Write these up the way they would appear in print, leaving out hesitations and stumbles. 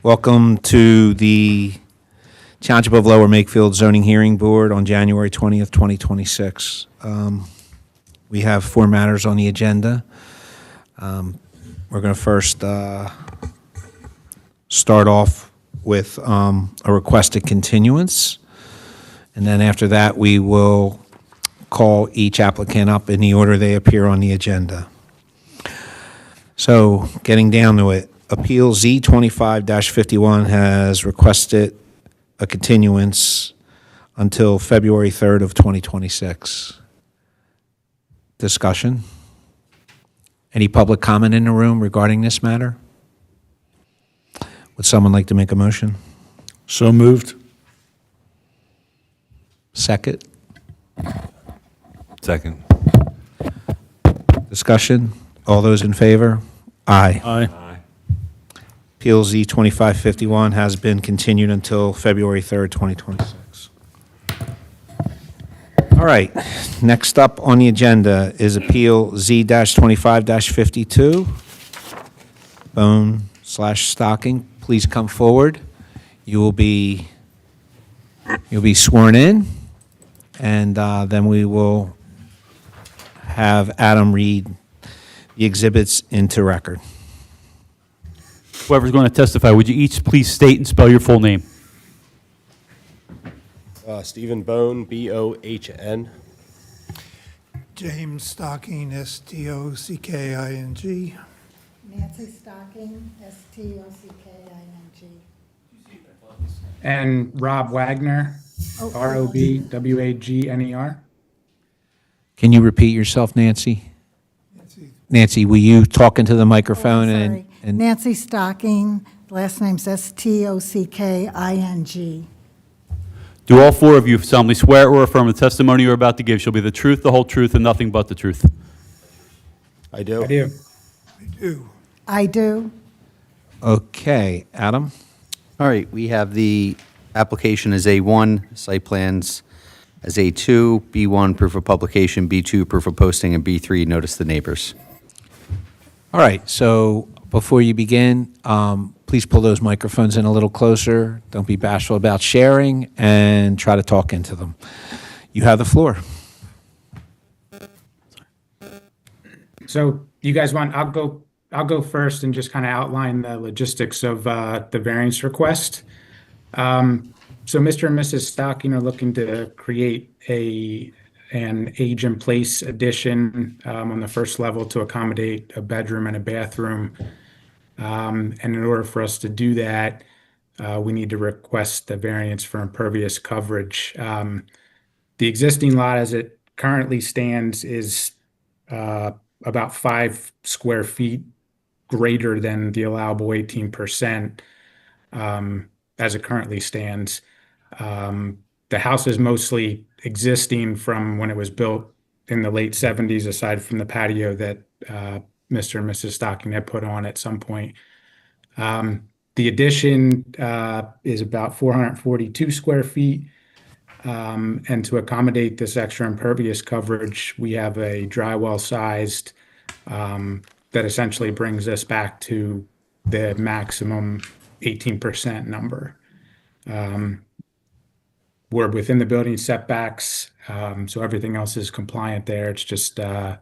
Welcome to the Township of Lower Makefield Zoning Hearing Board on January 20th, 2026. We have 4 matters on the agenda. We're going to first start off with a requested continuance, and then after that we will call each applicant up in the order they appear on the agenda. So, getting down to it, Appeal Z25-51 has requested a continuance until February 3rd of 2026. Discussion? Any public comment in the room regarding this matter? Would someone like to make a motion? So moved. Second? Second. Discussion? All those in favor? Aye. Aye. Appeal Z25-51 has been continued until February 3rd, 2026. All right, next up on the agenda is Appeal Z-25-52. BOHN/Stocking, please come forward. You'll be sworn in, and then we will have Adam read the exhibits into record. Whoever's going to testify, would you each please state and spell your full name? Stephen Bohn, B-O-H-N. James Stocking, S-T-O-C-K-I-N-G. Nancy Stocking, S-T-O-C-K-I-N-G. And Rob Wagner, R-O-B-W-A-G-N-E-R. Can you repeat yourself, Nancy? Nancy, will you talk into the microphone? Sorry. and Nancy Stocking, last name's S-T-O-C-K-I-N-G. Do all 4 of you solemnly swear or affirm the testimony you're about to give shall be the truth, the whole truth, and nothing but the truth? I do. I do. I do. I do. Okay, Adam? All right, we have the application as A1, site plans as A2, B1, proof of publication, B2, proof of posting, and B3, notice the neighbors. All right, so before you begin, please pull those microphones in a little closer. Don't be bashful about sharing, and try to talk into them. You have the floor. So you guys want, I'll go first and just kind of outline the logistics of the variance request. So Mr. and Mrs. Stocking are looking to create an age-in-place addition on the first level to accommodate a bedroom and a bathroom. And in order for us to do that, we need to request the variance for impervious coverage. The existing lot as it currently stands is about 5 square feet greater than the allowable 18% as it currently stands. The house is mostly existing from when it was built in the late 70s, aside from the patio that Mr. and Mrs. Stocking had put on at some point. The addition is about 442 square feet. And to accommodate this extra impervious coverage, we have a drywall sized that essentially brings us back to the maximum 18% number. We're within the building setbacks, so everything else is compliant there. It's just the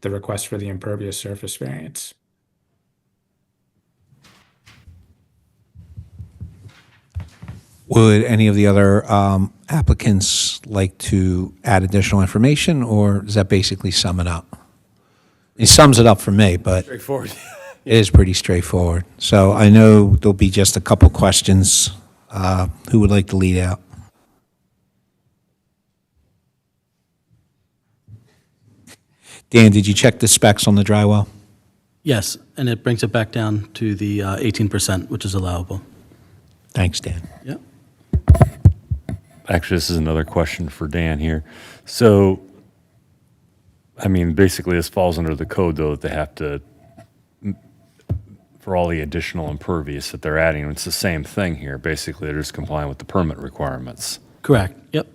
request for the impervious surface variance. Would any of the other applicants like to add additional information, or does that basically sum it up? It sums it up for me, but Straightforward. it is pretty straightforward. So I know there'll be just a couple questions. Who would like to lead out? Dan, did you check the specs on the drywall? Yes, and it brings it back down to the 18%, which is allowable. Thanks, Dan. Yep. Actually, this is another question for Dan here. So, I mean, basically this falls under the code, though, that they have to, for all the additional impervious that they're adding, it's the same thing here. Basically, they're just complying with the permit requirements. Correct. Yep.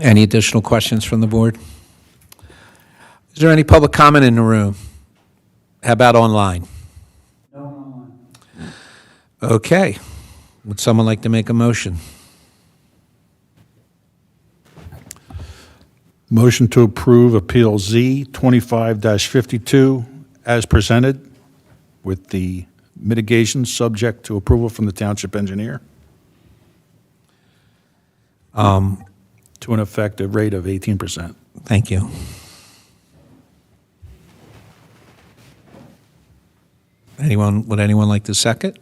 Any additional questions from the board? Is there any public comment in the room? How about online? No online. Okay. Would someone like to make a motion? Motion to approve Appeal Z 25-52 as presented with the mitigation subject to approval from the township engineer to an effective rate of 18%. Thank you. Would anyone like to second?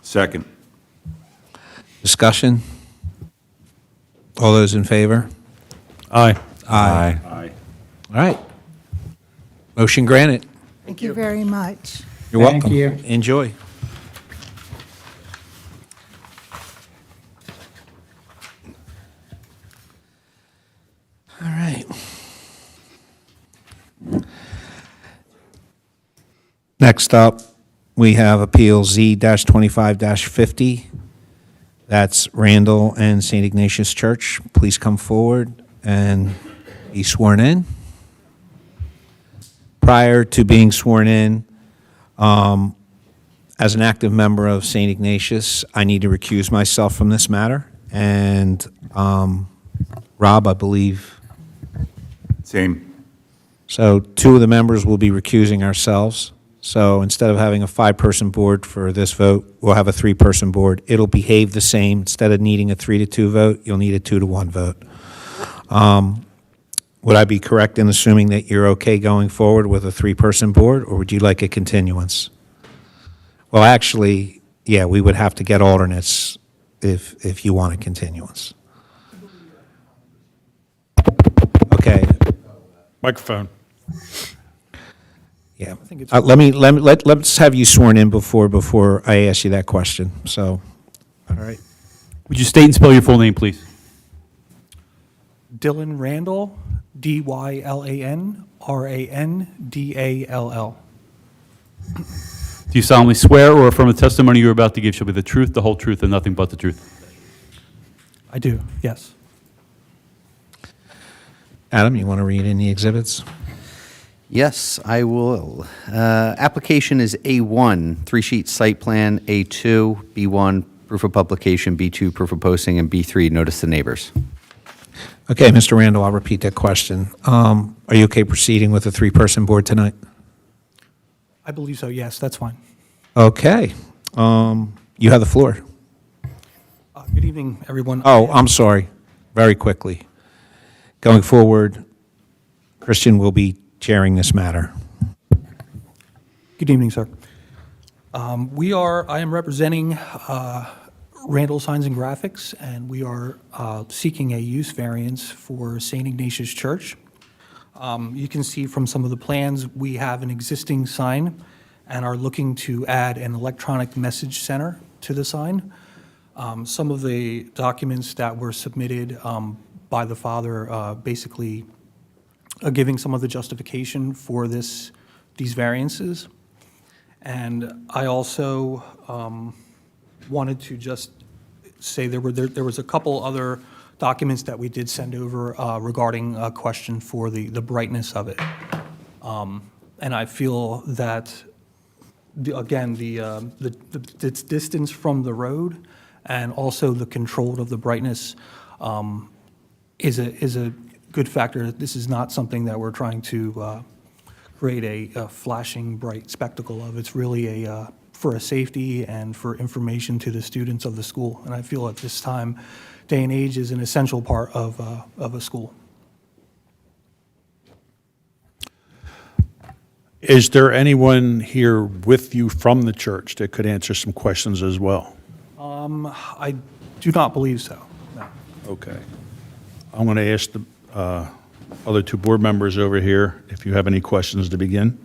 Second. Discussion? All those in favor? Aye. Aye. Aye. All right. Motion granted. Thank you very much. You're Thank welcome. you. Enjoy. All right. Next up, we have Appeal Z-25-50. That's Randall and St. Ignatius Church. Please come forward and be sworn in. Prior to being sworn in, as an active member of St. Ignatius, I need to recuse myself from this matter. And Rob, I believe, Same. so two of the members will be recusing ourselves. So instead of having a 5-person board for this vote, we'll have a 3-person board. It'll behave the same. Instead of needing a 3-2 vote, you'll need a 2-1 vote. Would I be correct in assuming that you're okay going forward with a 3-person board, or would you like a continuance? Well, actually, yeah, we would have to get alternates if you want a continuance. Okay. Microphone. Yeah. Let's have you sworn in before I ask you that question. So, all right. Would you state and spell your full name, please? Dylan Randall, DYLAN, RANDALL. Do you solemnly swear or affirm the testimony you're about to give shall be the truth, the whole truth, and nothing but the truth? I do, yes. Adam, you want to read in the exhibits? Yes, I will. Application is A1, 3-sheet site plan, A2, B1, proof of publication, B2, proof of posting, and B3, notice to neighbors. Okay, Mr. Randall, I'll repeat that question. Are you okay proceeding with a 3-person board tonight? I believe so, yes, that's fine. Okay. You have the floor. Good evening, everyone. Oh, I'm sorry. Very quickly. Going forward, Christian will be chairing this matter. Good evening, sir. I am representing Randall Signs and Graphics, and we are seeking a use variance for St. Ignatius Church. You can see from some of the plans, we have an existing sign and are looking to add an electronic message center to the sign. Some of the documents that were submitted by the father basically giving some of the justification for these variances. And I also wanted to just say there was a couple other documents that we did send over regarding a question for the brightness of it. And I feel that, again, the distance from the road and also the control of the brightness is a good factor. This is not something that we're trying to create a flashing bright spectacle of. It's really for a safety and for information to the students of the school. And I feel at this time, day and age is an essential part of a school. Is there anyone here with you from the church that could answer some questions as well? I do not believe so, no. Okay. I'm going to ask the other 2 board members over here if you have any questions to begin.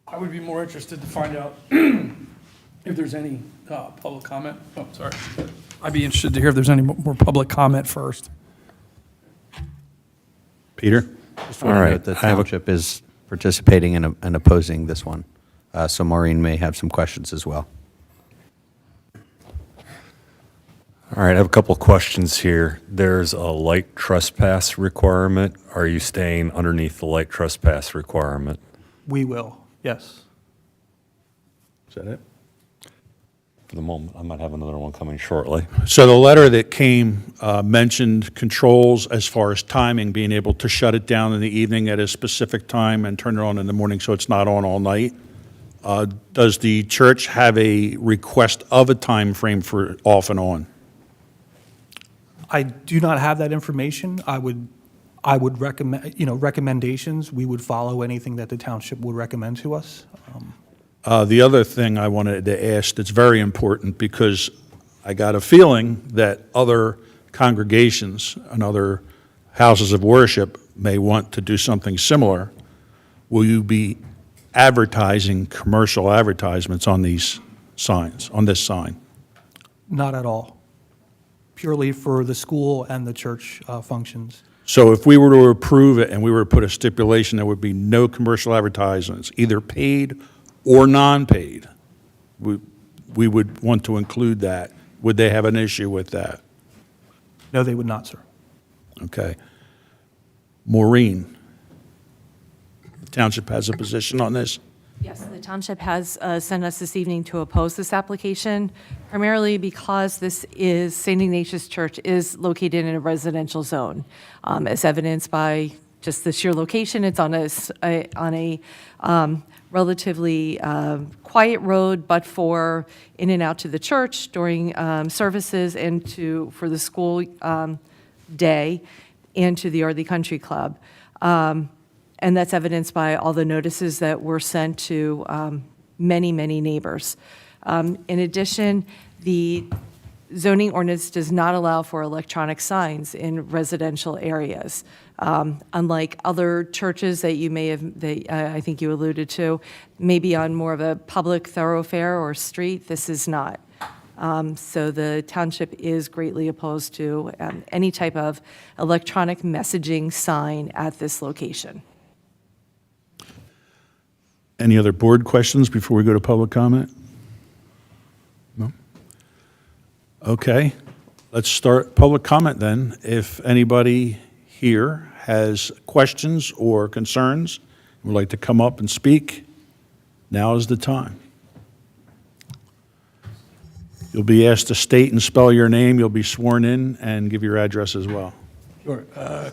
I would be more interested to find out if there's any public comment. Oh, sorry. I'd be interested to hear if there's any more public comment first. Peter? Just want to note the township is participating and opposing this one. So Maureen may have some questions as well. All right, I have a couple questions here. There's a light trespass requirement. Are you staying underneath the light trespass requirement? We will, yes. Is that it? For the moment, I might have another one coming shortly. So the letter that came mentioned controls as far as timing, being able to shut it down in the evening at a specific time and turn it on in the morning so it's not on all night. Does the church have a request of a time frame for off and on? I do not have that information. I would recommend, recommendations. We would follow anything that the township would recommend to us. The other thing I wanted to ask that's very important, because I got a feeling that other congregations and other houses of worship may want to do something similar. Will you be advertising commercial advertisements on these signs, on this sign? Not at all. Purely for the school and the church functions. So if we were to approve it and we were to put a stipulation, there would be no commercial advertisements, either paid or non-paid, we would want to include that. Would they have an issue with that? No, they would not, sir. Okay. Maureen, the township has a position on this? Yes, the township has sent us this evening to oppose this application, primarily because this is, St. Ignatius Church is located in a residential zone, as evidenced by just the sheer location. It's on a relatively quiet road, but for in and out to the church during services and for the school day and to the Yardley Country Club. And that's evidenced by all the notices that were sent to many, many neighbors. In addition, the zoning ordinance does not allow for electronic signs in residential areas. Unlike other churches that you may have, I think you alluded to, maybe on more of a public thoroughfare or street, this is not. So the township is greatly opposed to any type of electronic messaging sign at this location. Any other board questions before we go to public comment? No? Okay, let's start public comment then. If anybody here has questions or concerns, would like to come up and speak, now is the time. You'll be asked to state and spell your name. You'll be sworn in and give your address as well. Sure.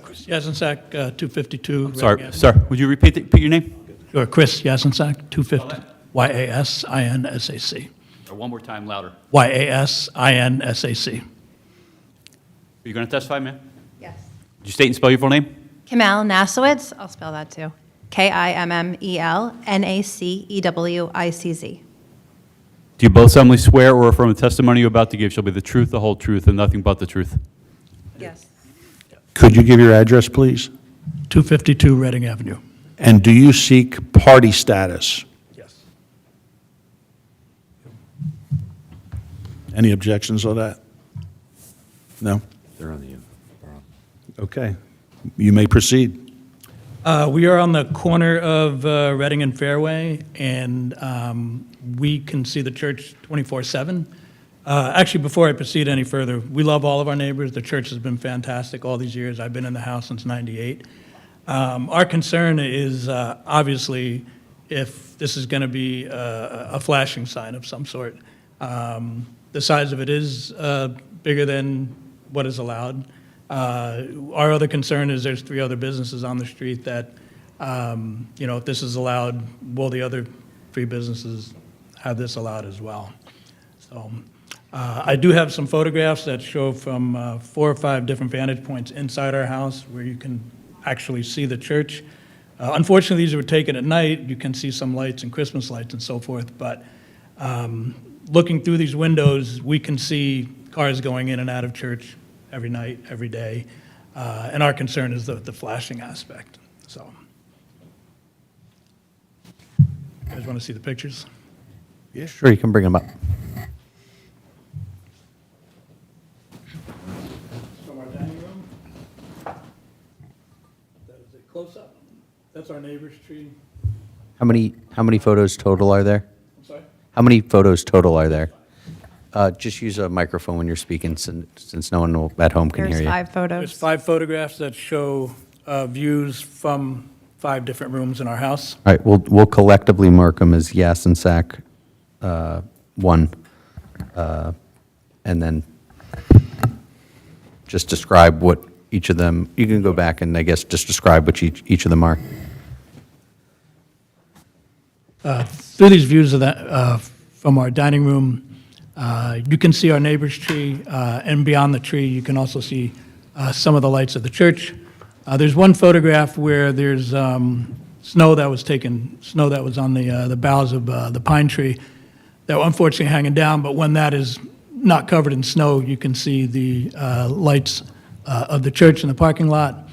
Chris Yasensak, 252. Sorry, sir, would you repeat your name? Sure. Chris Yasensak, 250. YASINSAC. Or one more time, louder. YASINSAC. Are you going to testify, ma'am? Yes. Would you state and spell your full name? Kimmel Nasowitz, I'll spell that too. KIMMEL NACEWICZ. Do you both solemnly swear or affirm the testimony you're about to give shall be the truth, the whole truth, and nothing but the truth? Yes. Could you give your address, please? 252 Reading Avenue. And do you seek party status? Yes. Any objections on that? No? They're on the. Okay. You may proceed. We are on the corner of Reading and Fairway, and we can see the church 24/7. Actually, before I proceed any further, we love all of our neighbors. The church has been fantastic all these years. I've been in the house since '98. Our concern is obviously if this is going to be a flashing sign of some sort. The size of it is bigger than what is allowed. Our other concern is there's 3 other businesses on the street that, if this is allowed, will the other 3 businesses have this allowed as well? So I do have some photographs that show from 4 or 5 different vantage points inside our house where you can actually see the church. Unfortunately, these were taken at night. You can see some lights and Christmas lights and so forth, but looking through these windows, we can see cars going in and out of church every night, every day, and our concern is the flashing aspect. So, you guys want to see the pictures? Yeah. Sure, you can bring them up. From our dining room. That is a close-up. That's our neighbor's tree. How many photos total are there? I'm sorry? How many photos total are there? Just use a microphone when you're speaking, since no one at home can hear There's you. 5 photos. There's 5 photographs that show views from 5 different rooms in our house. All right, we'll collectively mark them as yes and SAC 1, and then just describe what each of them, you can go back and I guess just describe what each of them are. Through these views of that, from our dining room, you can see our neighbor's tree, and beyond the tree, you can also see some of the lights of the church. There's one photograph where there's snow that was on the boughs of the pine tree that were unfortunately hanging down, but when that is not covered in snow, you can see the lights of the church in the parking lot.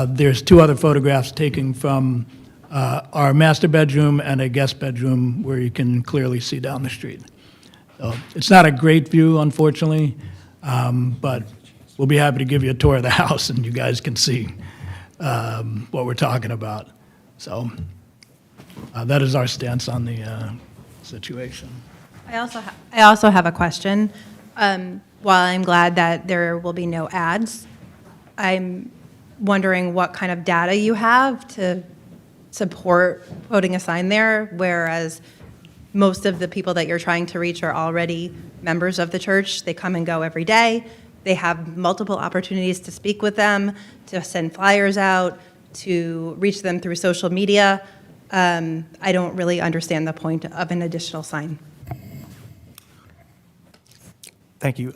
There's 2 other photographs taken from our master bedroom and a guest bedroom where you can clearly see down the street. So it's not a great view, unfortunately, but we'll be happy to give you a tour of the house and you guys can see what we're talking about. So that is our stance on the situation. I also have a question. While I'm glad that there will be no ads, I'm wondering what kind of data you have to support putting a sign there, whereas most of the people that you're trying to reach are already members of the church. They come and go every day. They have multiple opportunities to speak with them, to send flyers out, to reach them through social media. I don't really understand the point of an additional sign. Thank you.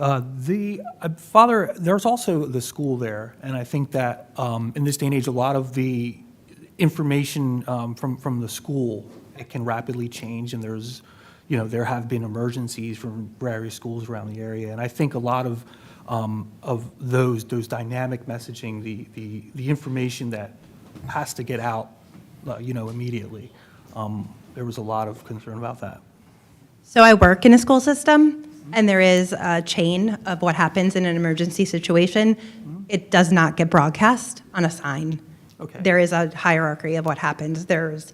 Father, there's also the school there, and I think that in this day and age, a lot of the information from the school, it can rapidly change, and there have been emergencies from various schools around the area, and I think a lot of those dynamic messaging, the information that has to get out, immediately. There was a lot of concern about that. So I work in a school system, and there is a chain of what happens in an emergency situation. It does not get broadcast on a sign. Okay. There is a hierarchy of what happens. There's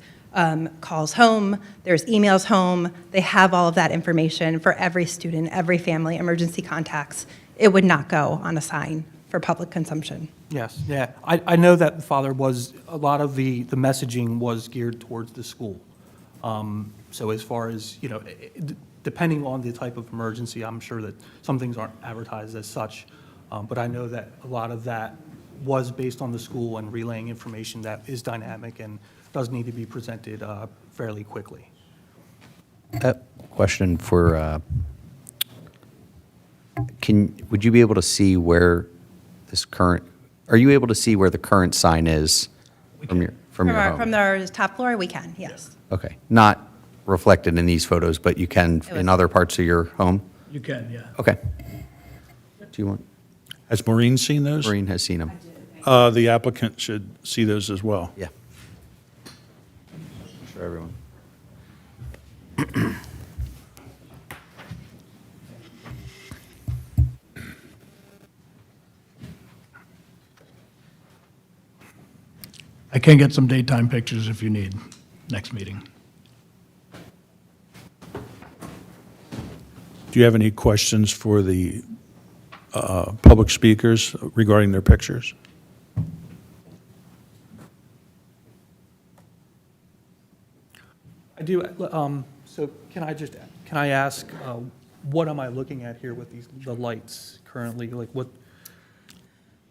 calls home, there's emails home. They have all of that information for every student, every family, emergency contacts. It would not go on a sign for public consumption. Yes, yeah. I know that the Father a lot of the messaging was geared towards the school. So as far as, depending on the type of emergency, I'm sure that some things aren't advertised as such. But I know that a lot of that was based on the school and relaying information that is dynamic and does need to be presented fairly quickly. Question for, would you be able to see where are you able to see where the current sign is from your home? From our top floor, we can, yes. Okay, not reflected in these photos, but you can in other parts of your home? You can, yeah. Okay. Do you want? Has Maureen seen those? Maureen has seen them. The applicant should see those as well. Yeah. For everyone. I can get some daytime pictures if you need, next meeting. Do you have any questions for the public speakers regarding their pictures? I do, so can I ask, what am I looking at here with the lights currently? Like what?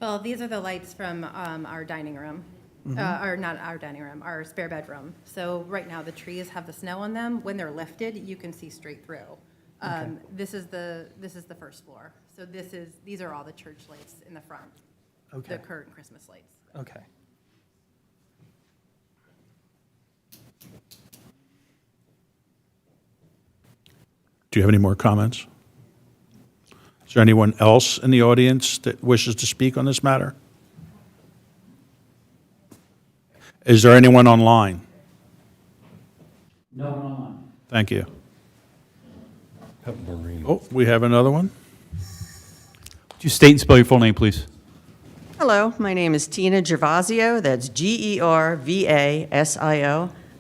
Well, these are the lights from our dining room, or not our dining room, our spare bedroom. So right now, the trees have the snow on them. When they're lifted, you can see straight through. This is the first floor. So these are all the church lights in the front. Okay. The current Christmas lights. Okay. Do you have any more comments? Is there anyone else in the audience that wishes to speak on this matter? Is there anyone online? No one online. Thank you. Maureen. Oh, we have another one. Would you state and spell your full name, please? Hello, my name is Tina Gervasio. That's Gervasio.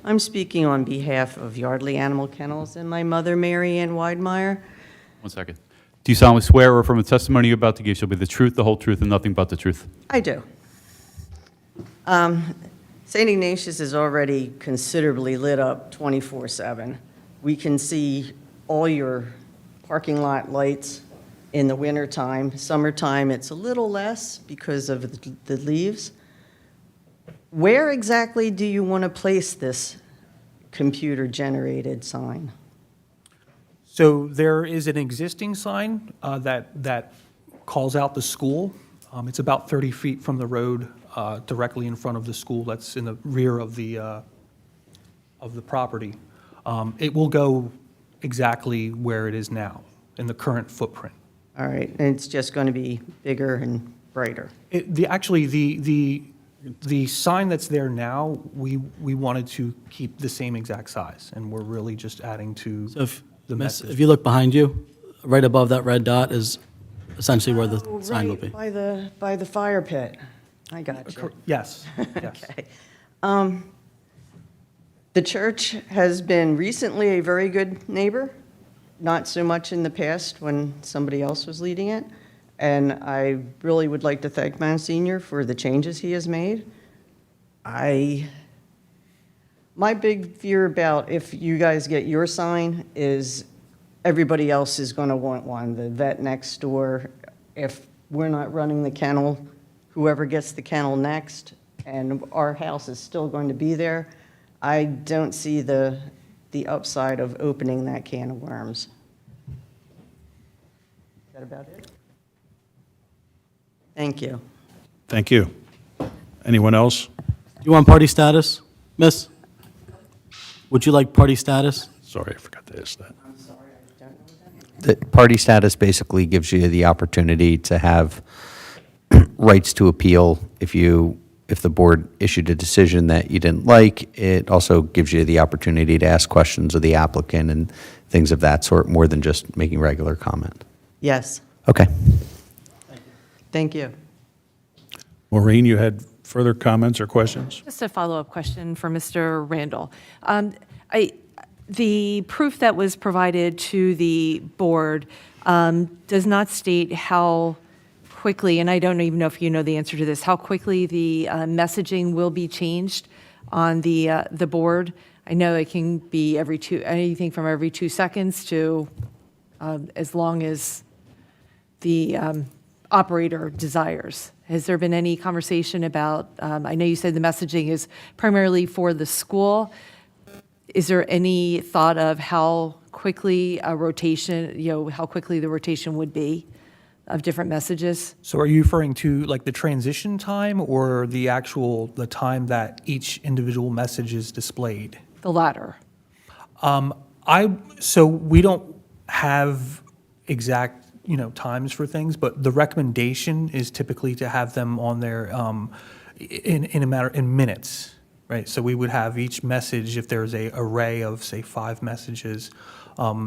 I'm speaking on behalf of Yardley Animal Kennels and my mother, Mary Ann Weidmeyer. 1 second. Do you solemnly swear or affirm the testimony you're about to give shall be the truth, the whole truth, and nothing but the truth? I do. St. Ignatius is already considerably lit up 24/7. We can see all your parking lot lights in the wintertime. Summertime, it's a little less because of the leaves. Where exactly do you want to place this computer-generated sign? So there is an existing sign that calls out the school. It's about 30 feet from the road, directly in front of the school. That's in the rear of the property. It will go exactly where it is now, in the current footprint. All right, and it's just going to be bigger and brighter. Actually, the sign that's there now, we wanted to keep the same exact size, and we're really just adding to the message. If you look behind you, right above that red dot is essentially where the sign will be. By the fire pit. I got you. Yes, yes. Okay. The church has been recently a very good neighbor, not so much in the past when somebody else was leading it. And I really would like to thank Monsignor for the changes he has made. My big fear about if you guys get your sign is everybody else is going to want one. The vet next door, if we're not running the kennel, whoever gets the kennel next, and our house is still going to be there, I don't see the upside of opening that can of worms. Is that about it? Thank you. Thank you. Anyone else? You want party status, miss? Would you like party status? Sorry, I forgot to ask that. I'm sorry, I don't know what that means. The party status basically gives you the opportunity to have rights to appeal if the board issued a decision that you didn't like. It also gives you the opportunity to ask questions of the applicant and things of that sort, more than just making regular comment. Yes, Okay. thank you. Maureen, you had further comments or questions? Just a follow-up question for Mr. Randall. The proof that was provided to the board does not state how quickly, and I don't even know if you know the answer to this, how quickly the messaging will be changed on the board. I know it can be anything from every 2 seconds to as long as the operator desires. Has there been any conversation about, I know you said the messaging is primarily for the school. Is there any thought of how quickly a rotation, how quickly the rotation would be of different messages? So are you referring to like the transition time or the time that each individual message is displayed? The latter. So we don't have exact times for things, but the recommendation is typically to have them on there in minutes, right? So we would have each message, if there's an array of say 5 messages,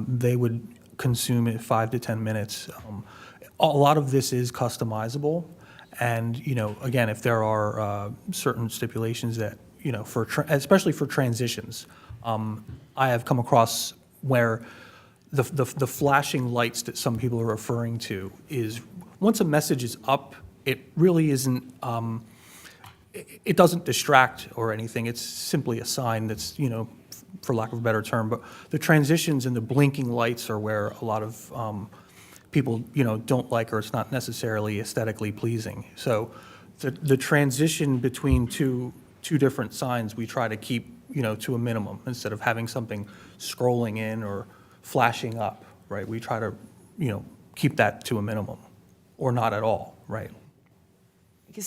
they would consume it 5 to 10 minutes. A lot of this is customizable, and again, if there are certain stipulations that especially for transitions, I have come across where the flashing lights that some people are referring to is once a message is up, it really isn't. It doesn't distract or anything. It's simply a sign that's for lack of a better term. But the transitions and the blinking lights are where a lot of people don't like, or it's not necessarily aesthetically pleasing. So the transition between two different signs we try to keep to a minimum instead of having something scrolling in or flashing up, right? We try to keep that to a minimum or not at all, right?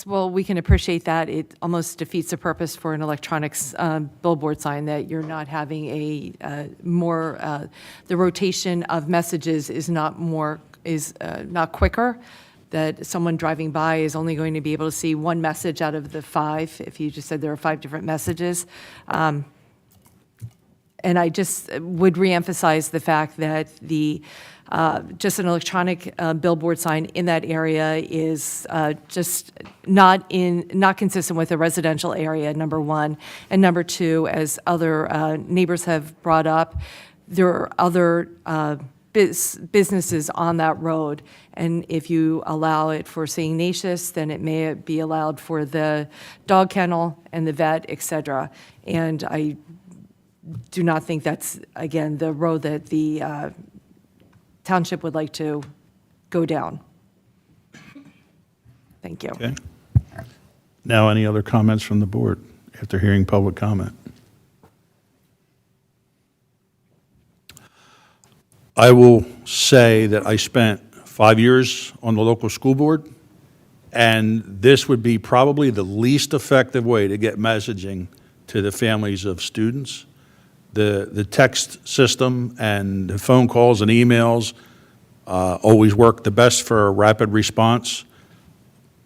Well, we can appreciate that. It almost defeats the purpose for an electronics billboard sign, that you're not having the rotation of messages is not quicker, that someone driving by is only going to be able to see one message out of the 5, if you just said there are 5 different messages. And I just would reemphasize the fact that just an electronic billboard sign in that area is just not consistent with a residential area, number one. And number two, as other neighbors have brought up, there are other businesses on that road. And if you allow it for St. Ignatius, then it may be allowed for the dog kennel and the vet, et cetera. And I do not think that's, again, the road that the township would like to go down. Thank you. Okay. Now, any other comments from the board after hearing public comment? I will say that I spent 5 years on the local school board, and this would be probably the least effective way to get messaging to the families of students. The text system and the phone calls and emails always work the best for a rapid response.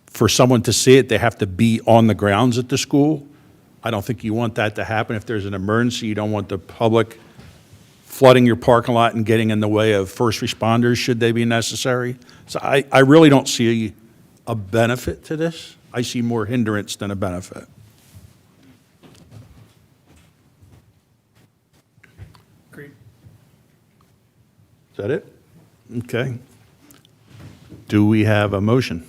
For someone to see it, they have to be on the grounds at the school. I don't think you want that to happen. If there's an emergency, you don't want the public flooding your parking lot and getting in the way of first responders should they be necessary. So I really don't see a benefit to this. I see more hindrance than a benefit. Great. Is that it? Okay. Do we have a motion?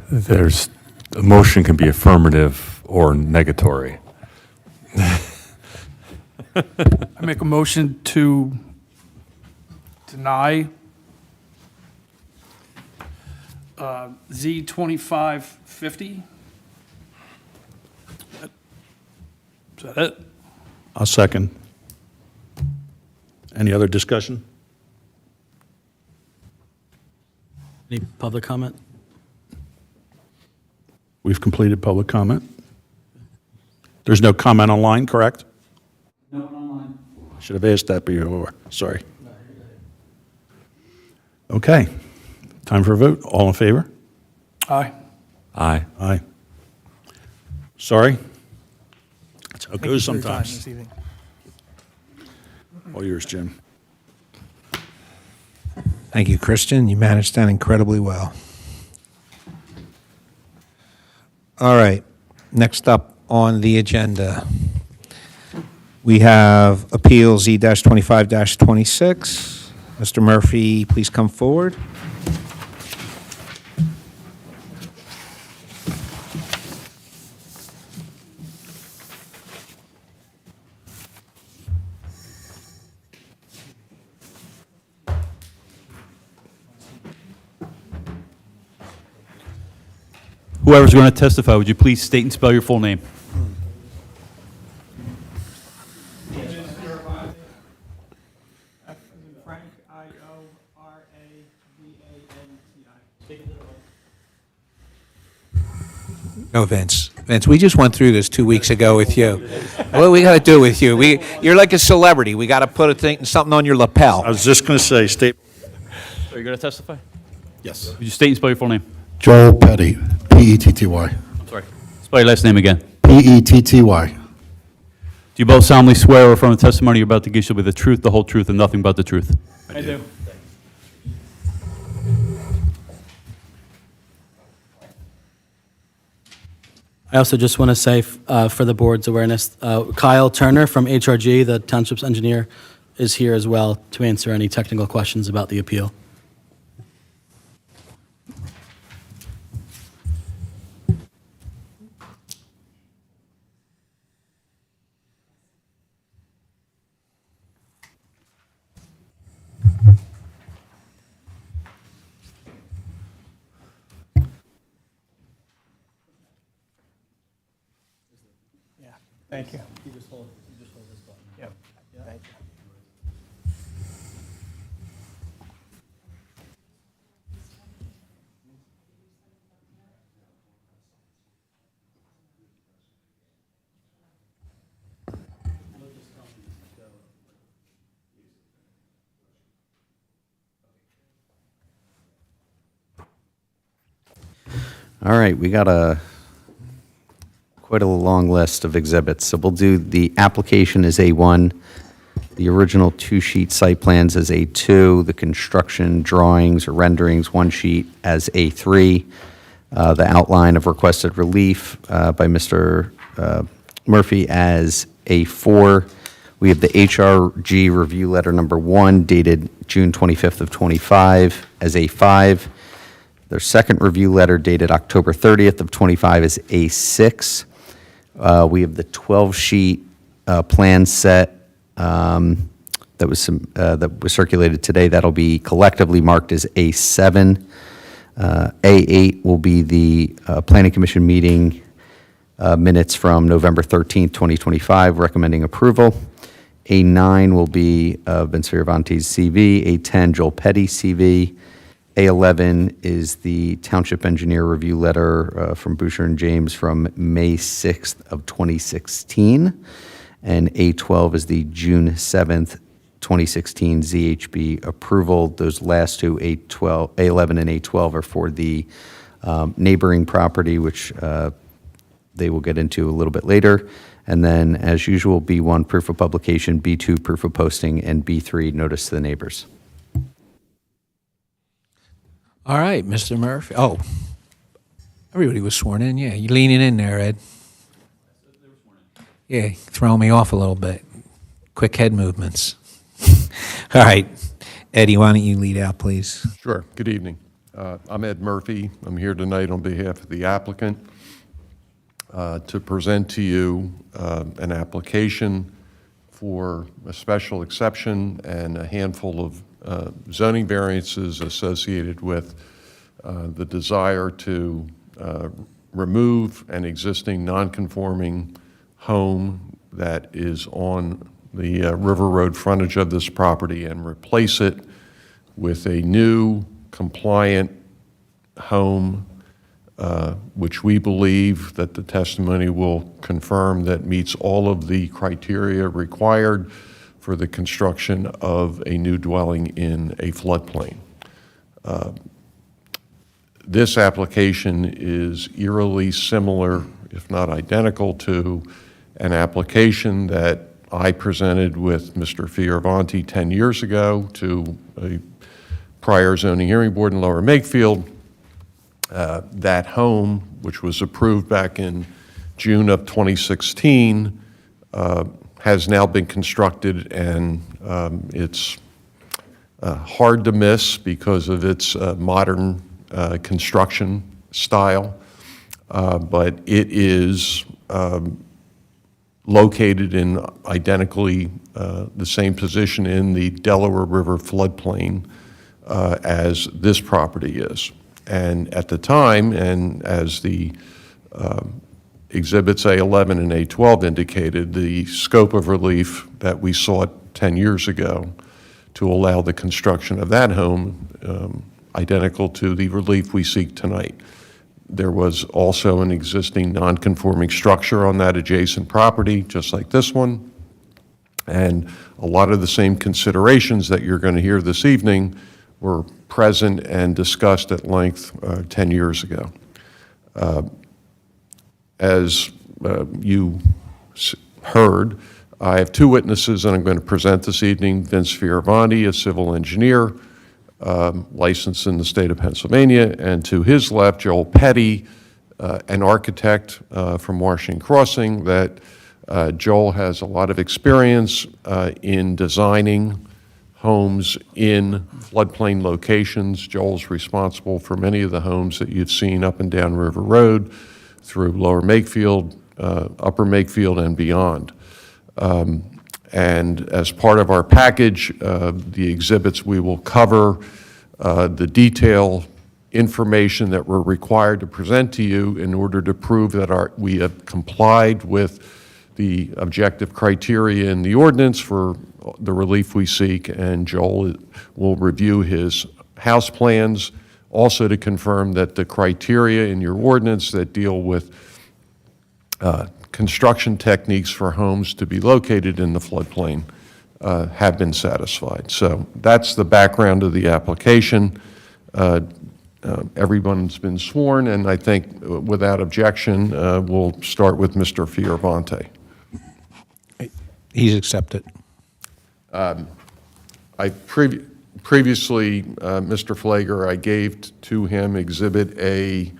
There's, a motion can be affirmative or negatory. I make a motion to deny Z2550. Is that it? I'll second. Any other discussion? Any public comment? We've completed public comment. There's no comment online, correct? No, online. Should have asked that before. Sorry. Okay. Time for a vote. All in favor? Aye. Aye. Aye. Sorry. That's how it Thank goes you for your time sometimes. this evening. All yours, Jim. Thank you, Christian. You managed that incredibly well. All right. Next up on the agenda, we have Appeal Z-25-26. Mr. Murphy, please come forward. Whoever's going to testify, would you please state and spell your full name? Frank, I-O-R-A-V-A-N-T-I. No, Vince. Vince, we just went through this 2 weeks ago with you. What do we got to do with you? You're like a celebrity. We got to put something on your lapel. I was just going to say, state. Are you going to testify? Yes. Would you state and spell your full name? Joel Petty, P-E-T-T-Y. I'm sorry. Spell your last name again. P-E-T-T-Y. Do you both solemnly swear or affirm the testimony you're about to give shall be the truth, the whole truth, and nothing but the truth? I do. I also just want to say, for the board's awareness, Kyle Turner from HRG, the township's engineer, is here as well to answer any technical questions about the appeal. Thank you. You just hold this button. Yep. Thank you. All right, we got quite a long list of exhibits. So we'll do, the application is A1, the original two-sheet site plans as A2, the construction drawings or renderings, one sheet as A3, the outline of requested relief by Mr. Murphy as A4. We have the HRG review letter number 1 dated June 25th of 25 as A5. Their second review letter dated October 30th of 25 is A6. We have the 12-sheet plan set that was circulated today. That'll be collectively marked as A7. A8 will be the Planning Commission meeting minutes from November 13th, 2025, recommending approval. A9 will be Vince Fioravanti's CV. A10, Joel Petty CV. A11 is the Township Engineer Review Letter from Boucher and James from May 6th of 2016. And A12 is the June 7th, 2016 ZHB approval. Those last two, A11 and A12, are for the neighboring property, which they will get into a little bit later. And then, as usual, B1, proof of publication, B2, proof of posting, and B3, notice to the neighbors. All right, Mr. Murphy. Oh, everybody was sworn in, yeah. You leaning in there, Ed? Yeah, throwing me off a little bit. Quick head movements. All right, Eddie, why don't you lead out, please? Sure. Good evening. I'm Ed Murphy. I'm here tonight on behalf of the applicant to present to you an application for a special exception and a handful of zoning variances associated with the desire to remove an existing non-conforming home that is on the River Road frontage of this property and replace it with a new compliant home, which we believe that the testimony will confirm that meets all of the criteria required for the construction of a new dwelling in a floodplain. This application is eerily similar, if not identical, to an application that I presented with Mr. Fioravanti 10 years ago to a prior zoning hearing board in Lower Makefield. That home, which was approved back in June of 2016, has now been constructed, and it's hard to miss because of its modern construction style, but it is located in identically the same position in the Delaware River floodplain as this property is. And at the time, and as the exhibits A11 and A12 indicated, the scope of relief that we sought 10 years ago to allow the construction of that home identical to the relief we seek tonight. There was also an existing non-conforming structure on that adjacent property, just like this one. And a lot of the same considerations that you're going to hear this evening were present and discussed at length 10 years ago. As you heard, I have two witnesses that I'm going to present this evening. Vince Fioravanti, a civil engineer, licensed in the state of Pennsylvania, and to his left, Joel Petty, an architect from Washington Crossing. That Joel has a lot of experience in designing homes in floodplain locations. Joel's responsible for many of the homes that you've seen up and down River Road, through Lower Makefield, Upper Makefield, and beyond. And as part of our package, the exhibits, we will cover the detailed information that we're required to present to you in order to prove that we have complied with the objective criteria in the ordinance for the relief we seek, and Joel will review his house plans, also to confirm that the criteria in your ordinance that deal with construction techniques for homes to be located in the floodplain have been satisfied. So that's the background of the application. Everyone's been sworn, and I think without objection, we'll start with Mr. Fioravanti. He's accepted. Previously, Mr. Flager, I gave to him Exhibit A,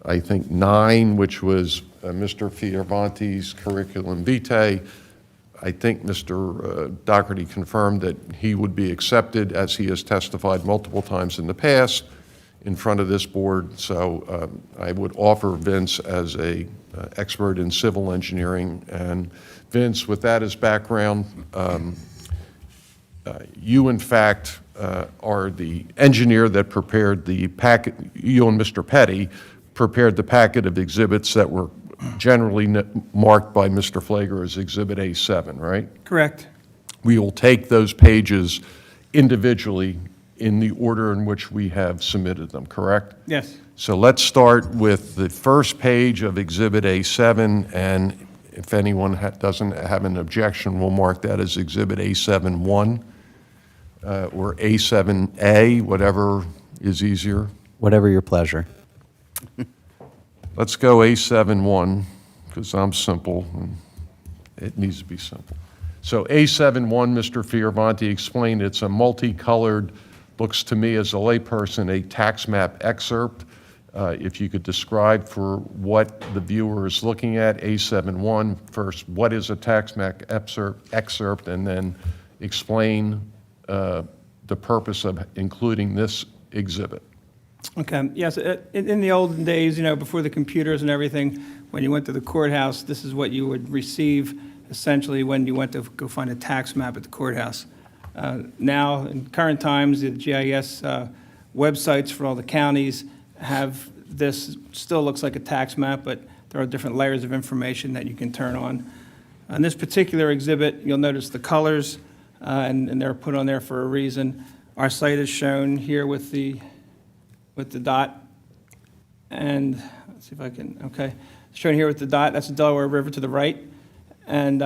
I think 9, which was Mr. Fioravanti's curriculum vitae. I think Mr. Doherty confirmed that he would be accepted, as he has testified multiple times in the past in front of this board. So I would offer Vince as a expert in civil engineering. And Vince, with that as background, you in fact are the engineer that prepared the packet. You and Mr. Petty prepared the packet of exhibits that were generally marked by Mr. Flager as Exhibit A7, right? Correct. We will take those pages individually in the order in which we have submitted them, correct? Yes. So let's start with the first page of Exhibit A7, and if anyone doesn't have an objection, we'll mark that as Exhibit A7-1 or A7A, whatever is easier. Whatever your pleasure. Let's go A7-1, because I'm simple, and it needs to be simple. So A7-1, Mr. Fioravanti explained, it's a multicolored, looks to me as a layperson, a tax map excerpt. If you could describe for what the viewer is looking at, A7-1, first, what is a tax map excerpt, and then explain the purpose of including this exhibit. Okay, yes, in the olden days, before the computers and everything, when you went to the courthouse, this is what you would receive essentially when you went to go find a tax map at the courthouse. Now, in current times, the GIS websites for all the counties have this, still looks like a tax map, but there are different layers of information that you can turn on. On this particular exhibit, you'll notice the colors, and they're put on there for a reason. Our site is shown here with the dot, and let's see if I can, okay. Shown here with the dot, that's the Delaware River to the right. And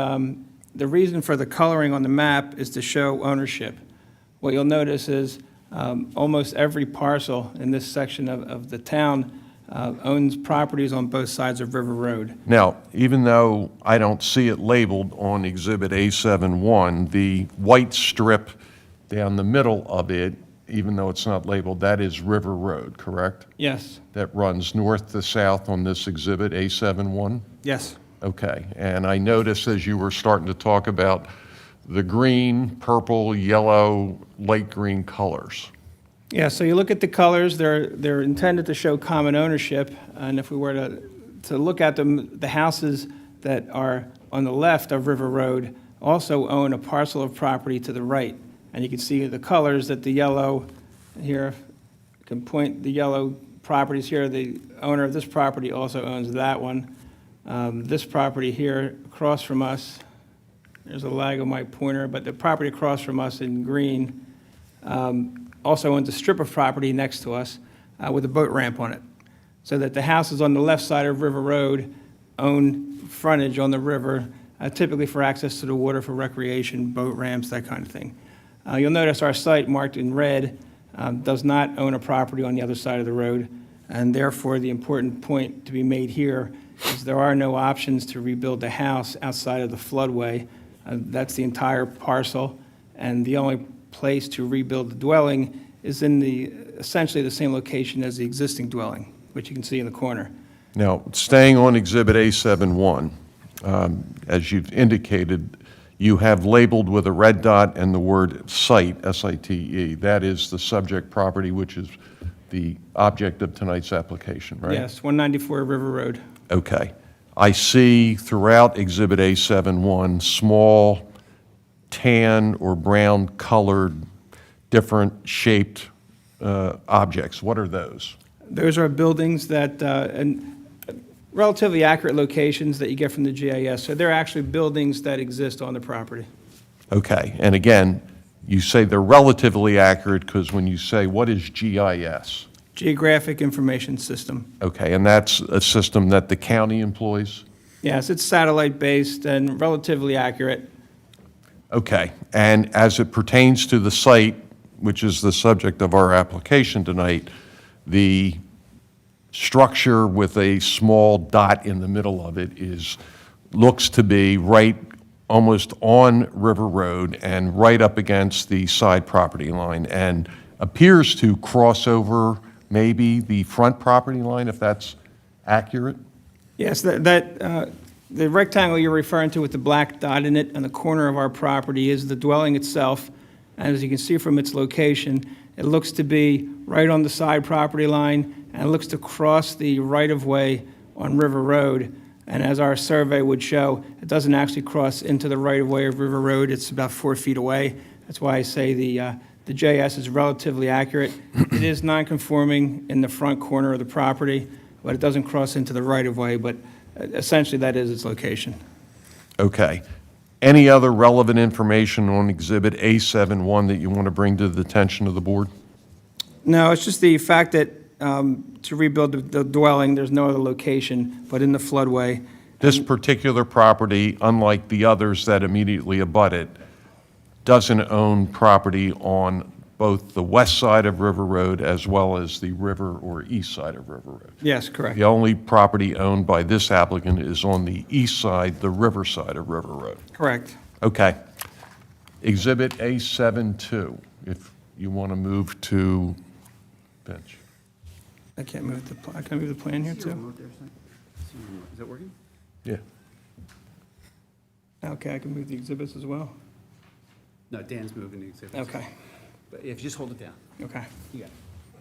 the reason for the coloring on the map is to show ownership. What you'll notice is almost every parcel in this section of the town owns properties on both sides of River Road. Now, even though I don't see it labeled on Exhibit A7-1, the white strip down the middle of it, even though it's not labeled, that is River Road, correct? Yes. That runs north to south on this exhibit, A7-1? Yes. Okay, and I noticed as you were starting to talk about the green, purple, yellow, light green colors. Yeah, so you look at the colors, they're intended to show common ownership, and if we were to look at them, the houses that are on the left of River Road also own a parcel of property to the right. And you can see the colors that the yellow here, I can point the yellow properties here. The owner of this property also owns that one. This property here across from us, there's a lag on my pointer, but the property across from us in green also owns a strip of property next to us with a boat ramp on it. So that the houses on the left side of River Road own frontage on the river, typically for access to the water for recreation, boat ramps, that kind of thing. You'll notice our site marked in red does not own a property on the other side of the road, and therefore the important point to be made here is there are no options to rebuild the house outside of the floodway. That's the entire parcel, and the only place to rebuild the dwelling is in essentially the same location as the existing dwelling, which you can see in the corner. Now, staying on Exhibit A7-1, as you've indicated, you have labeled with a red dot and the word site, S-I-T-E. That is the subject property, which is the object of tonight's application, right? Yes, 194 River Road. Okay. I see throughout Exhibit A7-1 small tan or brown colored, different shaped objects. What are those? Those are buildings that, and relatively accurate locations that you get from the GIS. So they're actually buildings that exist on the property. Okay. And again, you say they're relatively accurate because when you say, what is GIS? Geographic Information System. Okay. And that's a system that the county employs? Yes, it's satellite-based and relatively accurate. Okay. And as it pertains to the site, which is the subject of our application tonight, the structure with a small dot in the middle of it looks to be right almost on River Road and right up against the side property line and appears to cross over maybe the front property line, if that's accurate? Yes, that The rectangle you're referring to with the black dot in it on the corner of our property is the dwelling itself. And as you can see from its location, it looks to be right on the side property line, and it looks to cross the right-of-way on River Road. And as our survey would show, it doesn't actually cross into the right-of-way of River Road. It's about 4 feet away. That's why I say the JS is relatively accurate. It is non-conforming in the front corner of the property, but it doesn't cross into the right-of-way, but essentially that is its location. Okay. Any other relevant information on Exhibit A71 that you want to bring to the attention of the board? No, it's just the fact that to rebuild the dwelling, there's no other location but in the floodway. This particular property, unlike the others that immediately abut it, doesn't own property on both the west side of River Road as well as the river or east side of River Road. Yes, correct. The only property owned by this applicant is on the east side, the river side of River Road. Correct. Okay. Exhibit A72, if you want to move to bench. I can't move can I move the plan here too? Is that working? Yeah. Okay, I can move the exhibits as well. No, Dan's moving the exhibits. Okay. But if you just hold it down. Okay. You got it.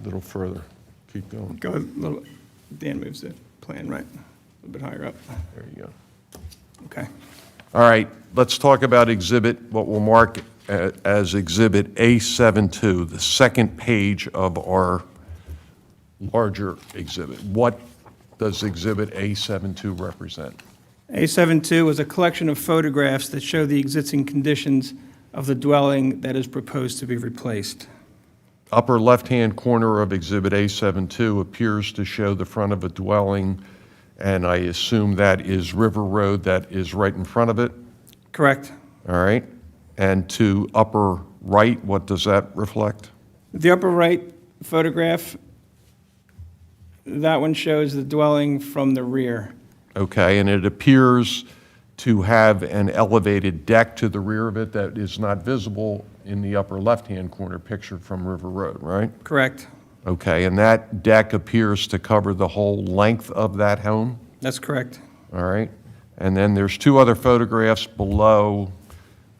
A little further. Keep going. Go a little, Dan moves the plan right, a little bit higher up. There you go. Okay. All right, let's talk about exhibit, what we'll mark as Exhibit A72, the second page of our larger exhibit. What does Exhibit A72 represent? A72 is a collection of photographs that show the existing conditions of the dwelling that is proposed to be replaced. Upper left-hand corner of Exhibit A72 appears to show the front of a dwelling, and I assume that is River Road that is right in front of it? Correct. All right. And to upper right, what does that reflect? The upper right photograph, that one shows the dwelling from the rear. Okay, and it appears to have an elevated deck to the rear of it that is not visible in the upper left-hand corner picture from River Road, right? Correct. Okay, and that deck appears to cover the whole length of that home? That's correct. All right. And then there's two other photographs below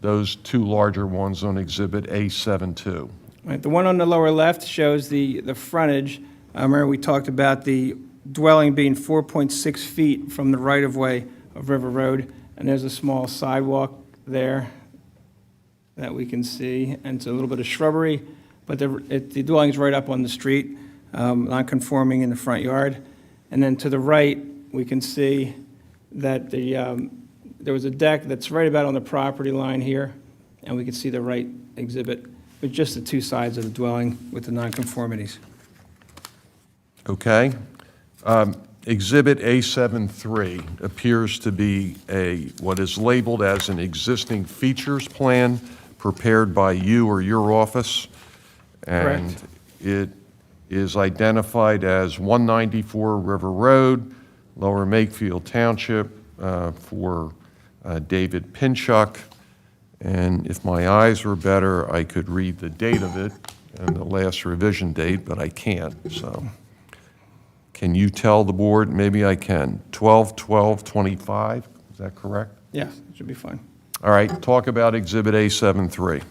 those two larger ones on Exhibit A72. Right, the one on the lower left shows the frontage. Remember we talked about the dwelling being 4.6 feet from the right-of-way of River Road, and there's a small sidewalk there that we can see, and it's a little bit of shrubbery, but the dwelling's right up on the street, non-conforming in the front yard. And then to the right, we can see that there was a deck that's right about on the property line here, and we can see the right exhibit with just the two sides of the dwelling with the nonconformities. Okay. Exhibit A73 appears to be what is labeled as an existing features plan prepared by you or your office. And Correct. it is identified as 194 River Road, Lower Makefield Township, for David PINCHUK. And if my eyes were better, I could read the date of it and the last revision date, but I can't, so. Can you tell the board? Maybe I can. 12/12/25, is that correct? Yeah, it should be fine. All right, talk about Exhibit A73.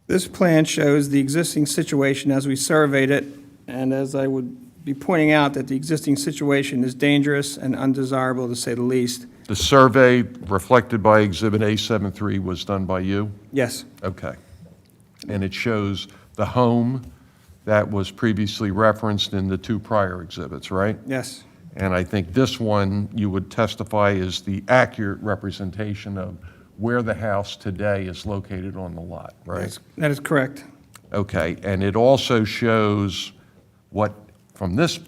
This plan shows the existing situation as we surveyed it, and as I would be pointing out that the existing situation is dangerous and undesirable, to say the least. The survey reflected by Exhibit A73 was done by you? Yes. Okay. And it shows the home that was previously referenced in the two prior exhibits, right? Yes. And I think this one, you would testify, is the accurate representation of where the house today is located on the lot, right? That is correct. Okay, and it also shows what, from this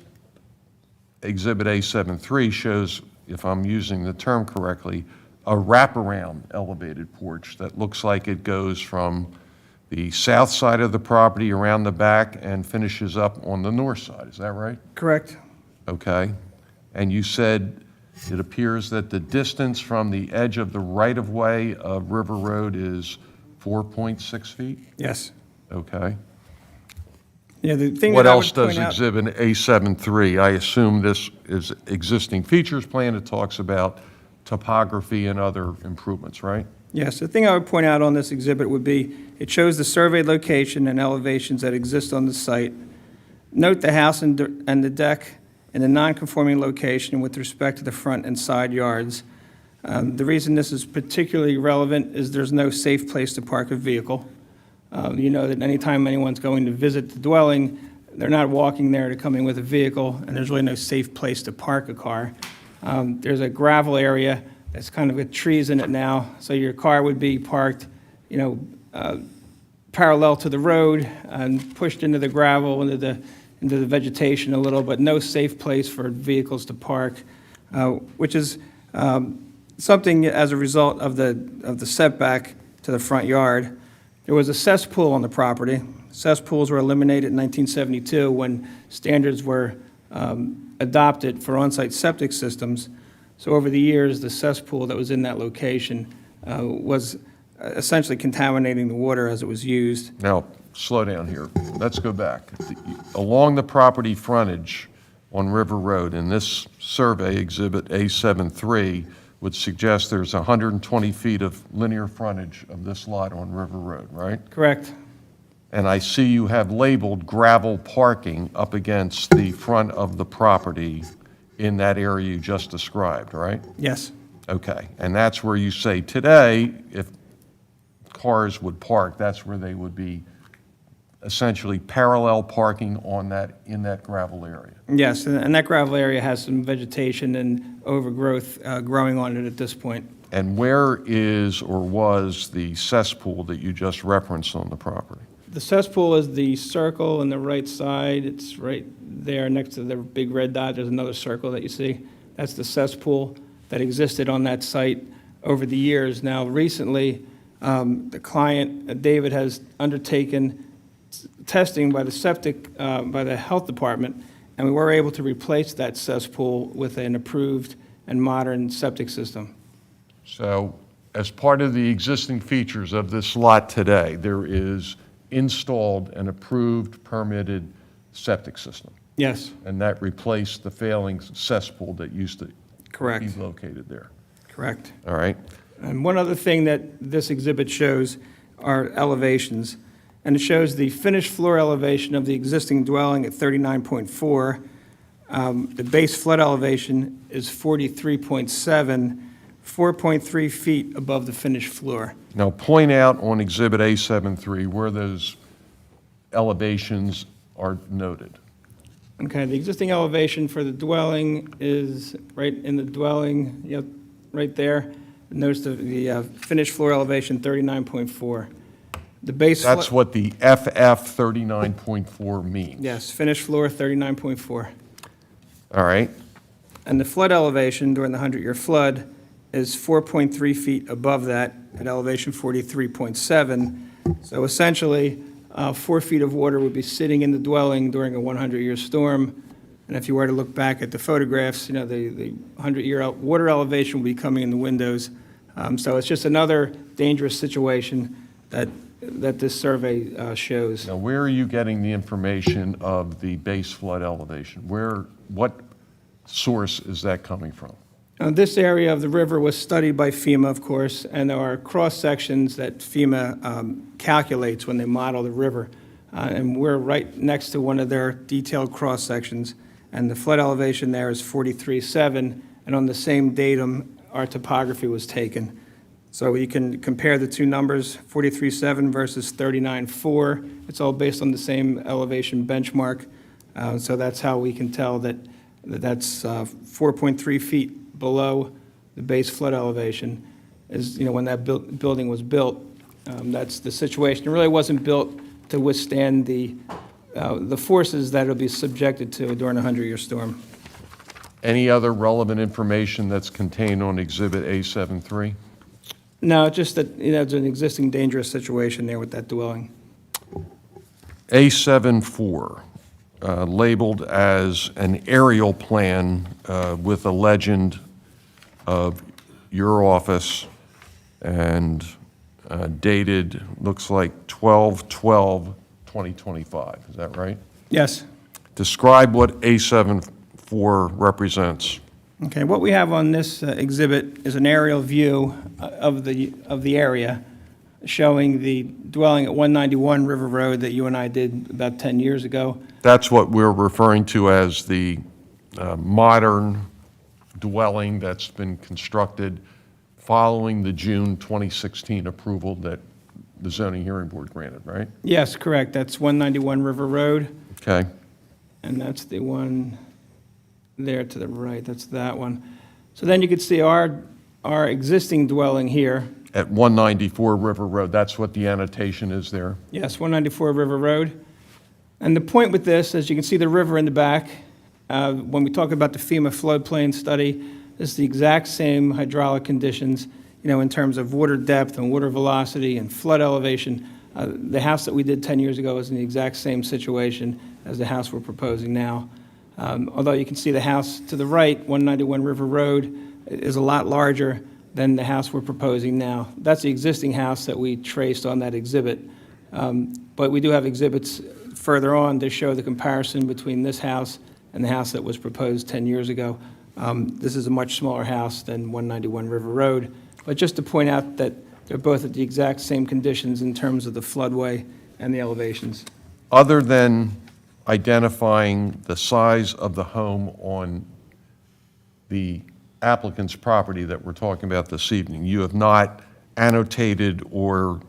Exhibit A73, shows, if I'm using the term correctly, a wraparound elevated porch that looks like it goes from the south side of the property around the back and finishes up on the north side. Is that right? Correct. Okay. And you said it appears that the distance from the edge of the right-of-way of River Road is 4.6 feet? Yes. Okay. Yeah, the thing What that I else would does point out- Exhibit A73? I assume this is existing features plan. It talks about topography and other improvements, right? Yes, the thing I would point out on this exhibit would be, it shows the surveyed location and elevations that exist on the site. Note the house and the deck in a non-conforming location with respect to the front and side yards. The reason this is particularly relevant is there's no safe place to park a vehicle. You know that anytime anyone's going to visit the dwelling, they're not walking there to come in with a vehicle, and there's really no safe place to park a car. There's a gravel area that's kind of got trees in it now, so your car would be parked, parallel to the road and pushed into the gravel, into the vegetation a little, but no safe place for vehicles to park, which is something as a result of the setback to the front yard. There was a cesspool on the property. Cesspools were eliminated in 1972 when standards were adopted for on-site septic systems. So over the years, the cesspool that was in that location was essentially contaminating the water as it was used. Now, slow down here. Let's go back. Along the property frontage on River Road, in this survey, Exhibit A73, would suggest there's 120 feet of linear frontage of this lot on River Road, right? Correct. And I see you have labeled gravel parking up against the front of the property in that area you just described, right? Yes. Okay, and that's where you say today, if cars would park, that's where they would be essentially parallel parking in that gravel area. Yes, and that gravel area has some vegetation and overgrowth growing on it at this point. And where is or was the cesspool that you just referenced on the property? The cesspool is the circle on the right side. It's right there next to the big red dot. There's another circle that you see. That's the cesspool that existed on that site over the years. Now, recently, the client, David, has undertaken testing by the health department, and we were able to replace that cesspool with an approved and modern septic system. So, as part of the existing features of this lot today, there is installed an approved, permitted septic system. Yes. And that replaced the failing cesspool that used to Correct. be located there. Correct. All right. And one other thing that this exhibit shows are elevations. And it shows the finished floor elevation of the existing dwelling at 39.4. The base flood elevation is 43.7, 4.3 feet above the finished floor. Now, point out on Exhibit A73 where those elevations are noted. Okay, the existing elevation for the dwelling is right in the dwelling, yep, right there. Notice the finished floor elevation, 39.4. The base. That's what the FF 39.4 means. Yes, finished floor, 39.4. All right. And the flood elevation during the 100-year flood is 4.3 feet above that at elevation 43.7. So essentially, 4 feet of water would be sitting in the dwelling during a 100-year storm. And if you were to look back at the photographs, the 100-year water elevation will be coming in the windows. So it's just another dangerous situation that this survey shows. Now, where are you getting the information of the base flood elevation? What source is that coming from? This area of the river was studied by FEMA, of course, and there are cross-sections that FEMA calculates when they model the river. And we're right next to one of their detailed cross-sections, and the flood elevation there is 43.7, and on the same datum, our topography was taken. So you can compare the two numbers, 43.7 versus 39.4. It's all based on the same elevation benchmark. So that's how we can tell that's 4.3 feet below the base flood elevation. Is when that building was built, that's the situation. It really wasn't built to withstand the forces that it'll be subjected to during a 100-year storm. Any other relevant information that's contained on Exhibit A73? No, just that there's an existing dangerous situation there with that dwelling. A74, labeled as an aerial plan with a legend of your office and dated, looks like 12/12/2025. Is that right? Yes. Describe what A74 represents. Okay, what we have on this exhibit is an aerial view of the area showing the dwelling at 191 River Road that you and I did about 10 years ago. That's what we're referring to as the modern dwelling that's been constructed following the June 2016 approval that the zoning hearing board granted, right? Yes, correct. That's 191 River Road, Okay. and that's the one there to the right. That's that one. So then you could see our existing dwelling here. At 194 River Road, that's what the annotation is there. Yes, 194 River Road. And the point with this, as you can see the river in the back, when we talk about the FEMA floodplain study, this is the exact same hydraulic conditions, in terms of water depth and water velocity and flood elevation. The house that we did 10 years ago is in the exact same situation as the house we're proposing now. Although you can see the house to the right, 191 River Road, is a lot larger than the house we're proposing now. That's the existing house that we traced on that exhibit. But we do have exhibits further on to show the comparison between this house and the house that was proposed 10 years ago. This is a much smaller house than 191 River Road. But just to point out that they're both at the exact same conditions in terms of the floodway and the elevations. Other than identifying the size of the home on the applicant's property that we're talking about this evening, you have not annotated or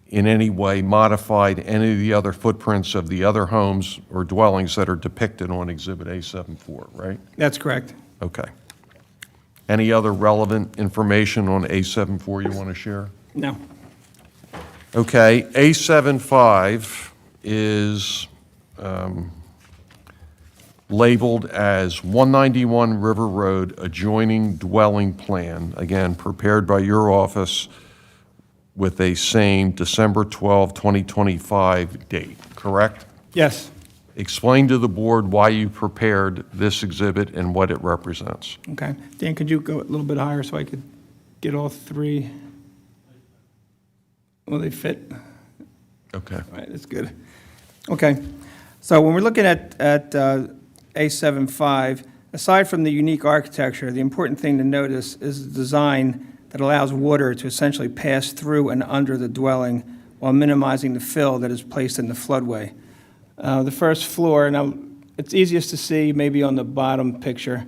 in any way modified any of the other footprints of the other homes or dwellings that are depicted on Exhibit A74, right? That's correct. Okay. Any other relevant information on A74 you want to share? No. Okay, A75 is labeled as 191 River Road adjoining dwelling plan, again, prepared by your office with a same December 12, 2025 date, correct? Yes. Explain to the board why you prepared this exhibit and what it represents. Okay. Dan, could you go a little bit higher so I could get all three? Will they fit? Okay. All right, that's good. Okay. So when we're looking at A75, aside from the unique architecture, the important thing to notice is the design that allows water to essentially pass through and under the dwelling while minimizing the fill that is placed in the floodway. The first floor, now it's easiest to see maybe on the bottom picture.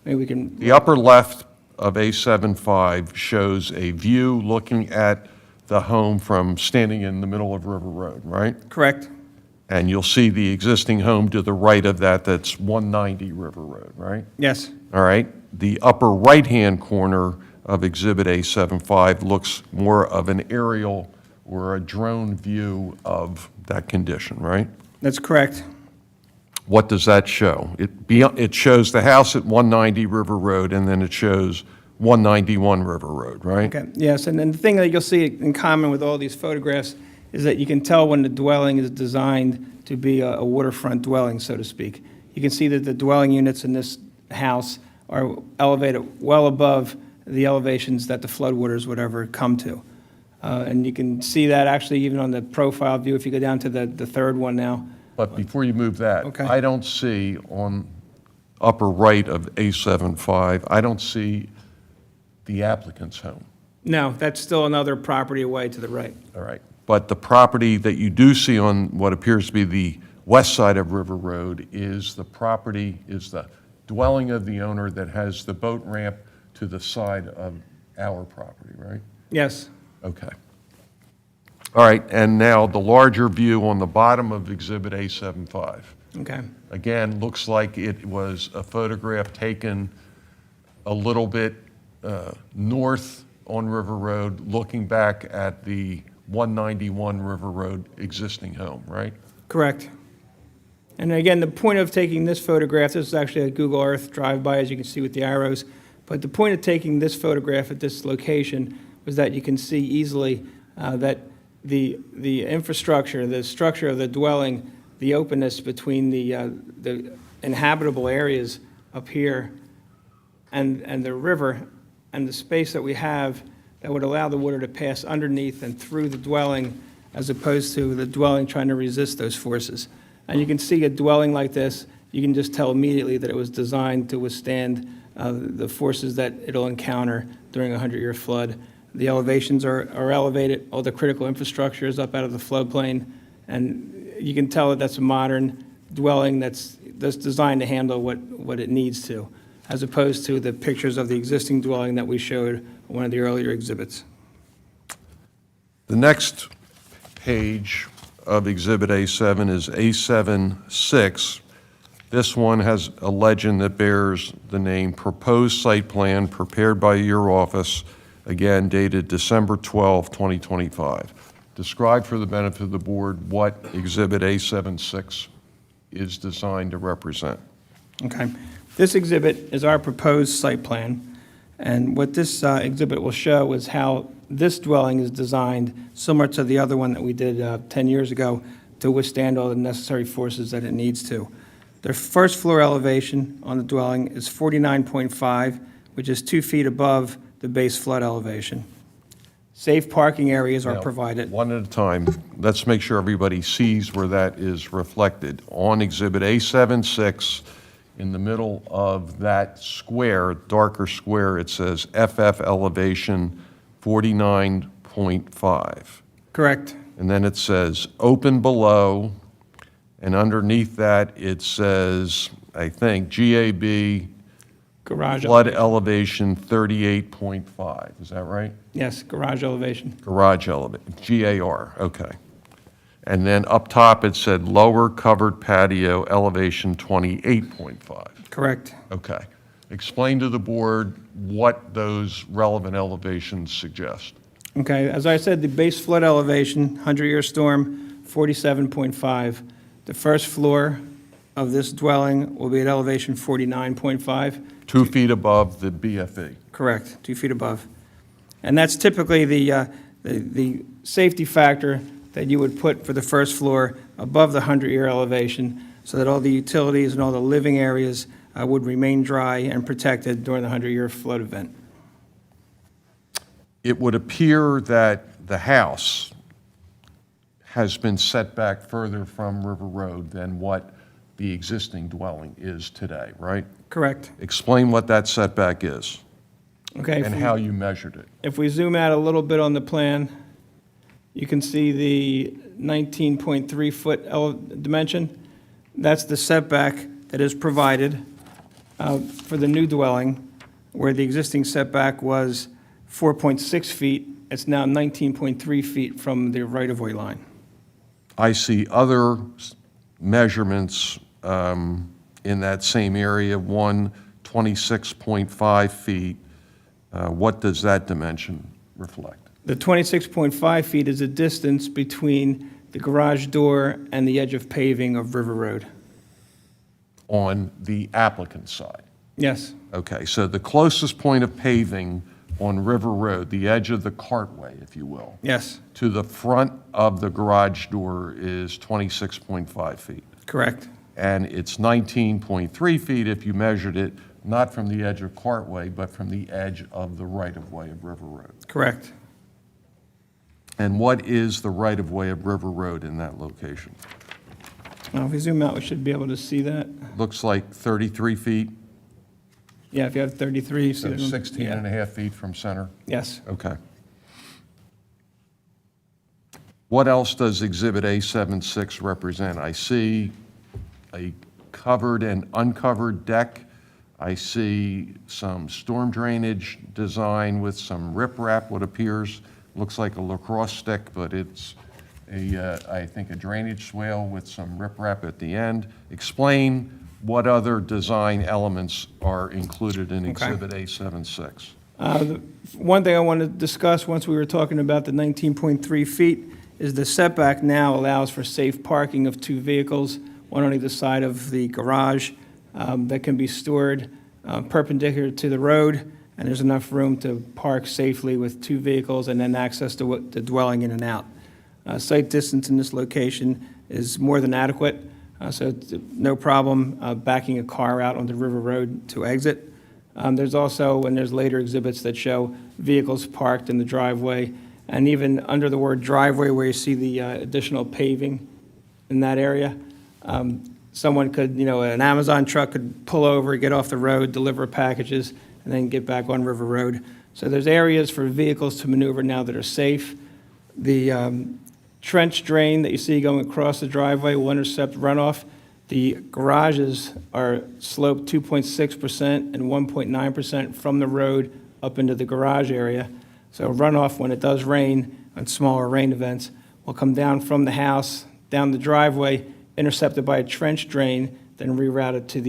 Maybe we can. The upper left of A75 shows a view looking at the home from standing in the middle of River Road, right? Correct. And you'll see the existing home to the right of that, that's 190 River Road, right? Yes. All right. The upper right-hand corner of Exhibit A75 looks more of an aerial or a drone view of that condition, right? That's correct. What does that show? It shows the house at 190 River Road, and then it shows 191 River Road, right? Okay. Yes, and then the thing that you'll see in common with all these photographs is that you can tell when the dwelling is designed to be a waterfront dwelling, so to speak. You can see that the dwelling units in this house are elevated well above the elevations that the floodwaters would ever come to. And you can see that actually even on the profile view if you go down to the third one now. But before you move that, Okay. I don't see on upper right of A75, I don't see the applicant's home. No, that's still another property away to the right. All right. But the property that you do see on what appears to be the west side of River Road is the dwelling of the owner that has the boat ramp to the side of our property, right? Yes. Okay. All right, and now the larger view on the bottom of Exhibit A75. Okay. Again, looks like it was a photograph taken a little bit north on River Road, looking back at the 191 River Road existing home, right? Correct. And again, the point of taking this photograph, this is actually a Google Earth drive-by, as you can see with the arrows, but the point of taking this photograph at this location was that you can see easily that the infrastructure, the structure of the dwelling, the openness between the inhabitable areas up here and the river and the space that we have that would allow the water to pass underneath and through the dwelling as opposed to the dwelling trying to resist those forces. And you can see a dwelling like this, you can just tell immediately that it was designed to withstand the forces that it'll encounter during a 100-year flood. The elevations are elevated, all the critical infrastructure is up out of the floodplain, and you can tell that that's a modern dwelling that's designed to handle what it needs to, as opposed to the pictures of the existing dwelling that we showed on one of the earlier exhibits. The next page of Exhibit A7 is A7-6. This one has a legend that bears the name Proposed Site Plan Prepared by Your Office, again dated December 12, 2025. Describe for the benefit of the board what Exhibit A7-6 is designed to represent. Okay. This exhibit is our proposed site plan, and what this exhibit will show is how this dwelling is designed, similar to the other one that we did 10 years ago, to withstand all the necessary forces that it needs to. The first floor elevation on the dwelling is 49.5, which is 2 feet above the base flood elevation. Safe parking areas are Now, provided. one at a time. Let's make sure everybody sees where that is reflected. On Exhibit A7-6, in the middle of that square, darker square, it says FF elevation 49.5. Correct. And then it says open below, and underneath that it says, I think, GAB Garage flood elevation 38.5. Is that right? Yes, garage elevation. Garage elevation, GAR, okay. And then up top, it said lower covered patio elevation 28.5. Correct. Okay. Explain to the board what those relevant elevations suggest. Okay, as I said, the base flood elevation, 100-year storm, 47.5. The first floor of this dwelling will be at elevation 49.5. 2 feet above the BFE. Correct, 2 feet above. And that's typically the safety factor that you would put for the first floor above the 100-year elevation, so that all the utilities and all the living areas would remain dry and protected during the 100-year flood event. It would appear that the house has been set back further from River Road than what the existing dwelling is today, right? Correct. Explain what that setback is. Okay. And how you measured it. If we zoom out a little bit on the plan, you can see the 19.3 foot dimension. That's the setback that is provided for the new dwelling, where the existing setback was 4.6 feet. It's now 19.3 feet from the right-of-way line. I see other measurements in that same area, one 26.5 feet. What does that dimension reflect? The 26.5 feet is the distance between the garage door and the edge of paving of River Road. On the applicant's side? Yes. Okay, so the closest point of paving on River Road, the edge of the cartway, if you will. Yes. To the front of the garage door is 26.5 feet. Correct. And it's 19.3 feet if you measured it, not from the edge of cartway, but from the edge of the right-of-way of River Road. Correct. And what is the right-of-way of River Road in that location? Now, if we zoom out, we should be able to see that. Looks like 33 feet, Yeah, if you have 33, you see so that. 16 and a half feet from center? Yes. Okay. What else does Exhibit A76 represent? I see a covered and uncovered deck. I see some storm drainage design with some riprap, what appears, looks like a lacrosse stick, but it's I think a drainage swale with some riprap at the end. Explain what other design elements are included in Exhibit A76. One thing I want to discuss once we were talking about the 19.3 feet is the setback now allows for safe parking of 2 vehicles, one on either side of the garage, that can be stored perpendicular to the road, and there's enough room to park safely with 2 vehicles and then access the dwelling in and out. Site distance in this location is more than adequate, so it's no problem backing a car out onto River Road to exit. There's also, and there's later exhibits that show vehicles parked in the driveway, and even under the word driveway where you see the additional paving in that area, Someone could, an Amazon truck could pull over, get off the road, deliver packages, and then get back on River Road. So there's areas for vehicles to maneuver now that are safe. The trench drain that you see going across the driveway will intercept runoff. The garages are sloped 2.6% and 1.9% from the road up into the garage area. So runoff, when it does rain, on smaller rain events, will come down from the house, down the driveway, intercepted by a trench drain, then rerouted to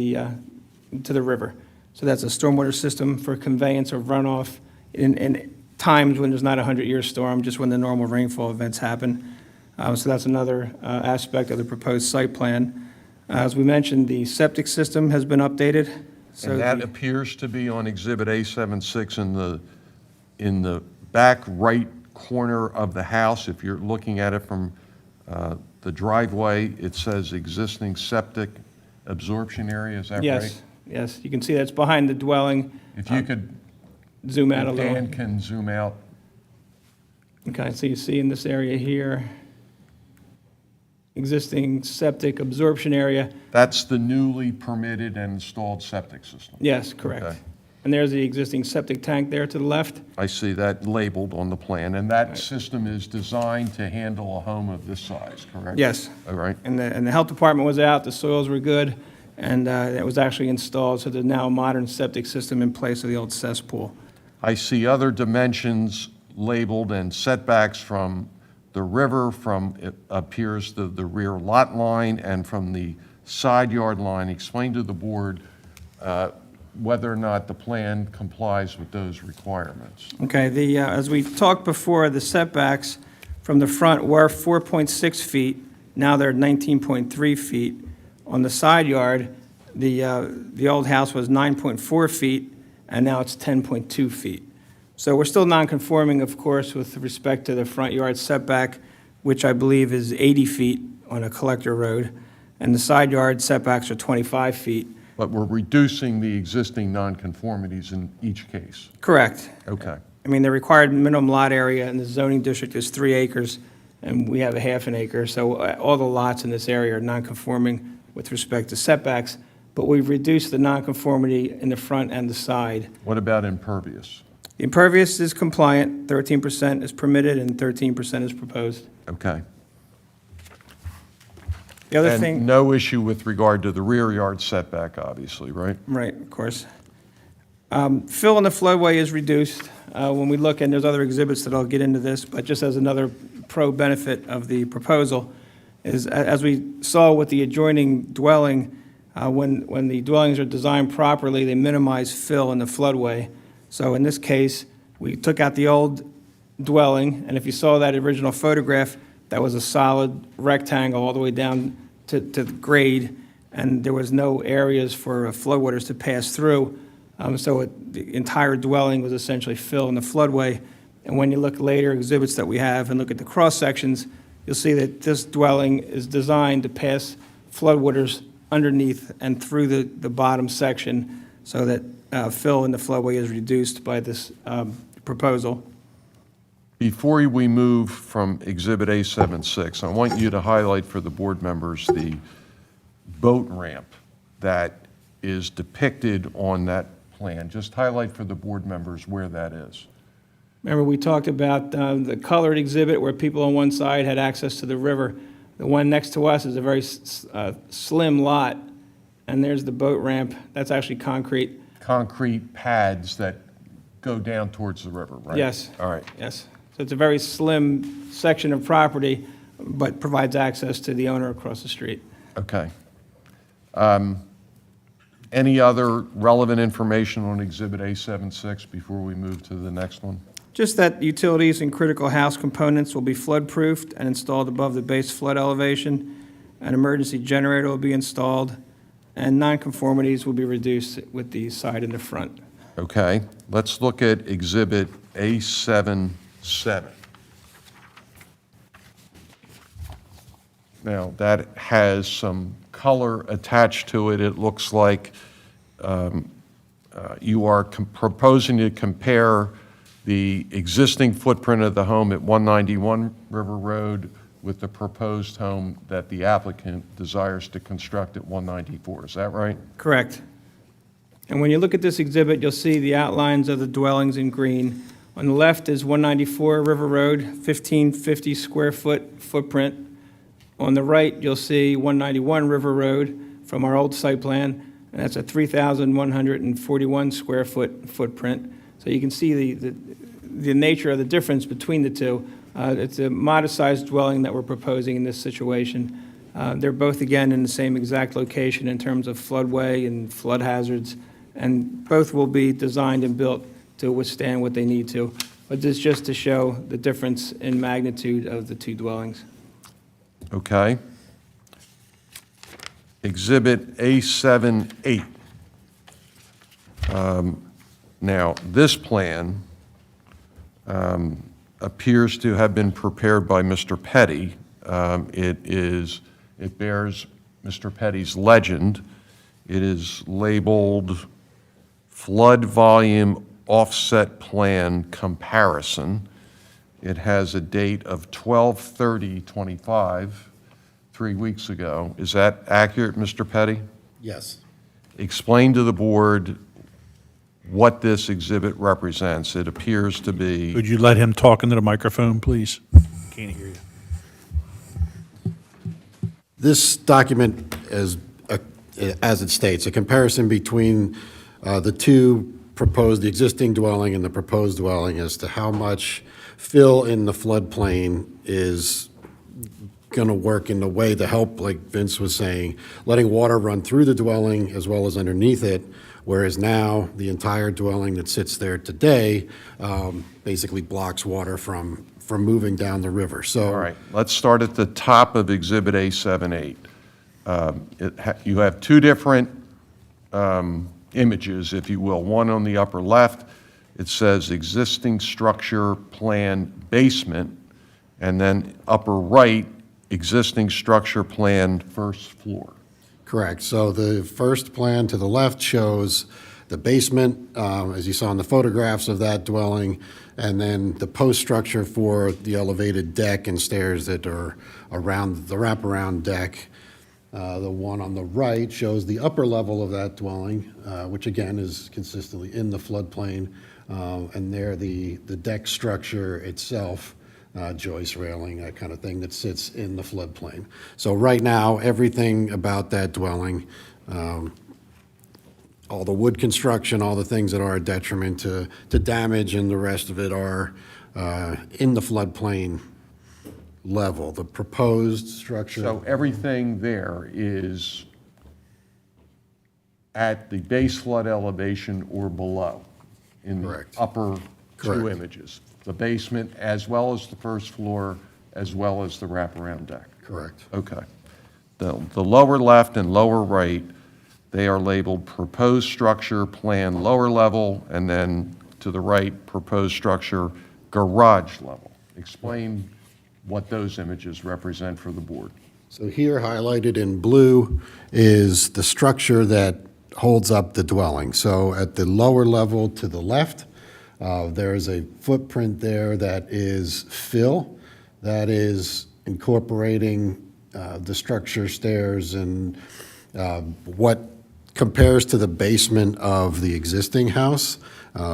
the river. So that's a stormwater system for conveyance of runoff in times when there's not a 100-year storm, just when the normal rainfall events happen. So that's another aspect of the proposed site plan. As we mentioned, the septic system has been updated. So And that appears to be on Exhibit A76 in the back right corner of the house. If you're looking at it from the driveway, it says existing septic absorption area, is that right? Yes, yes, you can see that's behind the dwelling. If you could, zoom out a if little. Dan can zoom out. Okay, so you see in this area here, existing septic absorption area. That's the newly permitted and installed septic system. Yes, correct. Okay. And there's the existing septic tank there to the left. I see that labeled on the plan, and that system is designed to handle a home of this size, correct? Yes. All right. And the health department was out, the soils were good, and it was actually installed, so there's now a modern septic system in place of the old cesspool. I see other dimensions labeled and setbacks from the river, from, it appears, the rear lot line, and from the side yard line. Explain to the board whether or not the plan complies with those requirements. Okay, as we talked before, the setbacks from the front were 4.6 feet. Now they're 19.3 feet. On the side yard, the old house was 9.4 feet, and now it's 10.2 feet. So we're still non-conforming, of course, with respect to the front yard setback, which I believe is 80 feet on a collector road, and the side yard setbacks are 25 feet. But we're reducing the existing nonconformities in each case. Correct. Okay. I mean, the required minimum lot area in the zoning district is 3 acres, and we have a half an acre, so all the lots in this area are non-conforming with respect to setbacks, but we've reduced the non-conformity in the front and the side. What about impervious? The impervious is compliant, 13% is permitted and 13% is proposed. Okay. The other And thing, no issue with regard to the rear yard setback, obviously, right? right, of course. Fill in the floodway is reduced. When we look, and there's other exhibits that I'll get into this, but just as another pro-benefit of the proposal, is as we saw with the adjoining dwelling, when the dwellings are designed properly, they minimize fill in the floodway. So in this case, we took out the old dwelling, and if you saw that original photograph, that was a solid rectangle all the way down to the grade, and there was no areas for floodwaters to pass through. So the entire dwelling was essentially fill in the floodway. And when you look later exhibits that we have and look at the cross sections, you'll see that this dwelling is designed to pass floodwaters underneath and through the bottom section, so that fill in the floodway is reduced by this proposal. Before we move from Exhibit A76, I want you to highlight for the board members the boat ramp that is depicted on that plan. Just highlight for the boat members where that is. Remember, we talked about the colored exhibit where people on one side had access to the river. The one next to us is a very slim lot, and there's the boat ramp. That's actually concrete. Concrete pads that go down towards the river, right? Yes. All right. Yes. So it's a very slim section of property, but provides access to the owner across the street. Okay. Any other relevant information on Exhibit A76 before we move to the next one? Just that utilities and critical house components will be flood-proofed and installed above the base flood elevation. An emergency generator will be installed, and nonconformities will be reduced with the side and the front. Okay. Let's look at Exhibit A77. Now, that has some color attached to it. It looks like you are proposing to compare the existing footprint of the home at 191 River Road with the proposed home that the applicant desires to construct at 194. Is that right? Correct. And when you look at this exhibit, you'll see the outlines of the dwellings in green. On the left is 194 River Road, 1550 square foot footprint. On the right, you'll see 191 River Road from our old site plan, and that's a 3,141 square foot footprint. So you can see the nature of the difference between the two. It's a modest-sized dwelling that we're proposing in this situation. They're both, again, in the same exact location in terms of floodway and flood hazards, and both will be designed and built to withstand what they need to. But this is just to show the difference in magnitude of the two dwellings. Okay. Exhibit A78. Now, this plan appears to have been prepared by Mr. Petty. It bears Mr. Petty's legend. It is labeled Flood Volume Offset Plan Comparison. It has a date of 12/30/25, 3 weeks ago. Is that accurate, Mr. Petty? Yes. Explain to the board what this exhibit represents. It appears to be... Could you let him talk into the microphone, please? Can't hear you. This document is, as it states, a comparison between the two proposed, the existing dwelling and the proposed dwelling as to how much fill in the floodplain is going to work in a way to help, like Vince was saying, letting water run through the dwelling as well as underneath it, whereas now the entire dwelling that sits there today basically blocks water from moving down the river. So, All right, let's start at the top of Exhibit A78. You have two different images, if you will. One on the upper left, it says existing structure plan basement, and then upper right, existing structure plan first floor. correct. So the first plan to the left shows the basement, as you saw in the photographs of that dwelling, and then the post structure for the elevated deck and stairs that are around the wraparound deck. The one on the right shows the upper level of that dwelling, which again is consistently in the floodplain, and there the deck structure itself, joist railing, that kind of thing that sits in the floodplain. So right now, everything about that dwelling, all the wood construction, all the things that are a detriment to damage and the rest of it are in the floodplain level. The proposed structure. So everything there is at the base flood elevation or below in the upper two images. The basement as well as the first floor as well as the wraparound deck. Correct. Okay. The lower left and lower right, they are labeled proposed structure plan lower level, and then to the right, proposed structure garage level. Explain what those images represent for the board. So here highlighted in blue is the structure that holds up the dwelling. So at the lower level to the left, there is a footprint there that is fill, that is incorporating the structure, stairs, and what compares to the basement of the existing house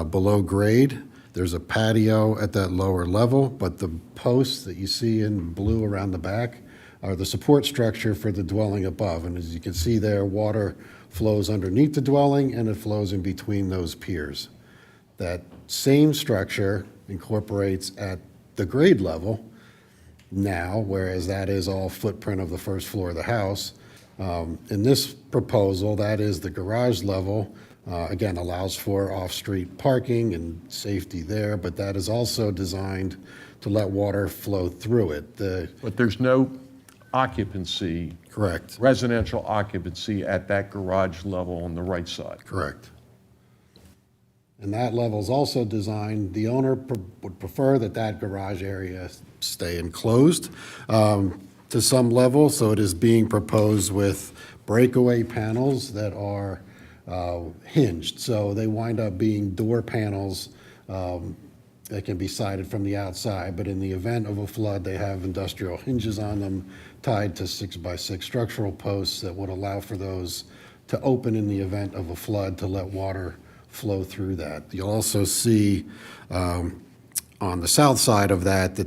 below grade. There's a patio at that lower level, but the posts that you see in blue around the back are the support structure for the dwelling above. And as you can see there, water flows underneath the dwelling and it flows in between those piers. That same structure incorporates at the grade level now, whereas that is all footprint of the first floor of the house. In this proposal, that is the garage level. Again, allows for off-street parking and safety there, but that is also designed to let water flow through it. But there's no occupancy. Correct. Residential occupancy at that garage level on the right side. Correct. And that level is also designed, the owner would prefer that garage area stay enclosed to some level, so it is being proposed with breakaway panels that are hinged. So they wind up being door panels They can be sided from the outside, but in the event of a flood, they have industrial hinges on them tied to 6x6 structural posts that would allow for those to open in the event of a flood to let water flow through that. You'll also see on the south side of that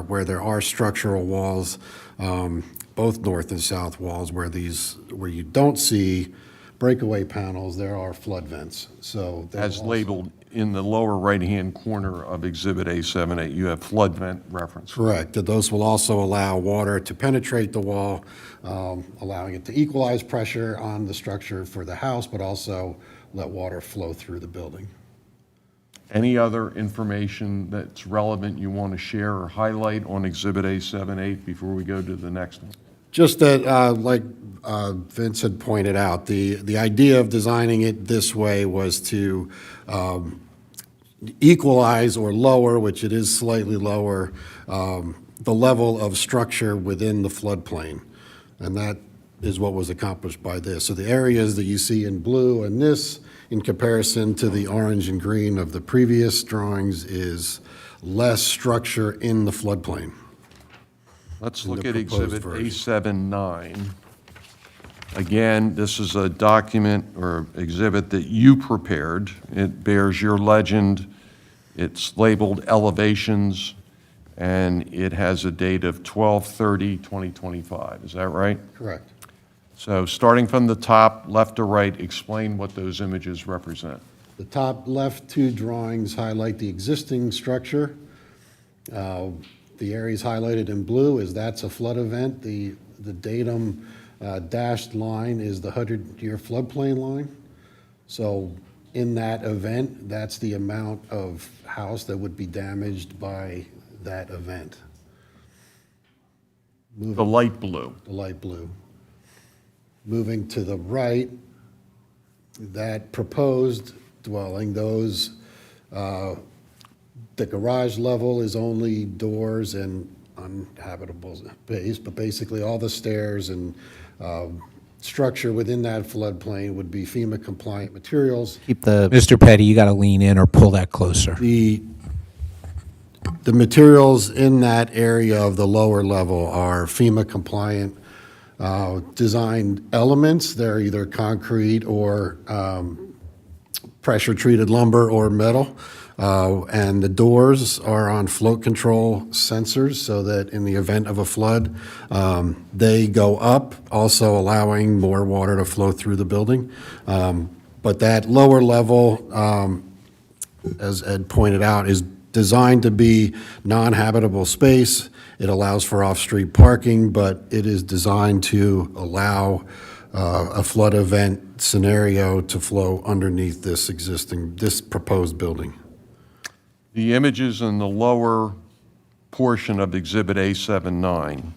where there are structural walls, both north and south walls, where you don't see breakaway panels, there are flood vents. So As labeled in the lower right-hand corner of Exhibit A78, you have flood vent reference. Correct. Those will also allow water to penetrate the wall, allowing it to equalize pressure on the structure for the house, but also let water flow through the building. Any other information that's relevant you want to share or highlight on Exhibit A78 before we go to the next one? Just that, like Vince had pointed out, the idea of designing it this way was to equalize or lower, which it is slightly lower, the level of structure within the floodplain. And that is what was accomplished by this. So the areas that you see in blue and this, in comparison to the orange and green of the previous drawings, is less structure in the floodplain. Let's look at Exhibit A79. Again, this is a document or exhibit that you prepared. It bears your legend. It's labeled elevations, and it has a date of 12/30/2025. Is that right? Correct. So starting from the top, left to right, explain what those images represent. The top left two drawings highlight the existing structure. The areas highlighted in blue that's a flood event. The datum dashed line is the 100-year floodplain line. So in that event, that's the amount of house that would be damaged by that event. The light blue. The light blue. Moving to the right, that proposed dwelling, the garage level is only doors and uninhabitable space, but basically all the stairs and structure within that floodplain would be FEMA compliant materials. Mr. Petty, you got to lean in or pull that closer. The materials in that area of the lower level are FEMA compliant designed elements. They're either concrete or pressure treated lumber or metal. And the doors are on float control sensors so that in the event of a flood, they go up, also allowing more water to flow through the building. But that lower level, as Ed pointed out, is designed to be non-habitable space. It allows for off-street parking, but it is designed to allow a flood event scenario to flow underneath this proposed building. The images in the lower portion of Exhibit A79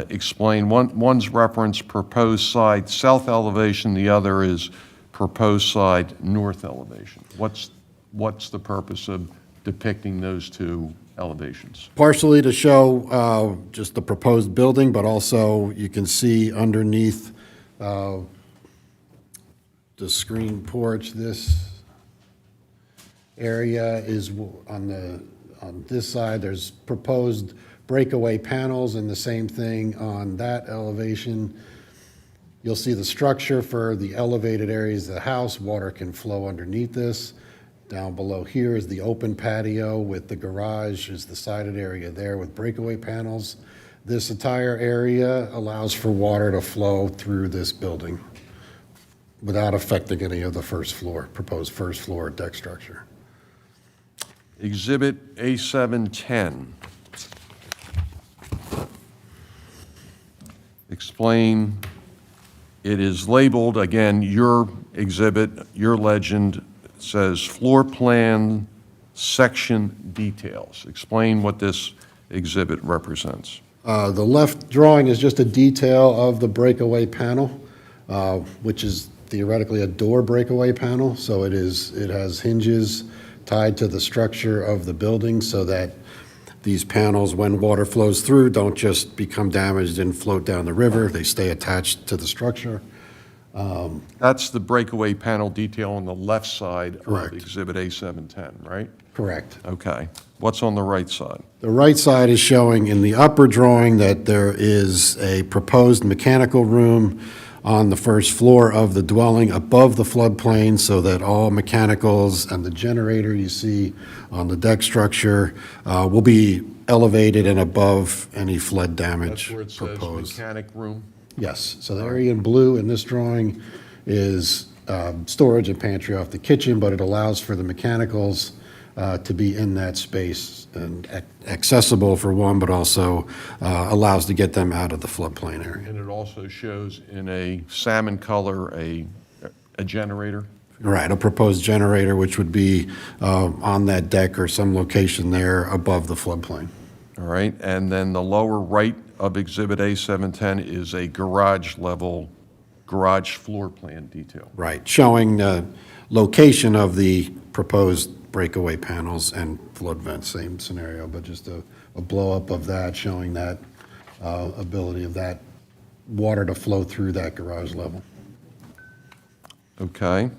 explain, one's reference proposed side south elevation, the other is proposed side north elevation. What's the purpose of depicting those two elevations? Partially to show just the proposed building, but also you can see underneath the screen porch, this area is on this side. There's proposed breakaway panels, and the same thing on that elevation. You'll see the structure for the elevated areas of the house. Water can flow underneath this. Down below here is the open patio with the garage is the sided area there with breakaway panels. This entire area allows for water to flow through this building without affecting any of the proposed first floor deck structure. Exhibit A710. Explain, it is labeled, again, your exhibit, your legend says floor plan section details. Explain what this exhibit represents. The left drawing is just a detail of the breakaway panel, which is theoretically a door breakaway panel. So it has hinges tied to the structure of the building so that these panels, when water flows through, don't just become damaged and float down the river. They stay attached to the structure. That's the breakaway panel detail on the left side of Correct. Exhibit A710, right? Correct. Okay. What's on the right side? The right side is showing in the upper drawing that there is a proposed mechanical room on the first floor of the dwelling above the floodplain so that all mechanicals and the generator you see on the deck structure will be elevated and above any flood damage That's where it proposed. says mechanic room? Yes, so the area in blue in this drawing is storage and pantry off the kitchen, but it allows for the mechanicals to be in that space and accessible for one, but also allows to get them out of the floodplain area. And it also shows in a salmon color a generator? Right, a proposed generator, which would be on that deck or some location there above the floodplain. All right, and then the lower right of Exhibit A710 is a garage floor plan detail. Right, showing the location of the proposed breakaway panels and flood vents, same scenario, but just a blow-up of that, showing that ability of that water to flow through that garage level. Okay.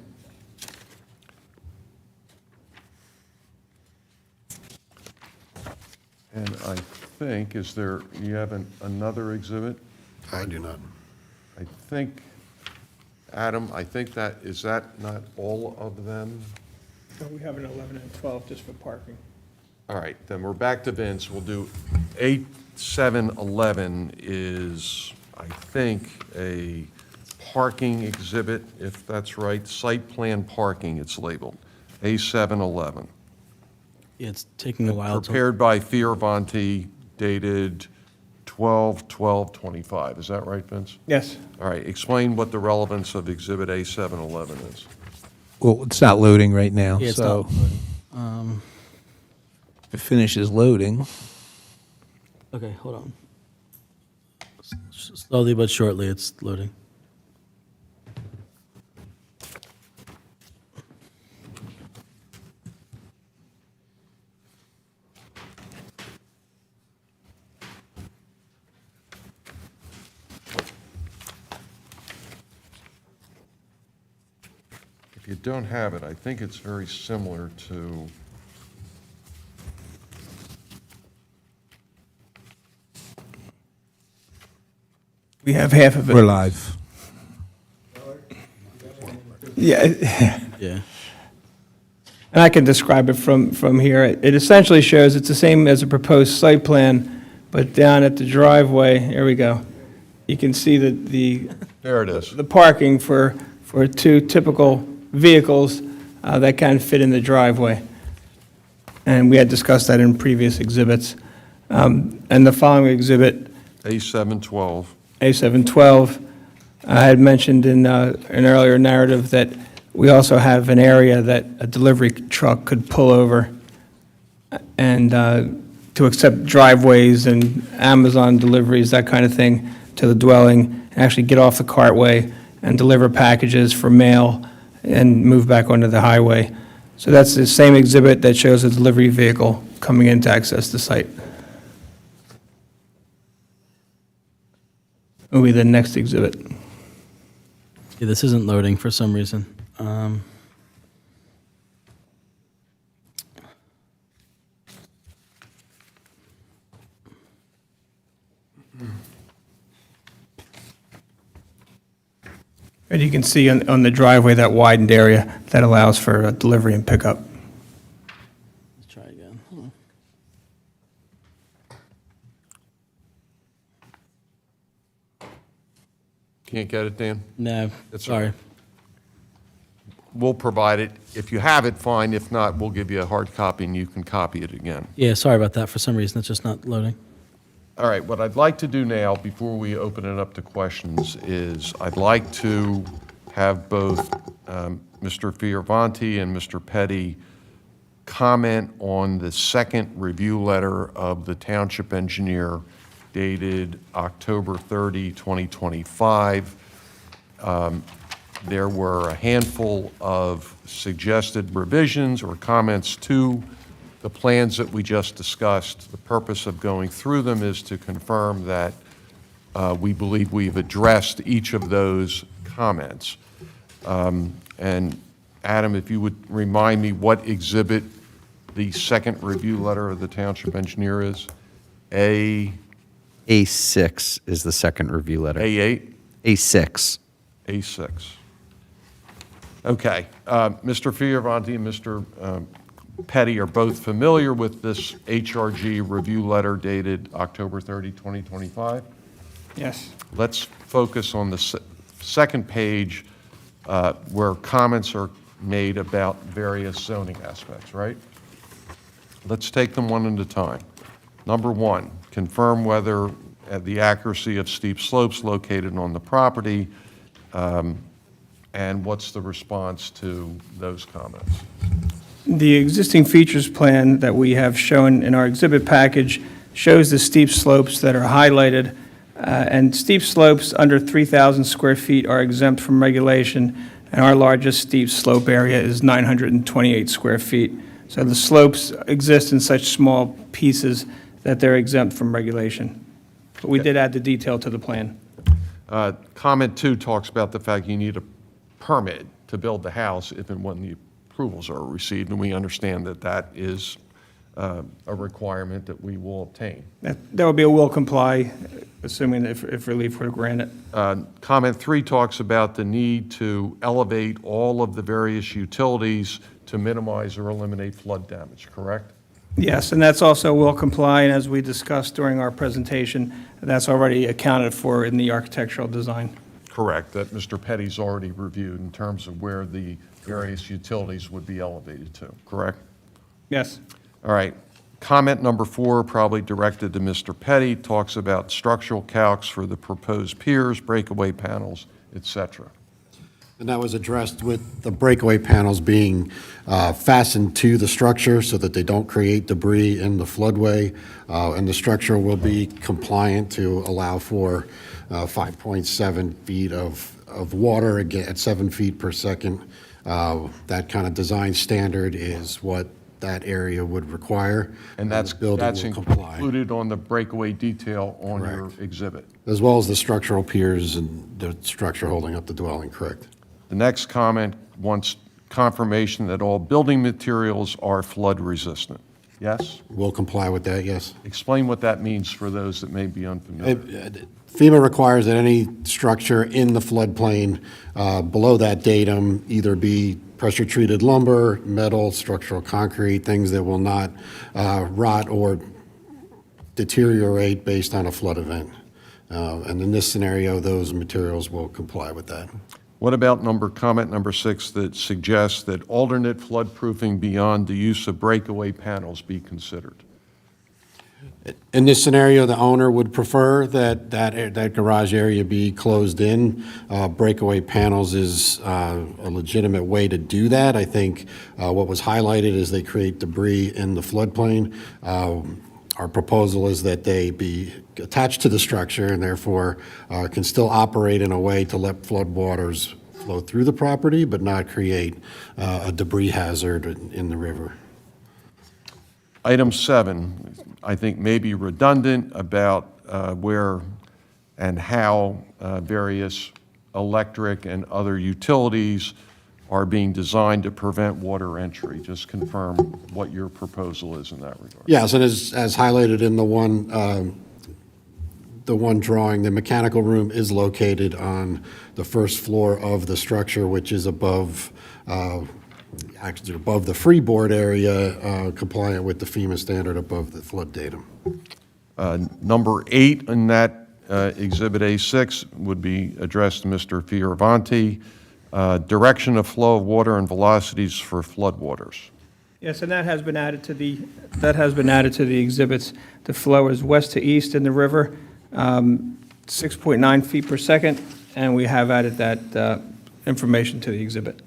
And I think, you have another exhibit? I do not. I think, Adam, is that not all of them? So we have an 11 and 12 just for parking. All right, then we're back to Vince. We'll do 8711 is, I think, a parking exhibit, if that's right, site plan parking, it's labeled, A711. Yeah, it's taking a while to. Prepared by Fioravanti, dated 12/12/25. Is that right, Vince? Yes. All right, explain what the relevance of Exhibit A711 is. Well, it's not loading right now, Yeah, it's so not. if it finishes loading. Okay, hold on. Slowly but surely, it's loading. If you don't have it, I think it's very similar to We have half of it. We're live. Yeah. Yeah. And I can describe it from here. It essentially shows it's the same as a proposed site plan, but down at the driveway, here we go. You can see there it is. the parking for two typical vehicles that can fit in the driveway. And we had discussed that in previous exhibits. And the following exhibit, A712. A712, I had mentioned in an earlier narrative that we also have an area that a delivery truck could pull over and to accept driveways and Amazon deliveries, that kind of thing, to the dwelling, and actually get off the cartway and deliver packages for mail and move back onto the highway. So that's the same exhibit that shows a delivery vehicle coming in to access the site. Will be the next exhibit. Yeah, this isn't loading for some reason. And you can see on the driveway that widened area that allows for delivery and pickup. Let's try again. Hold on. Can't get it, Dan? No, That's sorry. all right. We'll provide it. If you have it, fine. If not, we'll give you a hard copy and you can copy it again. Yeah, sorry about that. For some reason, it's just not loading. All right, what I'd like to do now, before we open it up to questions, is I'd like to have both Mr. Fioravanti and Mr. Petty comment on the second review letter of the township engineer dated October 30, 2025. There were a handful of suggested revisions or comments to the plans that we just discussed. The purpose of going through them is to confirm that we believe we've addressed each of those comments. And Adam, if you would remind me what exhibit the second review letter of the township engineer is? A6 is the second review letter. A8? A6. A6. Okay. Mr. Fioravanti and Mr. Petty are both familiar with this HRG review letter dated October 30, 2025? Yes. Let's focus on the second page where comments are made about various zoning aspects, right? Let's take them one at a time. Number one, confirm whether the accuracy of steep slopes located on the property, and what's the response to those comments? The existing features plan that we have shown in our exhibit package shows the steep slopes that are highlighted, and steep slopes under 3,000 square feet are exempt from regulation, and our largest steep slope area is 928 square feet. So the slopes exist in such small pieces that they're exempt from regulation. But we did add the detail to the plan. Comment 2 talks about the fact you need a permit to build the house if and when the approvals are received, and we understand that that is a requirement that we will obtain. That would be a will comply, assuming if relief were granted. Comment 3 talks about the need to elevate all of the various utilities to minimize or eliminate flood damage, correct? Yes, and that's also will comply, and as we discussed during our presentation, that's already accounted for in the architectural design. Correct, that Mr. Petty's already reviewed in terms of where the various utilities would be elevated to, correct? Yes. All right. Comment number 4, probably directed to Mr. Petty, talks about structural calcs for the proposed piers, breakaway panels, et cetera. And that was addressed with the breakaway panels being fastened to the structure so that they don't create debris in the floodway. And the structure will be compliant to allow for 5.7 feet of water, again, at 7 feet per second. That kind of design standard is what that area would require. And that's included on the breakaway detail on your exhibit. As well as the structural piers and the structure holding up the dwelling, correct? The next comment wants confirmation that all building materials are flood resistant. Yes? We'll comply with that, yes. Explain what that means for those that may be unfamiliar. FEMA requires that any structure in the floodplain below that datum either be pressure-treated lumber, metal, structural concrete, things that will not rot or deteriorate based on a flood event. And in this scenario, those materials will comply with that. What about comment number 6 that suggests that alternate floodproofing beyond the use of breakaway panels be considered? In this scenario, the owner would prefer that garage area be closed in. Breakaway panels is a legitimate way to do that. I think what was highlighted is they create debris in the floodplain. Our proposal is that they be attached to the structure and therefore can still operate in a way to let floodwaters flow through the property but not create a debris hazard in the river. Item 7, I think may be redundant about where and how various electric and other utilities are being designed to prevent water entry. Just confirm what your proposal is in that regard. Yes, and as highlighted in the one drawing, the mechanical room is located on the first floor of the structure, which is above actually above the freeboard area, compliant with the FEMA standard above the flood datum. Number 8 in that Exhibit A6 would be addressed to Mr. Fioravanti. Direction of flow of water and velocities for floodwaters. Yes, and that has been added to the exhibits. The flow is west to east in the river, 6.9 feet per second, and we have added that information to the exhibit.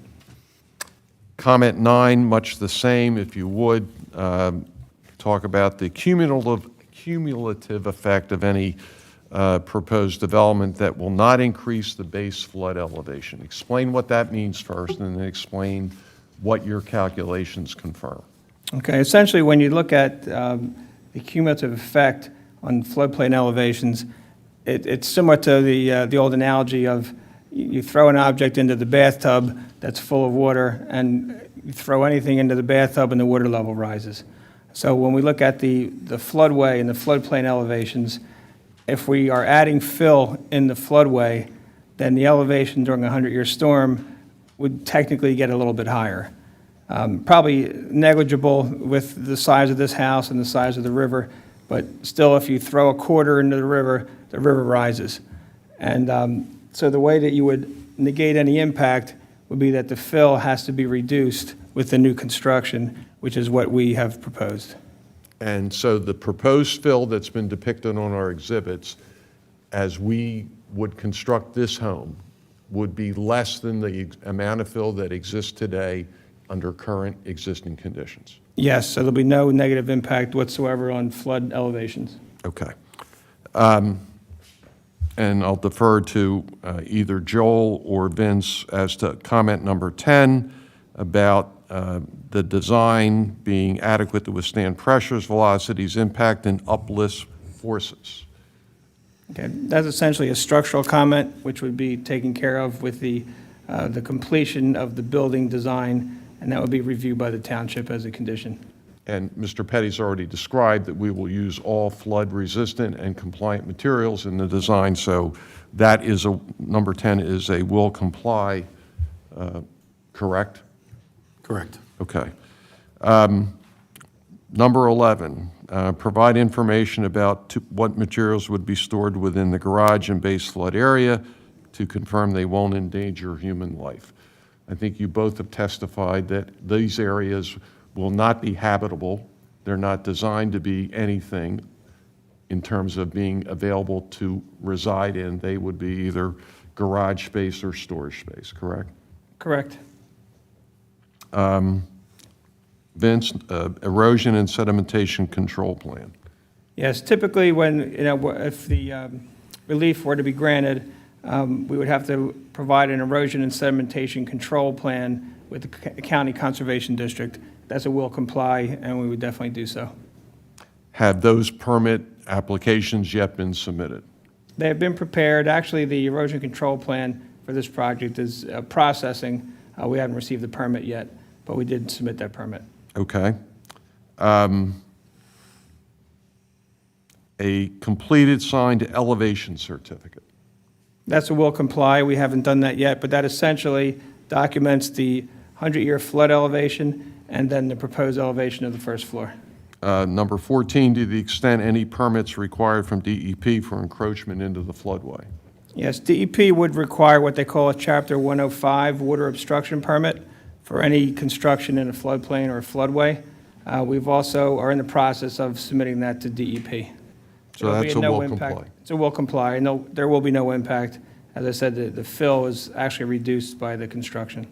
Comment 9, much the same, if you would, talk about the cumulative effect of any proposed development that will not increase the base flood elevation. Explain what that means first, and then explain what your calculations confirm. Okay, essentially when you look at the cumulative effect on floodplain elevations, it's similar to the old analogy of, you throw an object into the bathtub that's full of water, and you throw anything into the bathtub and the water level rises. So when we look at the floodway and the floodplain elevations, if we are adding fill in the floodway, then the elevation during a 100-year storm would technically get a little bit higher. Probably negligible with the size of this house and the size of the river, but still, if you throw a quarter into the river rises. And so the way that you would negate any impact would be that the fill has to be reduced with the new construction, which is what we have proposed. And so the proposed fill that's been depicted on our exhibits, as we would construct this home, would be less than the amount of fill that exists today under current existing conditions. Yes, so there'll be no negative impact whatsoever on flood elevations. Okay. And I'll defer to either Joel or Vince as to comment number 10 about the design being adequate to withstand pressures, velocities, impact, and uplift forces. Okay, that's essentially a structural comment, which would be taken care of with the completion of the building design, and that would be reviewed by the township as a condition. And Mr. Petty's already described that we will use all flood-resistant and compliant materials in the design, so that is number 10 is a will comply, correct? Correct. Okay. Number 11, provide information about what materials would be stored within the garage and base flood area to confirm they won't endanger human life. I think you both have testified that these areas will not be habitable. They're not designed to be anything in terms of being available to reside in. They would be either garage space or storage space, correct? Correct. Vince, erosion and sedimentation control plan. Yes, typically when, if the relief were to be granted, we would have to provide an erosion and sedimentation control plan with the county conservation district. That's a will comply, and we would definitely do so. Have those permit applications yet been submitted? They have been prepared. Actually, the erosion control plan for this project is processing. We haven't received the permit yet, but we did submit that permit. Okay. A completed signed elevation certificate. That's a will comply. We haven't done that yet, but that essentially documents the 100-year flood elevation and then the proposed elevation of the first floor. Number 14, to the extent any permits required from DEP for encroachment into the floodway. Yes, DEP would require what they call a Chapter 105 water obstruction permit for any construction in a floodplain or a floodway. We've also are in the process of submitting that to DEP. So that's a will comply. It's a will comply, and there will be no impact. As I said, the fill is actually reduced by the construction.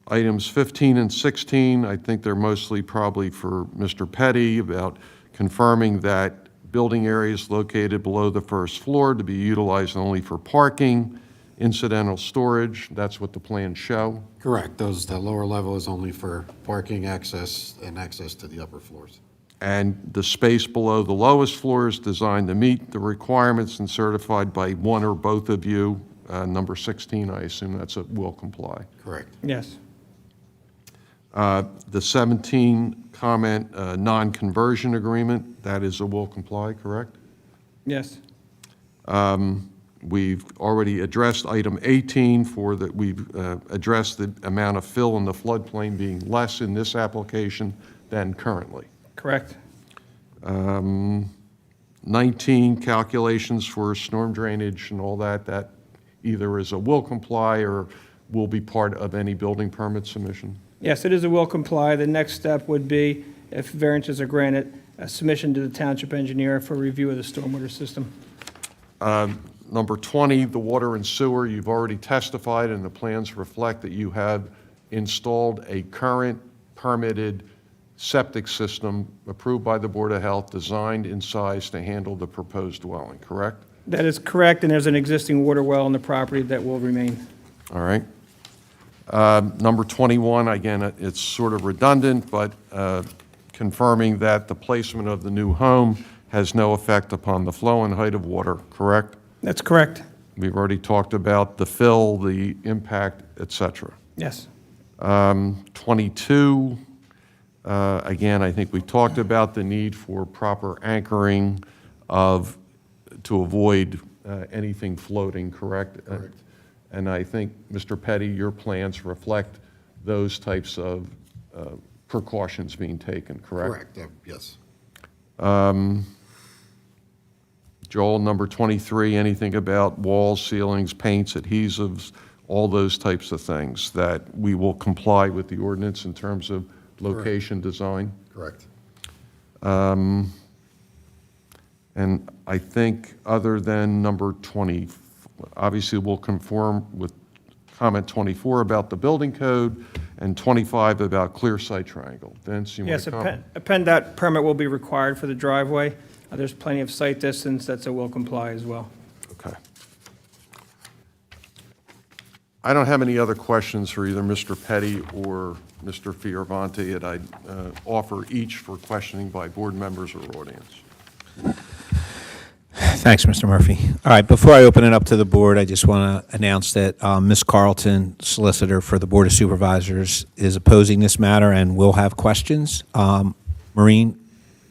Items 15 and 16, I think they're mostly probably for Mr. Petty about confirming that building areas located below the first floor to be utilized only for parking, incidental storage. That's what the plans show. Correct. The lower level is only for parking access and access to the upper floors. And the space below the lowest floor is designed to meet the requirements and certified by one or both of you. Number 16, I assume that's a will comply. Correct. Yes. The 17 comment, non-conversion agreement, that is a will comply, correct? Yes. We've already addressed item 18 for that. We've addressed the amount of fill in the floodplain being less in this application than currently. Correct. 19 calculations for storm drainage and all that, that either is a will comply or will be part of any building permit submission. Yes, it is a will comply. The next step would be, if variances are granted, a submission to the township engineer for review of the stormwater system. Number 20, the water and sewer, you've already testified and the plans reflect that you have installed a current permitted septic system approved by the Board of Health, designed in size to handle the proposed dwelling, correct? That is correct, and there's an existing water well on the property that will remain. All right. Number 21, again, it's sort of redundant, but confirming that the placement of the new home has no effect upon the flow and height of water, correct? That's correct. We've already talked about the fill, the impact, et cetera. Yes. 22, again, I think we talked about the need for proper anchoring to avoid anything floating, correct? Correct. And I think, Mr. Petty, your plans reflect those types of precautions being taken, correct? Correct, yes. Joel, number 23, anything about walls, ceilings, paints, adhesives, all those types of things that we will comply with the ordinance in terms of location design? Correct. And I think other than number 20, obviously we'll conform with comment 24 about the building code and 25 about clear site triangle. Vince, you want Yes, to comment? a PennDOT permit will be required for the driveway. There's plenty of site distance that will comply as well. Okay. I don't have any other questions for either Mr. Petty or Mr. Fioravanti, and I'd offer each for questioning by board members or audience. Thanks, Mr. Murphy. All right, before I open it up to the board, I just want to announce that Ms. Carlton, solicitor for the Board of Supervisors, is opposing this matter and will have questions. Maureen,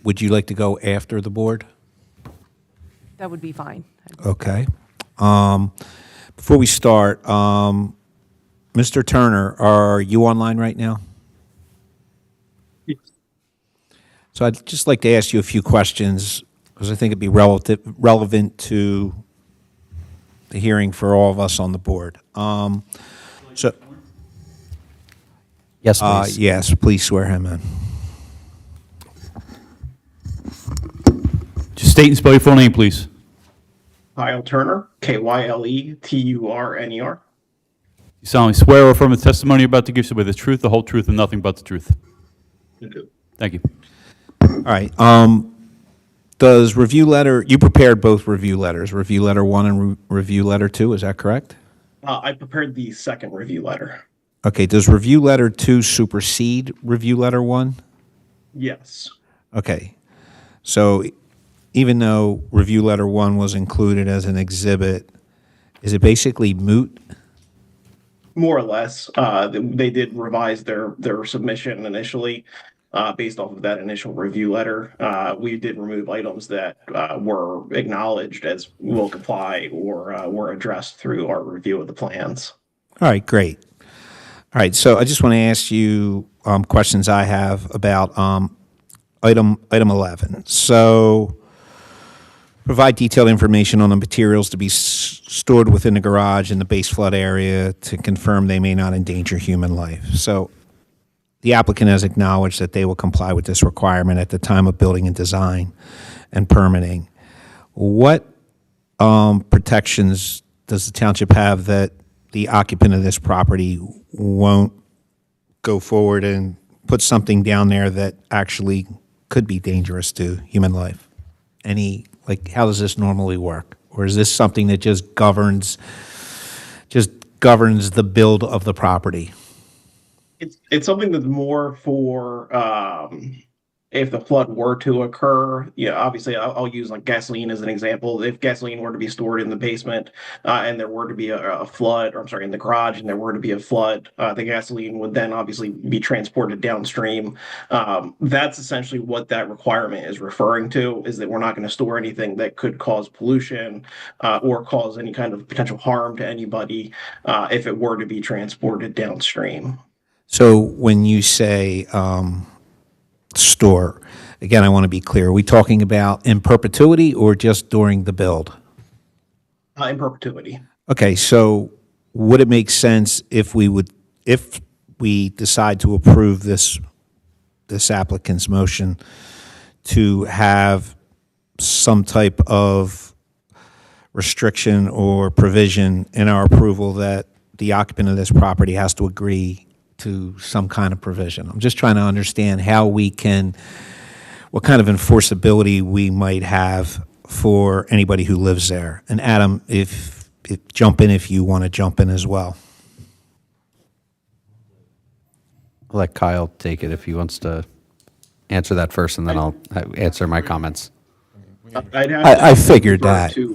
would you like to go after the board? That would be fine. Okay. Before we start, Mr. Turner, are you online right now? Yes. So I'd just like to ask you a few questions because I think it'd be relevant to the hearing for all of us on the board. So, Yes, please. yes, please swear him in. Just state and spell your full name, please. Kyle Turner, KYLETURNER. You solemnly swear or affirm the testimony you're about to give shall be the truth, the whole truth, and nothing but the truth. I do. Thank you. All right. Does review letter, you prepared both review letters, review letter 1 and review letter 2, is that correct? I prepared the second review letter. Okay, does review letter 2 supersede review letter 1? Yes. Okay, so even though review letter 1 was included as an exhibit, is it basically moot? More or less. They did revise their submission initially based off of that initial review letter. We did remove items that were acknowledged as will comply or were addressed through our review of the plans. All right, great. All right, so I just want to ask you questions I have about item 11. So provide detailed information on the materials to be stored within the garage in the base flood area to confirm they may not endanger human life. So the applicant has acknowledged that they will comply with this requirement at the time of building and design and permitting. What protections does the township have that the occupant of this property won't go forward and put something down there that actually could be dangerous to human life? How does this normally work? Or is this something that just governs the build of the property? It's something that's more for if the flood were to occur. Yeah, obviously I'll use like gasoline as an example. If gasoline were to be stored in the basement and there were to be a flood, or I'm sorry, in the garage, and there were to be a flood, the gasoline would then obviously be transported downstream. That's essentially what that requirement is referring to, is that we're not going to store anything that could cause pollution or cause any kind of potential harm to anybody if it were to be transported downstream. So when you say store, again, I want to be clear, are we talking about in perpetuity or just during the build? In perpetuity. Okay, so would it make sense if we decide to approve this applicant's motion to have some type of restriction or provision in our approval that the occupant of this property has to agree to some kind of provision? I'm just trying to understand what kind of enforceability we might have for anybody who lives there. And Adam, jump in if you want to jump in as well. I'll let Kyle take it if he wants to answer that first, and then I'll answer my comments. I'd have I to figured defer that. to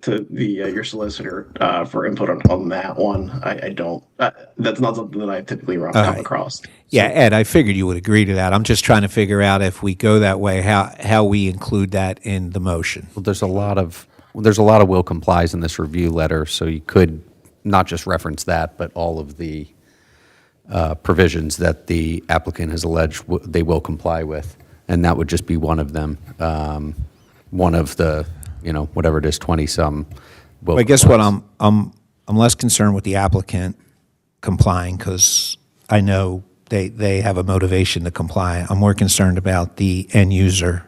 to the your solicitor for input on that one. I don't. That's not something that I typically come right. across. Yeah, Ed, I figured you would agree to that. I'm just trying to figure out if we go that way, how we include that in the motion. Well, there's a lot of will complies in this review letter, so you could not just reference that, but all of the provisions that the applicant has alleged they will comply with, and that would just be one of them. One of the, whatever it is, 20-some. Well, I guess what I'm less concerned with the applicant complying, because I know they have a motivation to comply. I'm more concerned about the end user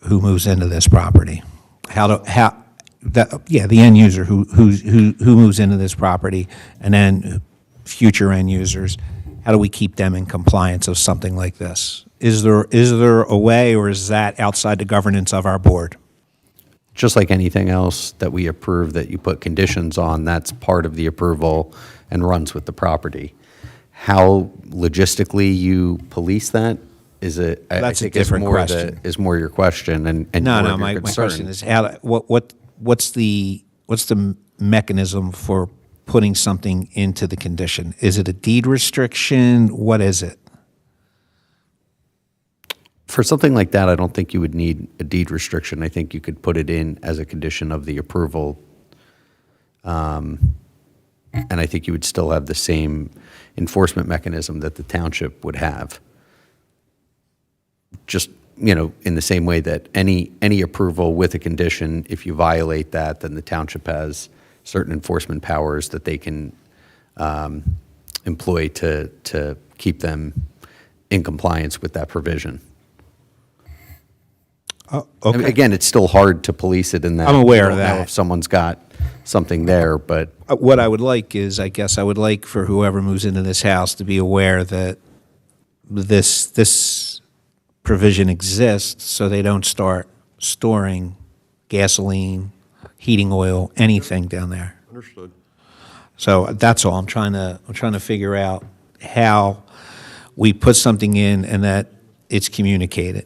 who moves into this property. The end user who moves into this property, and then future end users. How do we keep them in compliance of something like this? Is there a way, or is that outside the governance of our board? Just like anything else that we approve that you put conditions on, that's part of the approval and runs with the property. How logistically you police that is That's a different question. Is more your question and No, my question is what's the mechanism for putting something into the condition? Is it a deed restriction? What is it? For something like that, I don't think you would need a deed restriction. I think you could put it in as a condition of the approval. And I think you would still have the same enforcement mechanism that the township would have. Just, in the same way that any approval with a condition, if you violate that, then the township has certain enforcement powers that they can employ to keep them in compliance with that provision. Oh, okay. I mean, again, it's still hard to police it in that. I'm aware you of don't know that. if someone's got something there, but What I would like is, I guess I would like for whoever moves into this house to be aware that this provision exists, so they don't start storing gasoline, heating oil, anything down there. Understood. So that's all. I'm trying to figure out how we put something in and that it's communicated.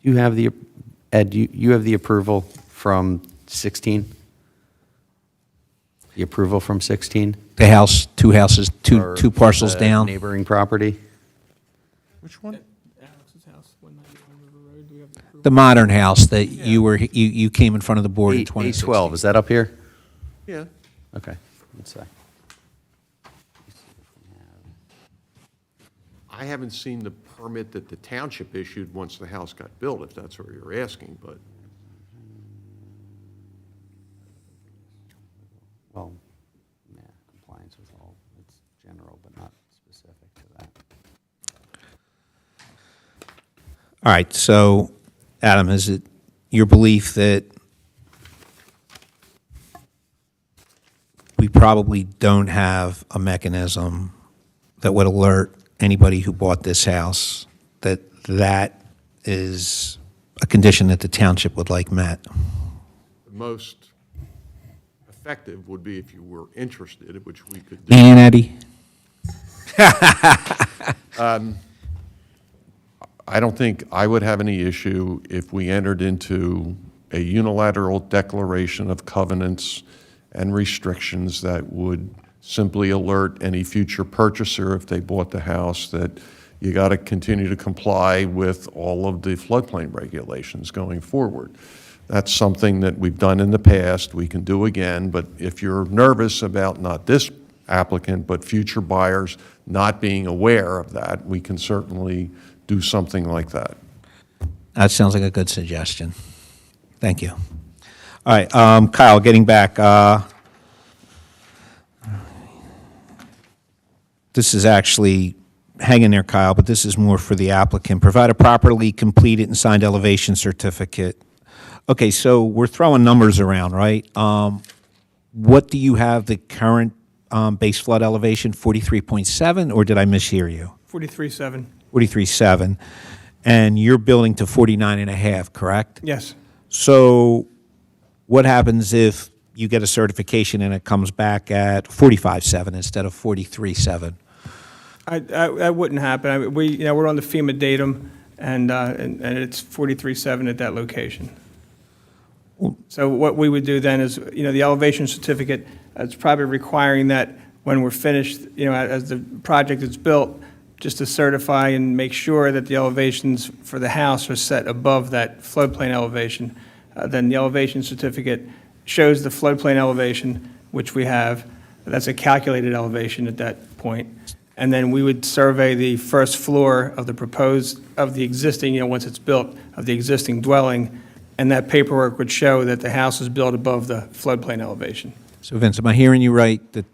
you have the, Ed, you have the approval from 16? The approval from 16? The house, two houses, Or two parcels the down. Neighboring property? Which one? Alex's house, 191 River Road, do we have the approval? The modern house that you came in front of the board in 2016. 812, is that up here? Yeah. Okay, let's see. I haven't seen the permit that the township issued once the house got built, if that's what you're asking, but Well, yeah, compliance with all, it's general, but not specific to that. All right, so, Adam, is it your belief that we probably don't have a mechanism that would alert anybody who bought this house that that is a condition that the township would like met? the most effective would be if you were interested, which we could do. Me and Eddie? I don't think I would have any issue if we entered into a unilateral declaration of covenants and restrictions that would simply alert any future purchaser if they bought the house that you got to continue to comply with all of the floodplain regulations going forward. That's something that we've done in the past, we can do again, but if you're nervous about not this applicant, but future buyers not being aware of that, we can certainly do something like that. That sounds like a good suggestion. Thank you. All right, Kyle, getting back, this is actually, hang in there, Kyle, but this is more for the applicant. Provide a properly completed and signed elevation certificate. Okay, so we're throwing numbers around, right? What do you have the current base flood elevation, 43.7, or did I mishear you? 43.7. 43.7. and you're building to 49 and a half, correct? Yes. So what happens if you get a certification and it comes back at 45.7 instead of 43.7? That wouldn't happen. We're on the FEMA datum, and it's 43.7 at that location. So what we would do then is, the elevation certificate, it's probably requiring that when we're finished, as the project is built, just to certify and make sure that the elevations for the house are set above that floodplain elevation. Then the elevation certificate shows the floodplain elevation, which we have. That's a calculated elevation at that point. And then we would survey the first floor of the existing, once it's built, of the existing dwelling, and that paperwork would show that the house is built above the floodplain elevation. So Vince, am I hearing you right, that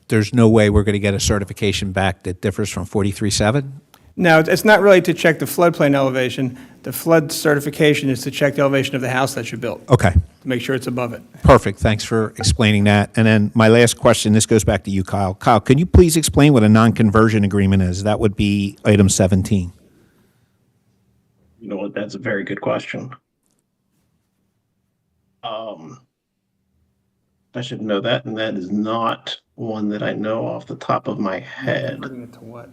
there's no way we're going to get a certification back that differs from 43.7? No, it's not really to check the floodplain elevation. The flood certification is to check the elevation of the house that you built. Okay. To make sure it's above it. Perfect. Thanks for explaining that. And then my last question, this goes back to you, Kyle. Kyle, can you please explain what a non-conversion agreement is? That would be item 17. You know what? That's a very good question. I should know that, and that is not one that I know off the top of my head. Converting it to what?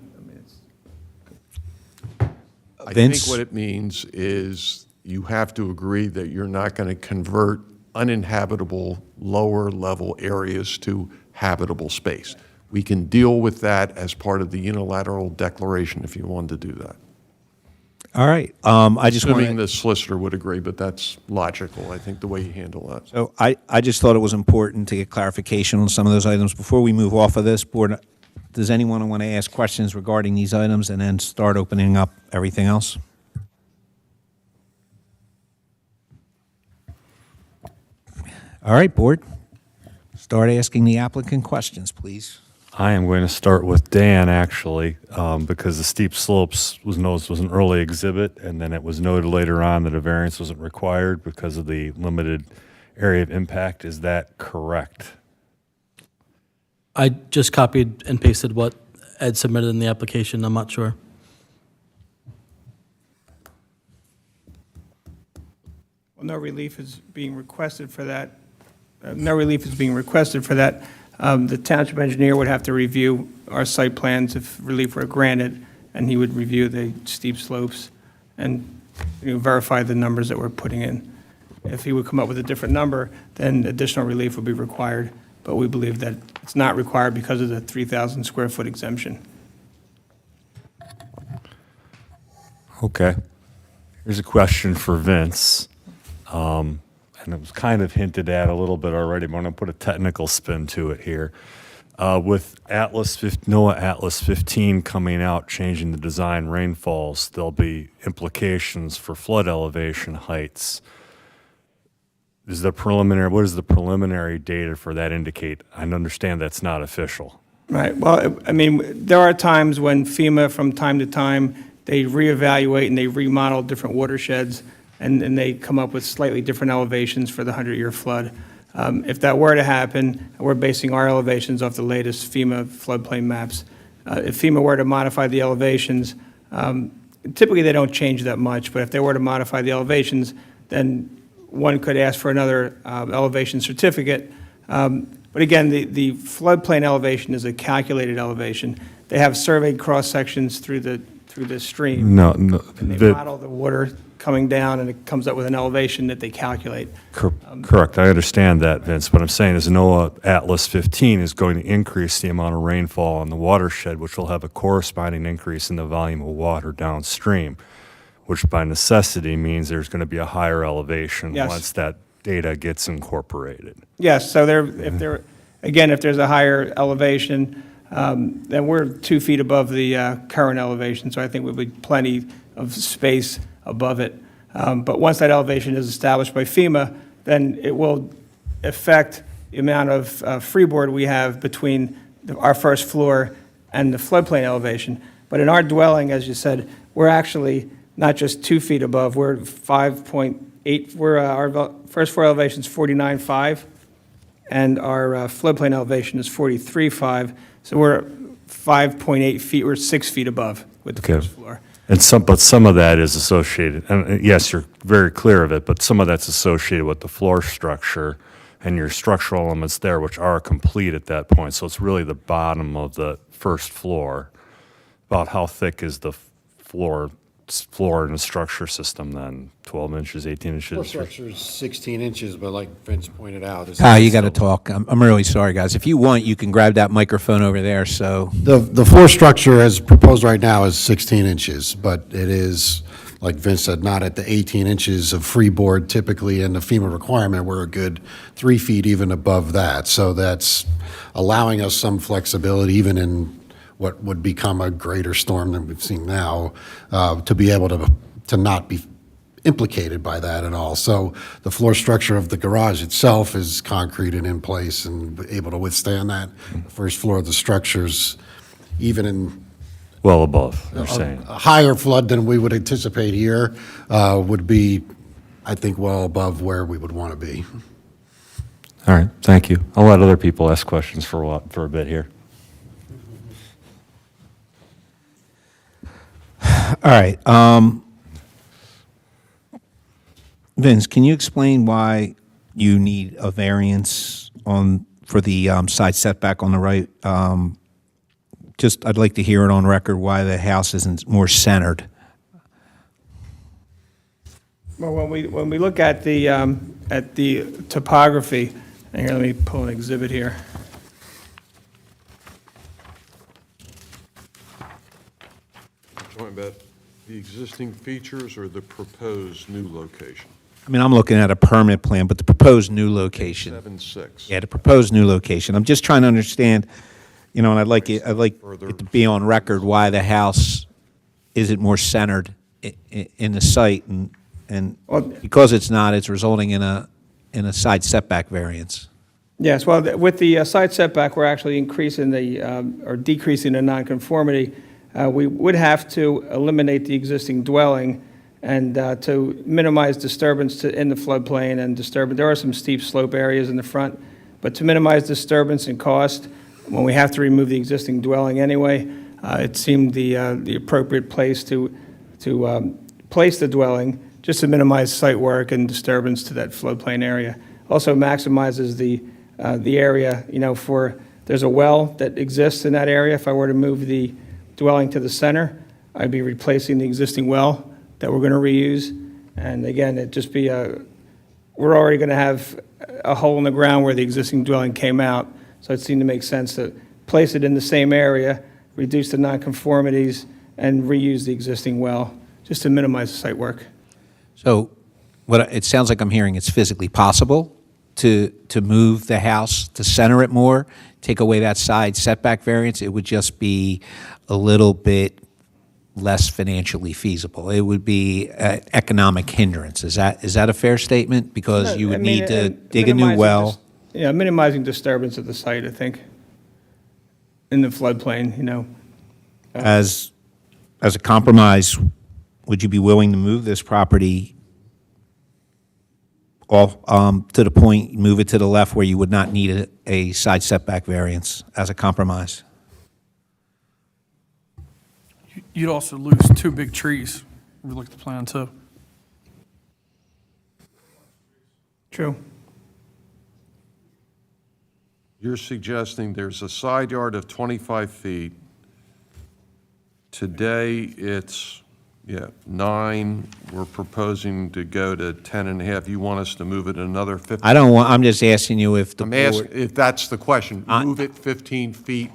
I Vince? think what it means is you have to agree that you're not going to convert uninhabitable lower level areas to habitable space. We can deal with that as part of the unilateral declaration if you wanted to do that. All right. I just Assuming want the solicitor would agree, but that's logical, I think, the way you handle that. So I just thought it was important to get clarification on some of those items. Before we move off of this, Board, does anyone want to ask questions regarding these items and then start opening up everything else? All right, Board. Start asking the applicant questions, please. I am going to start with Dan, actually, because the steep slopes was an early exhibit, and then it was noted later on that a variance wasn't required because of the limited area of impact. Is that correct? I just copied and pasted what Ed submitted in the application. I'm not sure. Well, no relief is being requested for that. The township engineer would have to review our site plans if relief were granted, and he would review the steep slopes and verify the numbers that we're putting in. If he would come up with a different number, then additional relief would be required, but we believe that it's not required because of the 3,000 square foot exemption. Okay. Here's a question for Vince. And it was kind of hinted at a little bit already, but I'm going to put a technical spin to it here. With NOAA Atlas 15 coming out, changing the design rainfalls, there'll be implications for flood elevation heights. What is the preliminary data for that indicate? I understand that's not official. Right. Well, I mean, there are times when FEMA, from time to time, they reevaluate and they remodel different watersheds, and they come up with slightly different elevations for the 100-year flood. If that were to happen, we're basing our elevations off the latest FEMA floodplain maps. If FEMA were to modify the elevations, typically they don't change that much, but if they were to modify the elevations, then one could ask for another elevation certificate. But again, the floodplain elevation is a calculated elevation. They have surveyed cross-sections through the stream. No. And they model the water coming down, and it comes up with an elevation that they calculate. Correct. I understand that, Vince. What I'm saying is NOAA Atlas 15 is going to increase the amount of rainfall on the watershed, which will have a corresponding increase in the volume of water downstream, which by necessity means there's going to be a higher elevation once that data gets incorporated. Yes. So if there's a higher elevation, then we're 2 feet above the current elevation, so I think we'll be plenty of space above it. But once that elevation is established by FEMA, then it will affect the amount of freeboard we have between our first floor and the floodplain elevation. But in our dwelling, as you said, we're actually not just 2 feet above, we're 5.8, our first floor elevation is 49.5, and our floodplain elevation is 43.5, so we're 5.8 feet, we're 6 feet above with the first floor. And some of that is associated, and yes, you're very clear of it, but some of that's associated with the floor structure and your structural elements there, which are complete at that point. So it's really the bottom of the first floor. About how thick is the floor in the structure system then? 12 inches, 18 inches? Floor structure is 16 inches, but like Vince pointed out. You got to talk. I'm really sorry, guys. If you want, you can grab that microphone over there, so. The floor structure as proposed right now is 16 inches, but it is, like Vince said, not at the 18 inches of freeboard typically in the FEMA requirement. We're a good 3 feet even above that. So that's allowing us some flexibility even in what would become a greater storm than we've seen now, to be able to not be implicated by that at all. So the floor structure of the garage itself is concrete and in place and able to withstand that. The first floor of the structures, even in well above, you're saying. a higher flood than we would anticipate here, would be, I think, well above where we would want to be. All right, thank you. I'll let other people ask questions for a bit here. All right. Vince, can you explain why you need a variance for the side setback on the right? I'd like to hear it on record why the house isn't more centered. Well, when we look at the topography, and here, let me pull an exhibit here. Talking about the existing features or the proposed new location? I mean, I'm looking at a permit plan, but the proposed new location. 7.6. Yeah, the proposed new location. I'm just trying to understand, and I'd like it to be on record why the house isn't more centered in the site, and because it's not, it's resulting in a side setback variance. Yes, well, with the side setback, we're actually increasing or decreasing the nonconformity. We would have to eliminate the existing dwelling and to minimize disturbance in the floodplain and disturbance. There are some steep slope areas in the front, but to minimize disturbance and cost, when we have to remove the existing dwelling anyway, it seemed the appropriate place to place the dwelling just to minimize site work and disturbance to that floodplain area. Also maximizes the area, there's a well that exists in that area. If I were to move the dwelling to the center, I'd be replacing the existing well that we're going to reuse. And again, it'd just be we're already going to have a hole in the ground where the existing dwelling came out. So it seemed to make sense to place it in the same area, reduce the nonconformities, and reuse the existing well, just to minimize the site work. So it sounds like I'm hearing it's physically possible to move the house, to center it more, take away that side setback variance. It would just be a little bit less financially feasible. It would be an economic hindrance. Is that a fair statement? Because you would need to dig a new well. Minimizing disturbance of the site, I think, in the floodplain, As a compromise, would you be willing to move this property to the point, move it to the left where you would not need a side setback variance as a compromise? You'd also lose 2 big trees if you look at the plan too. True. You're suggesting there's a side yard of 25 feet. Today, it's, 9. We're proposing to go to 10.5. You want us to move it another 15? I'm just asking you if the I'm board. asking if that's the question. Move it 15 feet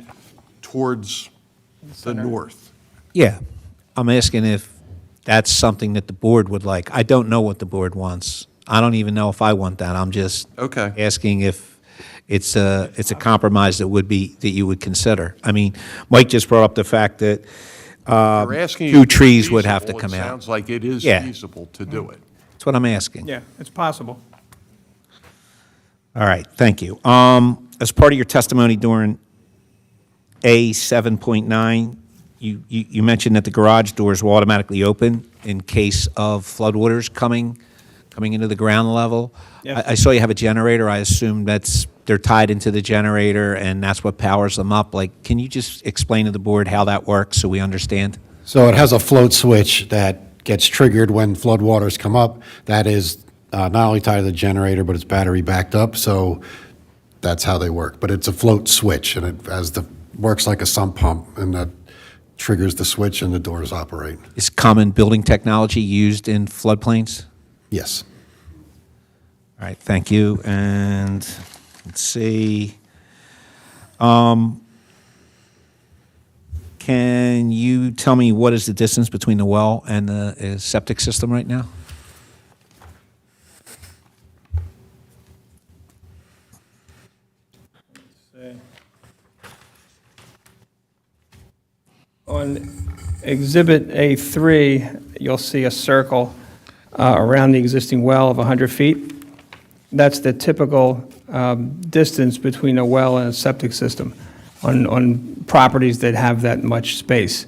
towards the north. Yeah, I'm asking if that's something that the board would like. I don't know what the board wants. I don't even know if I want that. I'm just asking if it's a compromise that you would consider. I mean, Mike just brought up the fact that We're asking 2 you trees would have to come It out. sounds like it is Yeah. feasible to do it. That's what I'm asking. Yeah, it's possible. All right, thank you. As part of your testimony during A 7.9, you mentioned that the garage doors will automatically open in case of floodwaters coming into the ground level. Yes. I saw you have a generator. I assume they're tied into the generator, and that's what powers them up. Can you just explain to the board how that works so we understand? So it has a float switch that gets triggered when floodwaters come up. That is not only tied to the generator, but it's battery backed up, so that's how they work. But it's a float switch, and it works like a sump pump, and that triggers the switch and the doors operate. Is common building technology used in floodplains? Yes. All right, thank you. And let's see. Can you tell me what is the distance between the well and the septic system right now? On Exhibit A3, you'll see a circle around the existing well of 100 feet. That's the typical distance between a well and a septic system on properties that have that much space.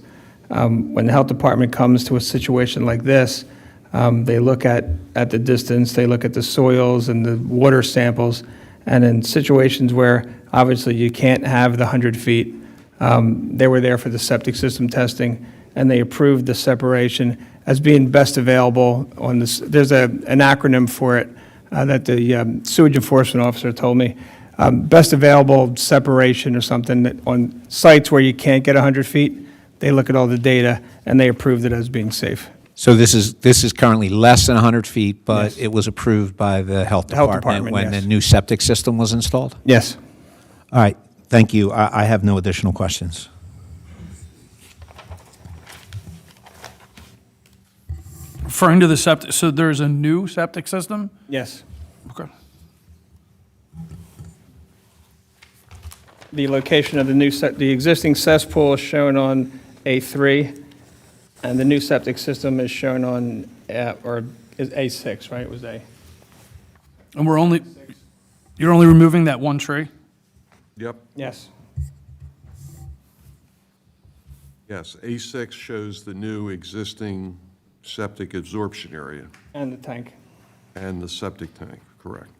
When the health department comes to a situation like this, they look at the distance, they look at the soils and the water samples, and in situations where obviously you can't have the 100 feet, they were there for the septic system testing, and they approved the separation as being best available on this. There's an acronym for it that the sewage enforcement officer told me. Best available separation or something that on sites where you can't get 100 feet, they look at all the data and they approved it as being safe. So this is currently less than 100 feet, but Yes. it was approved by the health The health department department, when yes. the new septic system was installed? Yes. All right, thank you. I have no additional questions. Referring to the septic, so there's a new septic system? Yes. Okay. The location of the existing cesspool is shown on A3, and the new septic system is shown on, or is A6, right? It was A. And you're only removing that one tree? Yep. Yes. Yes, A6 shows the new existing septic absorption area And the tank. and the septic tank, correct.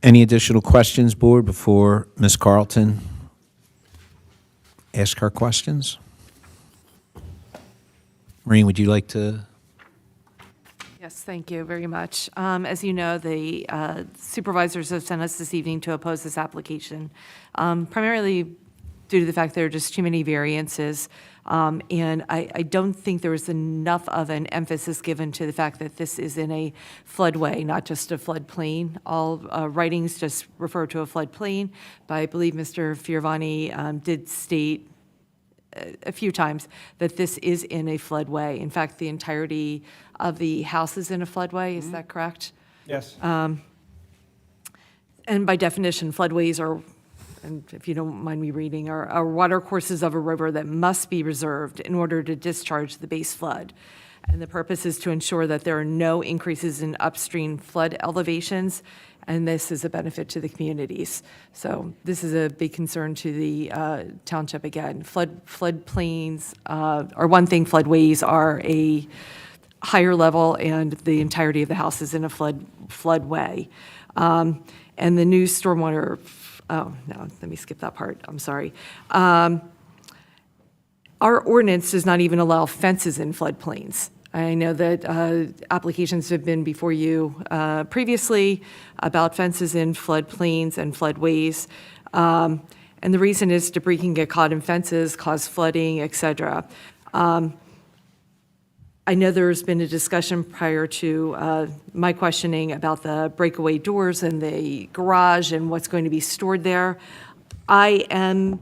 Any additional questions, Board, before Ms. Carlton ask her questions? Maureen, would you like to? Yes, thank you very much. As you know, the supervisors have sent us this evening to oppose this application, primarily due to the fact there are just too many variances. And I don't think there was enough of an emphasis given to the fact that this is in a floodway, not just a floodplain. All writings just refer to a floodplain, but I believe Mr. Fioravani did state a few times that this is in a floodway. In fact, the entirety of the house is in a floodway, is that correct? Yes. And by definition, floodways are, and if you don't mind me reading, are water courses of a river that must be reserved in order to discharge the base flood. And the purpose is to ensure that there are no increases in upstream flood elevations, and this is a benefit to the communities. So this is a big concern to the township again. Floodplains are one thing, floodways are a higher level, and the entirety of the house is in a floodway. And the new stormwater, oh, no, let me skip that part, I'm sorry. Our ordinance does not even allow fences in floodplains. I know that applications have been before you previously about fences in floodplains and floodways. And the reason is debris can get caught in fences, cause flooding, et cetera. I know there's been a discussion prior to my questioning about the breakaway doors and the garage and what's going to be stored there. I am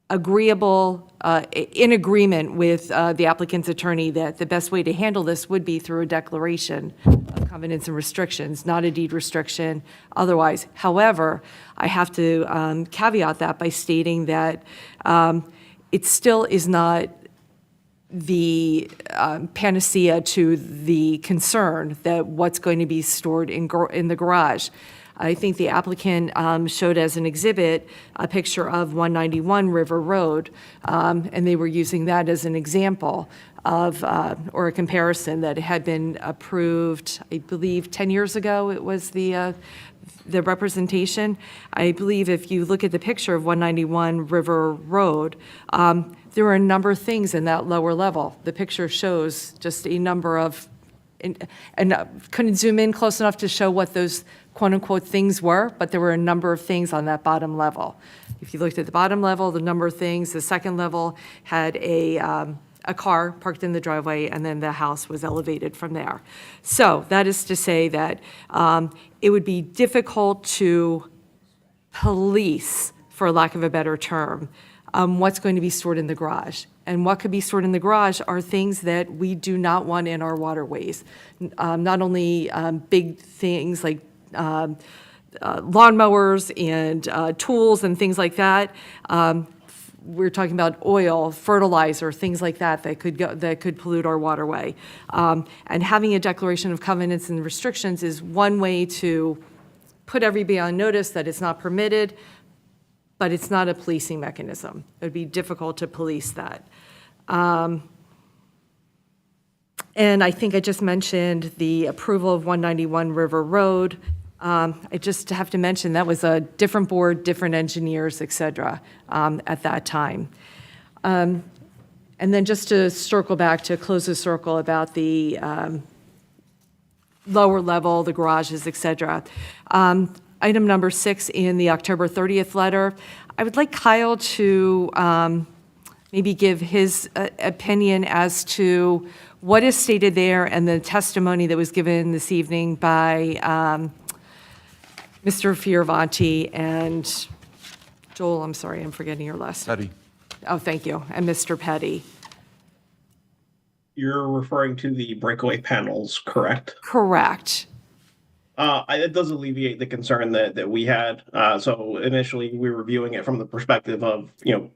in agreement with the applicant's attorney that the best way to handle this would be through a declaration of covenants and restrictions, not a deed restriction otherwise. However, I have to caveat that by stating that it still is not the panacea to the concern that what's going to be stored in the garage. I think the applicant showed as an exhibit a picture of 191 River Road, and they were using that as an example of, or a comparison that had been approved, I believe 10 years ago, it was the the representation. I believe if you look at the picture of 191 River Road, there are a number of things in that lower level. The picture shows just a number of, and couldn't zoom in close enough to show what those quote-unquote things were, but there were a number of things on that bottom level. If you looked at the bottom level, the number of things, the second level had a car parked in the driveway, and then the house was elevated from there. So that is to say that it would be difficult to police, for lack of a better term, what's going to be stored in the garage. And what could be stored in the garage are things that we do not want in our waterways. Not only big things like lawnmowers and tools and things like that. We're talking about oil, fertilizer, things like that that could pollute our waterway. And having a declaration of covenants and restrictions is one way to put everybody on notice that it's not permitted, but it's not a policing mechanism. It would be difficult to police that. And I think I just mentioned the approval of 191 River Road. I just have to mention that was a different board, different engineers, et cetera, at that time. And then just to circle back, to close the circle about the lower level, the garages, et cetera. Item number 6 in the October 30th letter, I would like Kyle to maybe give his opinion as to what is stated there and the testimony that was given this evening by Mr. Fioravanti and Joel, I'm sorry, I'm forgetting your last name. Petty. Oh, thank you, and Mr. Petty. You're referring to the breakaway panels, correct? Correct. It does alleviate the concern that we had. So initially, we were viewing it from the perspective of,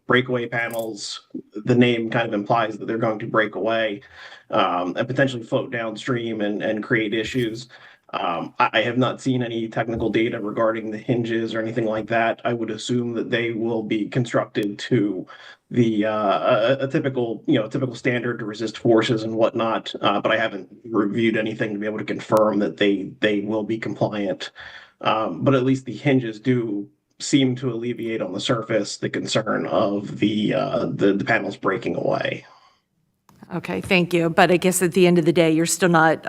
breakaway panels. The name kind of implies that they're going to break away and potentially float downstream and create issues. I have not seen any technical data regarding the hinges or anything like that. I would assume that they will be constructed to the a typical standard to resist forces and whatnot. But I haven't reviewed anything to be able to confirm that they will be compliant. But at least the hinges do seem to alleviate on the surface the concern of the panels breaking away. Okay, thank you. But I guess at the end of the day, you're still not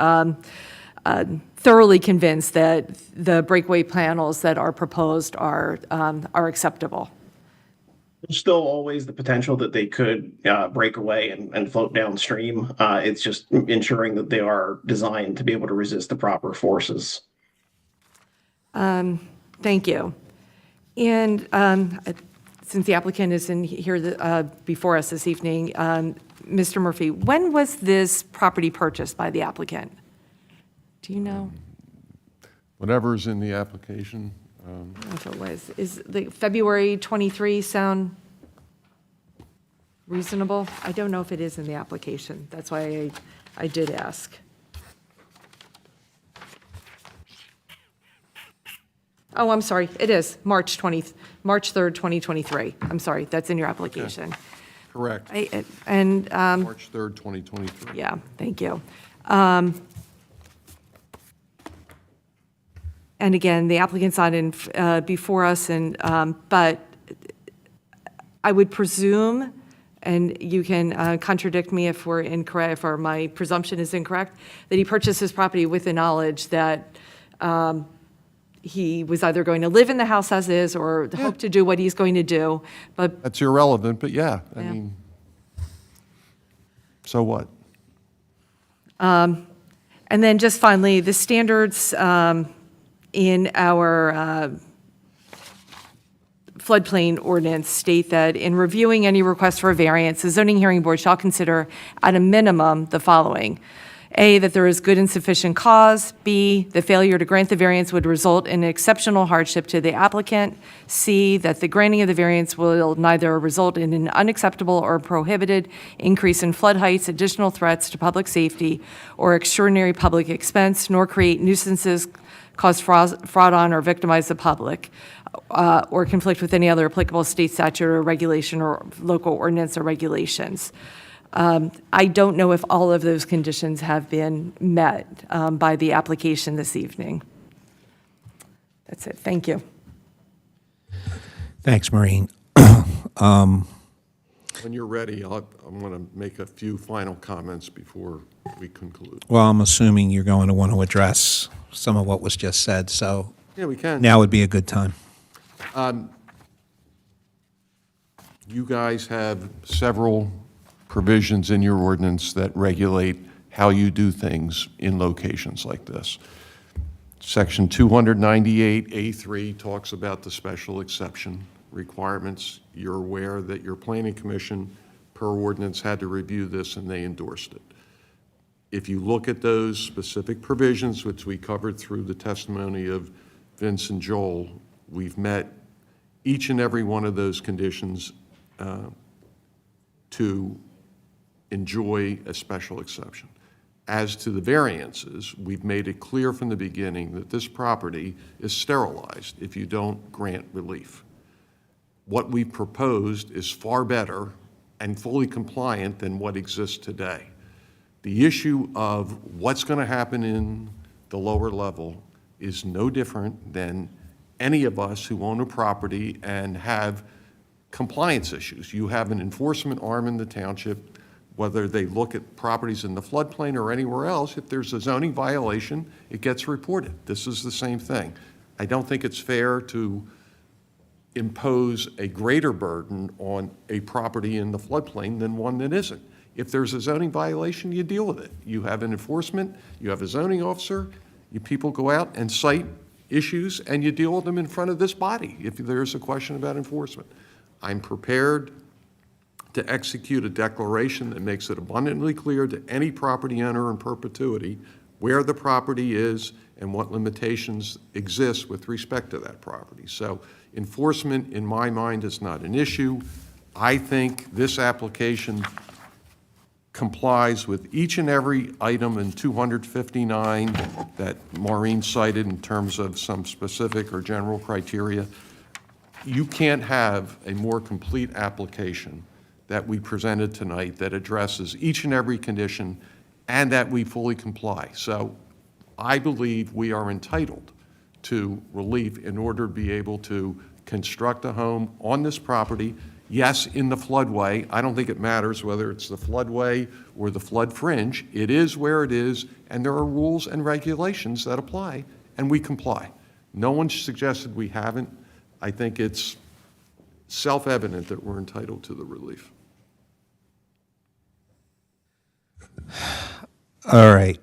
thoroughly convinced that the breakaway panels that are proposed are acceptable. There's still always the potential that they could break away and float downstream. It's just ensuring that they are designed to be able to resist the proper forces. Thank you. And since the applicant is in here before us this evening, Mr. Murphy, when was this property purchased by the applicant? Do you know? Whatever's in the application. I don't know if it was. Is the February 23 sound reasonable? I don't know if it is in the application. That's why I did ask. Oh, I'm sorry. It is March 3rd, 2023. I'm sorry. That's in your application. Correct. March 3rd, 2023. Yeah, thank you. And again, the applicant's not in before us, but I would presume, and you can contradict me if we're incorrect, if my presumption is incorrect, that he purchased his property with the knowledge that he was either going to live in the house as is or hope to do what he's going to do. But that's irrelevant, but I mean, so what? And then just finally, the standards in our floodplain ordinance state that in reviewing any request for a variance, the zoning hearing board shall consider at a minimum the following. A, that there is good and sufficient cause. B, the failure to grant the variance would result in exceptional hardship to the applicant. C, that the granting of the variance will neither result in an unacceptable or prohibited increase in flood heights, additional threats to public safety, or extraordinary public expense, nor create nuisances, cause fraud on or victimize the public, or conflict with any other applicable state statute or regulation or local ordinance or regulations. I don't know if all of those conditions have been met by the application this evening. That's it. Thank you. Thanks, Maureen. When you're ready, I'm going to make a few final comments before we conclude. Well, I'm assuming you're going to want to address some of what was just said, so Yeah, we can. now would be a good time. You guys have several provisions in your ordinance that regulate how you do things in locations like this. Section 298A3 talks about the special exception requirements. You're aware that your planning commission, per ordinance, had to review this and they endorsed it. If you look at those specific provisions, which we covered through the testimony of Vince and Joel, we've met each and every one of those conditions to enjoy a special exception. As to the variances, we've made it clear from the beginning that this property is sterilized if you don't grant relief. What we've proposed is far better and fully compliant than what exists today. The issue of what's going to happen in the lower level is no different than any of us who own a property and have compliance issues. You have an enforcement arm in the township, whether they look at properties in the floodplain or anywhere else. If there's a zoning violation, it gets reported. This is the same thing. I don't think it's fair to impose a greater burden on a property in the floodplain than one that isn't. If there's a zoning violation, you deal with it. You have an enforcement, you have a zoning officer, you people go out and cite issues and you deal with them in front of this body if there's a question about enforcement. I'm prepared to execute a declaration that makes it abundantly clear to any property owner in perpetuity where the property is and what limitations exist with respect to that property. So enforcement, in my mind, is not an issue. I think this application complies with each and every item in 259 that Maureen cited in terms of some specific or general criteria. You can't have a more complete application that we presented tonight that addresses each and every condition and that we fully comply. So I believe we are entitled to relief in order to be able to construct a home on this property. Yes, in the floodway. I don't think it matters whether it's the floodway or the flood fringe. It is where it is, and there are rules and regulations that apply, and we comply. No one suggested we haven't. I think it's self-evident that we're entitled to the relief. All right.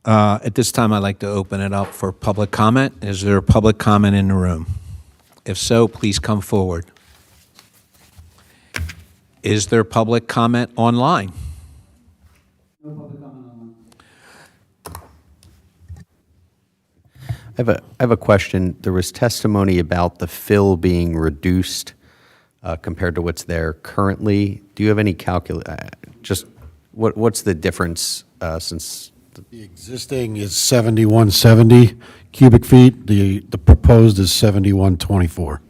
At this time, I'd like to open it up for public comment. Is there a public comment in the room? If so, please come forward. Is there public comment online? No public comment online. I have a question. There was testimony about the fill being reduced compared to what's there currently. Do you have any just what's the difference since? The existing is 7170 cubic feet. The proposed is 7124.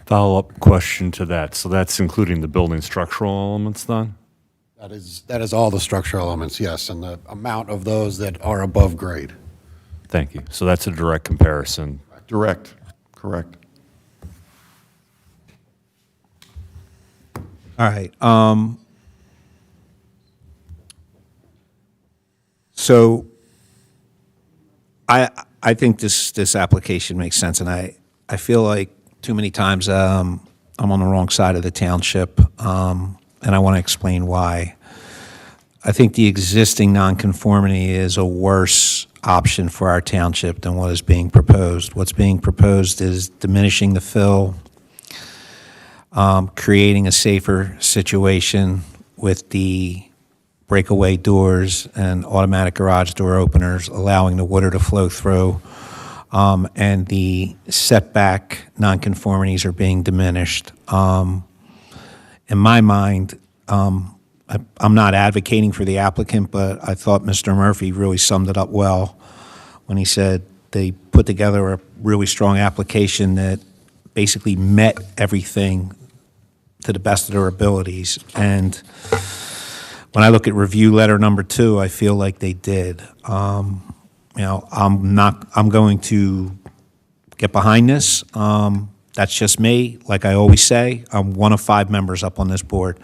Follow-up question to that. So that's including the building structural elements then? That is all the structural elements, yes, and the amount of those that are above grade. Thank you. So that's a direct comparison. Direct, correct. All right. So I think this application makes sense, and I feel like too many times I'm on the wrong side of the township, and I want to explain why. I think the existing nonconformity is a worse option for our township than what is being proposed. What's being proposed is diminishing the fill, creating a safer situation with the breakaway doors and automatic garage door openers, allowing the water to flow through, and the setback nonconformities are being diminished. In my mind, I'm not advocating for the applicant, but I thought Mr. Murphy really summed it up well when he said they put together a really strong application that basically met everything to the best of their abilities. And when I look at review letter number 2, I feel like they did. I'm going to get behind this. That's just me. Like I always say, I'm one of 5 members up on this board.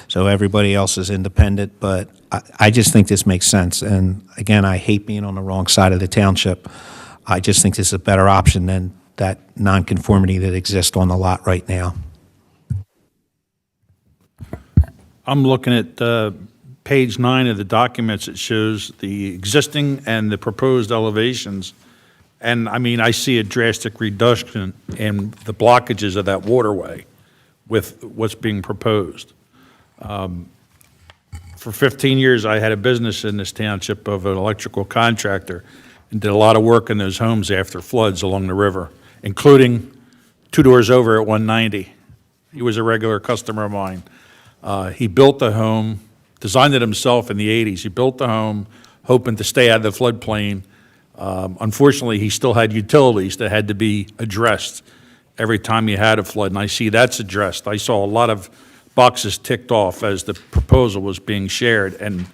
So everybody else is independent, but I just think this makes sense. And again, I hate being on the wrong side of the township. I just think this is a better option than that nonconformity that exists on the lot right now. I'm looking at page 9 of the documents. It shows the existing and the proposed elevations. And I mean, I see a drastic reduction in the blockages of that waterway with what's being proposed. For 15 years, I had a business in this township of an electrical contractor and did a lot of work in those homes after floods along the river, including 2 doors over at 190. He was a regular customer of mine. He built the home, designed it himself in the 80s. He built the home hoping to stay out of the floodplain. Unfortunately, he still had utilities that had to be addressed every time you had a flood, and I see that's addressed. I saw a lot of boxes ticked off as the proposal was being shared, and,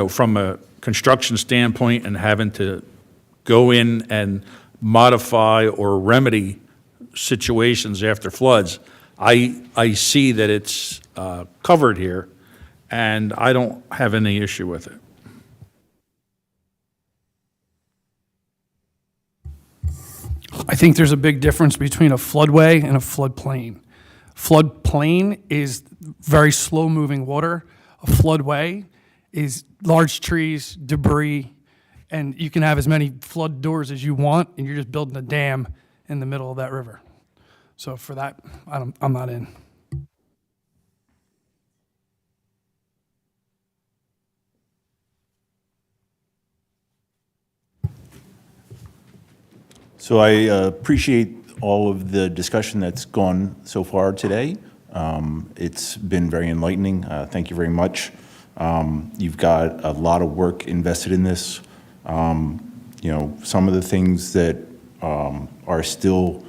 from a construction standpoint and having to go in and modify or remedy situations after floods, I see that it's covered here, and I don't have any issue with it. I think there's a big difference between a floodway and a floodplain. Floodplain is very slow-moving water. A floodway is large trees, debris, and you can have as many flood doors as you want, and you're just building a dam in the middle of that river. So for that, I'm not in. So I appreciate all of the discussion that's gone so far today. It's been very enlightening. Thank you very much. You've got a lot of work invested in this. Some of the things that are still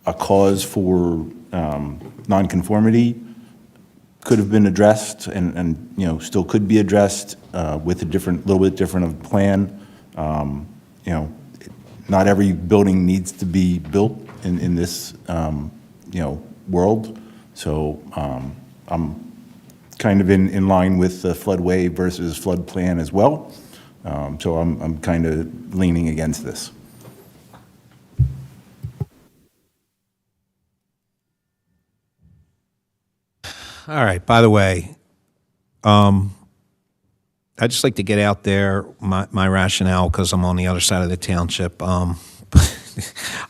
a cause for nonconformity could have been addressed and still could be addressed with a little bit different of a plan. Not every building needs to be built in this, world. So I'm kind of in line with the floodway versus flood plan as well. So I'm kind of leaning against this. All right, by the way, I'd just like to get out there my rationale because I'm on the other side of the township.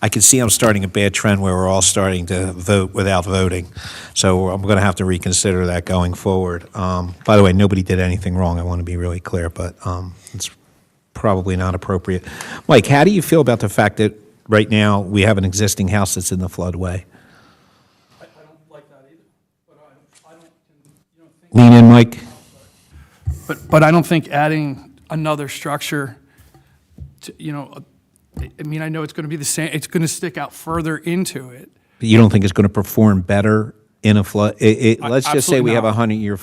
I can see I'm starting a bad trend where we're all starting to vote without voting. So I'm going to have to reconsider that going forward. By the way, nobody did anything wrong. I want to be really clear, but it's probably not appropriate. Mike, how do you feel about the fact that right now we have an existing house that's in the floodway? I don't like that either. But I don't think Lean in, Mike. But I don't think adding another structure to, I know it's going to be the same. It's going to stick out further into it. But you don't think it's going to perform better in a flood? Let's just say we have a 100-year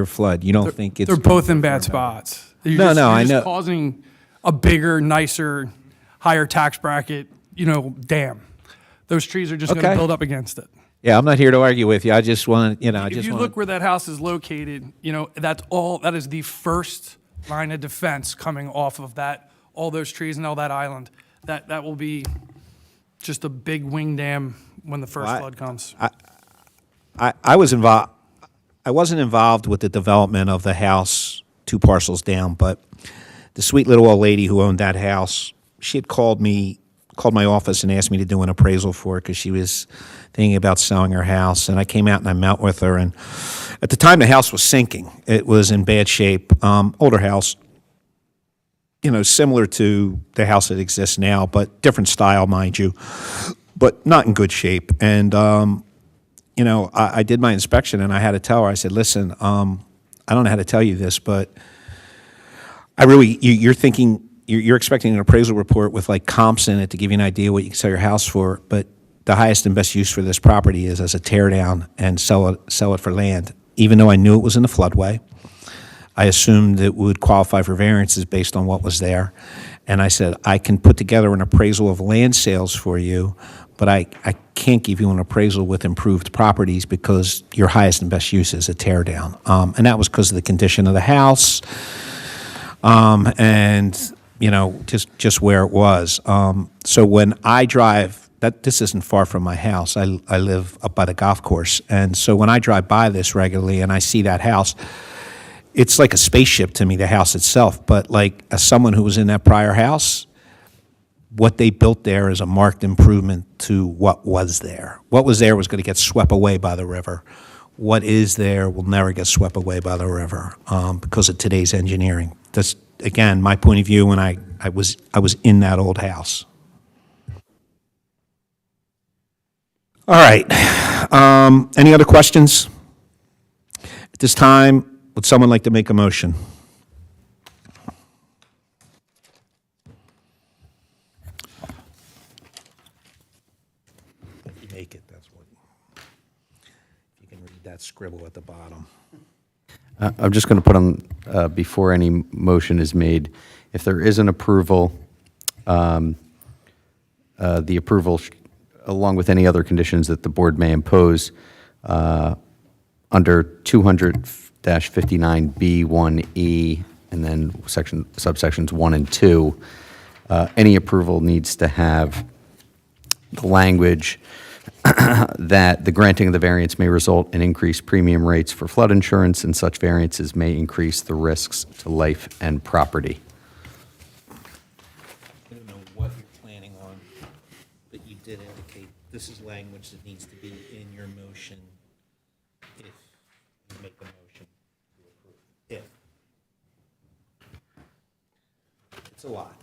flood. You don't think it's... They're both in bad spots. I know. You're just causing a bigger, nicer, higher tax bracket, dam. Those trees are just going to build up against it. Yeah, I'm not here to argue with you. I just want to, If you look where that house is located, that is the first line of defense coming off of that, all those trees and all that island. That will be just a big wing dam when the first flood comes. I was involved. I wasn't involved with the development of the house 2 parcels down, but the sweet little old lady who owned that house, she had called my office and asked me to do an appraisal for it because she was thinking about selling her house. And I came out and I met with her. And at the time, the house was sinking. It was in bad shape. Older house, similar to the house that exists now, but different style, mind you, but not in good shape. And, I did my inspection and I had to tell her, I said, listen, I don't know how to tell you this, but you're thinking, you're expecting an appraisal report with like comps in it to give you an idea what you can sell your house for, but the highest and best use for this property is as a tear down and sell it for land. even though I knew it was in the floodway. I assumed it would qualify for variances based on what was there. And I said, I can put together an appraisal of land sales for you, but I can't give you an appraisal with improved properties because your highest and best use is a tear down. And that was because of the condition of the house, and, you know, just where it was. So when I drive, this isn't far from my house. I live up by the golf course. And so when I drive by this regularly and I see that house, it's like a spaceship to me, the house itself. But like, as someone who was in that prior house, what they built there is a marked improvement to what was there. What was there was going to get swept away by the river. What is there will never get swept away by the river because of today's engineering. That's, again, my point of view when I was in that old house. All right. Any other questions? At this time, would someone like to make a motion? If you make it, that's what. If you can read that scribble at the bottom. I'm just going to put on, before any motion is made, if there is an approval, the approval, along with any other conditions that the board may impose, under 200-59B1E, and then subsections 1 and 2, any approval needs to have the language that the granting of the variance may result in increased premium rates for flood insurance, and such variances may increase the risks to life and property. I don't know what you're planning on, but you did indicate this is language that needs to be in your motion if you make a motion to approve. If. It's a lot.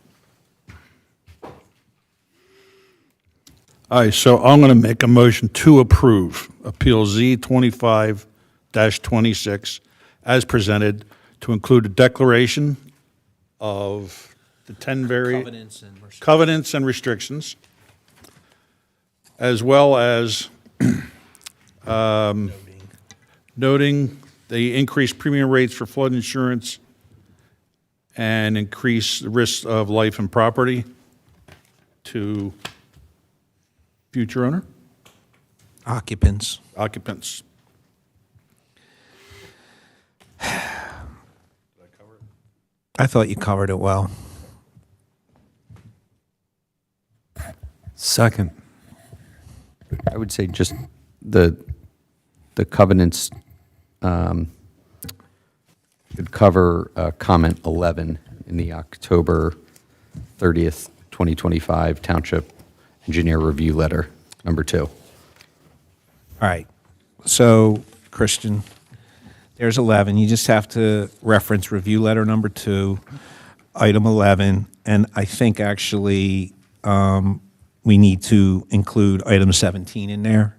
All right, so I'm going to make a motion to approve Appeal Z 25-26 as presented, to include a declaration of the 10 covenants and restrictions, as well as noting the increased premium rates for flood insurance and increase the risks of life and property to future owner? Occupants. Occupants. I thought you covered it well. Second. I would say just the covenants should cover comment 11 in the October 30th, 2025 Township Engineer Review Letter, number 2. All right. So, Christian, there's 11. You just have to reference review letter number 2, item 11, and I think actually we need to include item 17 in there.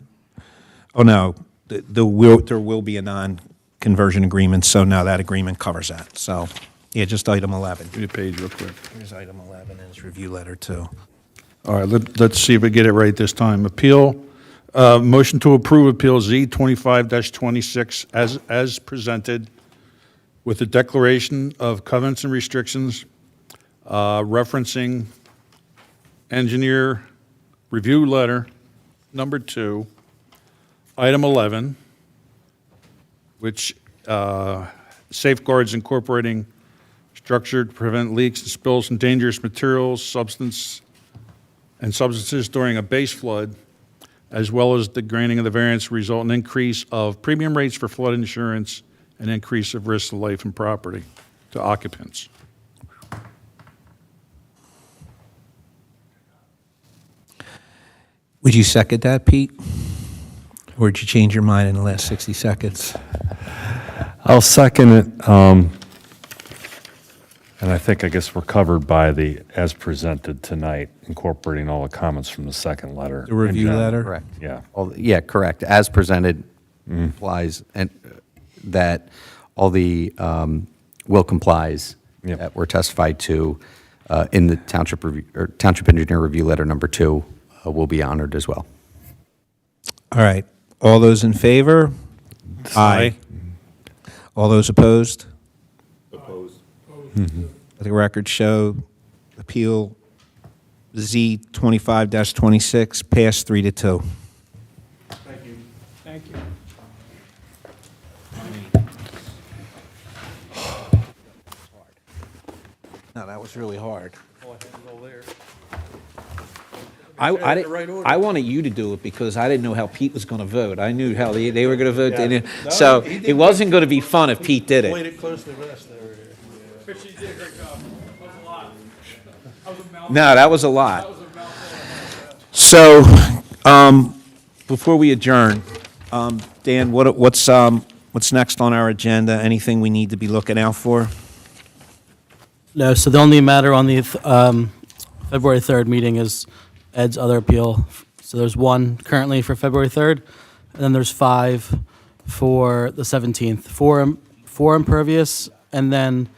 Oh, no, there will be a non-conversion agreement, so now that agreement covers that. So, yeah, just item 11. Give me a page real quick. Here's item 11, and it's review letter 2. All right, let's see if we get it right this time. Motion to approve Appeal Z 25-26 as presented, with a declaration of covenants and restrictions, referencing engineer review letter number 2, item 11, which safeguards incorporating structure to prevent leaks and spills and dangerous materials, substances during a base flood, as well as the granting of the variance result in increase of premium rates for flood insurance and increase of risk to life and property to occupants. Would you second that, Pete? Or did you change your mind in the last 60 seconds? I'll second it. And I guess we're covered by the as presented tonight, incorporating all the comments from the second letter. The review letter? Correct. Yeah. Yeah, correct. As presented implies and that all the will complies that were testified to in the Township Engineer Review Letter number 2 will be honored as well. All right. All those in favor? Aye. All those opposed? Opposed. Let the record show Appeal Z 25-26 passed 3-2. Thank you. Thank you. No, that was really hard. Oh, I had to go there. I wanted you to do it because I didn't know how Pete was going to vote. I knew how they were going to vote. They didn't- So it wasn't going to be fun if Pete did Played it. it close to the rest there. No, that was a lot. So, before we adjourn, Dan, what's next on our agenda? Anything we need to be looking out for? No, so the only matter on the February 3rd meeting is Ed's other appeal. So there's one currently for February 3rd, and then there's 5 for the 17th. 4 impervious, and then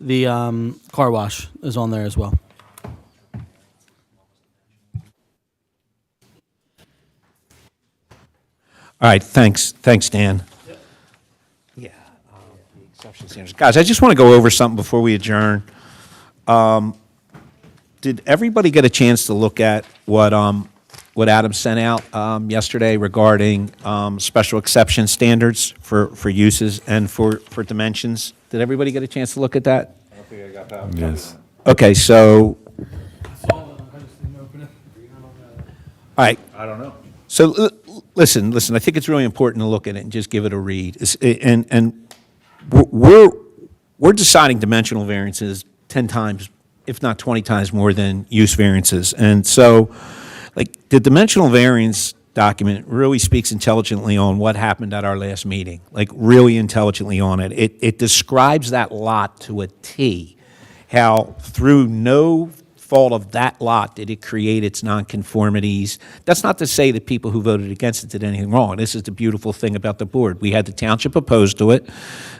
the car wash is on there as well. All right, thanks, Dan. Yeah, the exception standards. Guys, I just want to go over something before we adjourn. Did everybody get a chance to look at what Adam sent out yesterday regarding special exception standards for uses and for dimensions? Did everybody get a chance to look at that? I don't think I got that. Yes. Okay, so, all right. I don't know. So listen, I think it's really important to look at it and just give it a read. And we're deciding dimensional variances 10 times, if not 20 times more than use variances. And so, like, the dimensional variance document really speaks intelligently on what happened at our last meeting, like really intelligently on it. It describes that lot to a T, how through no fault of that lot did it create its nonconformities. That's not to say that people who voted against it did anything wrong. This is the beautiful thing about the board. We had the township opposed to it,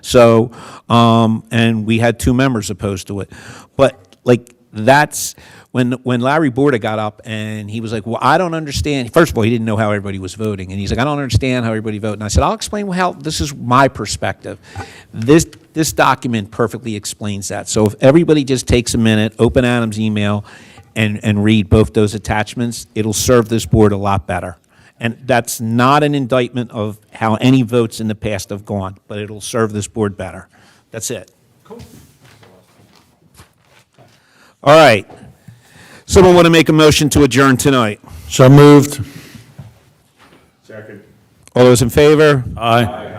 so, and we had 2 members opposed to it. But, like, that's, when Larry Borda got up and he was like, well, I don't understand. First of all, he didn't know how everybody was voting. And he's like, I don't understand how everybody voted. And I said, I'll explain how, this is my perspective. This document perfectly explains that. So if everybody just takes a minute, open Adam's email, and read both those attachments, it'll serve this board a lot better. And that's not an indictment of how any votes in the past have gone, but it'll serve this board better. That's it. Cool. All right. Someone want to make a motion to adjourn tonight? So moved. Second. All those in favor? Aye.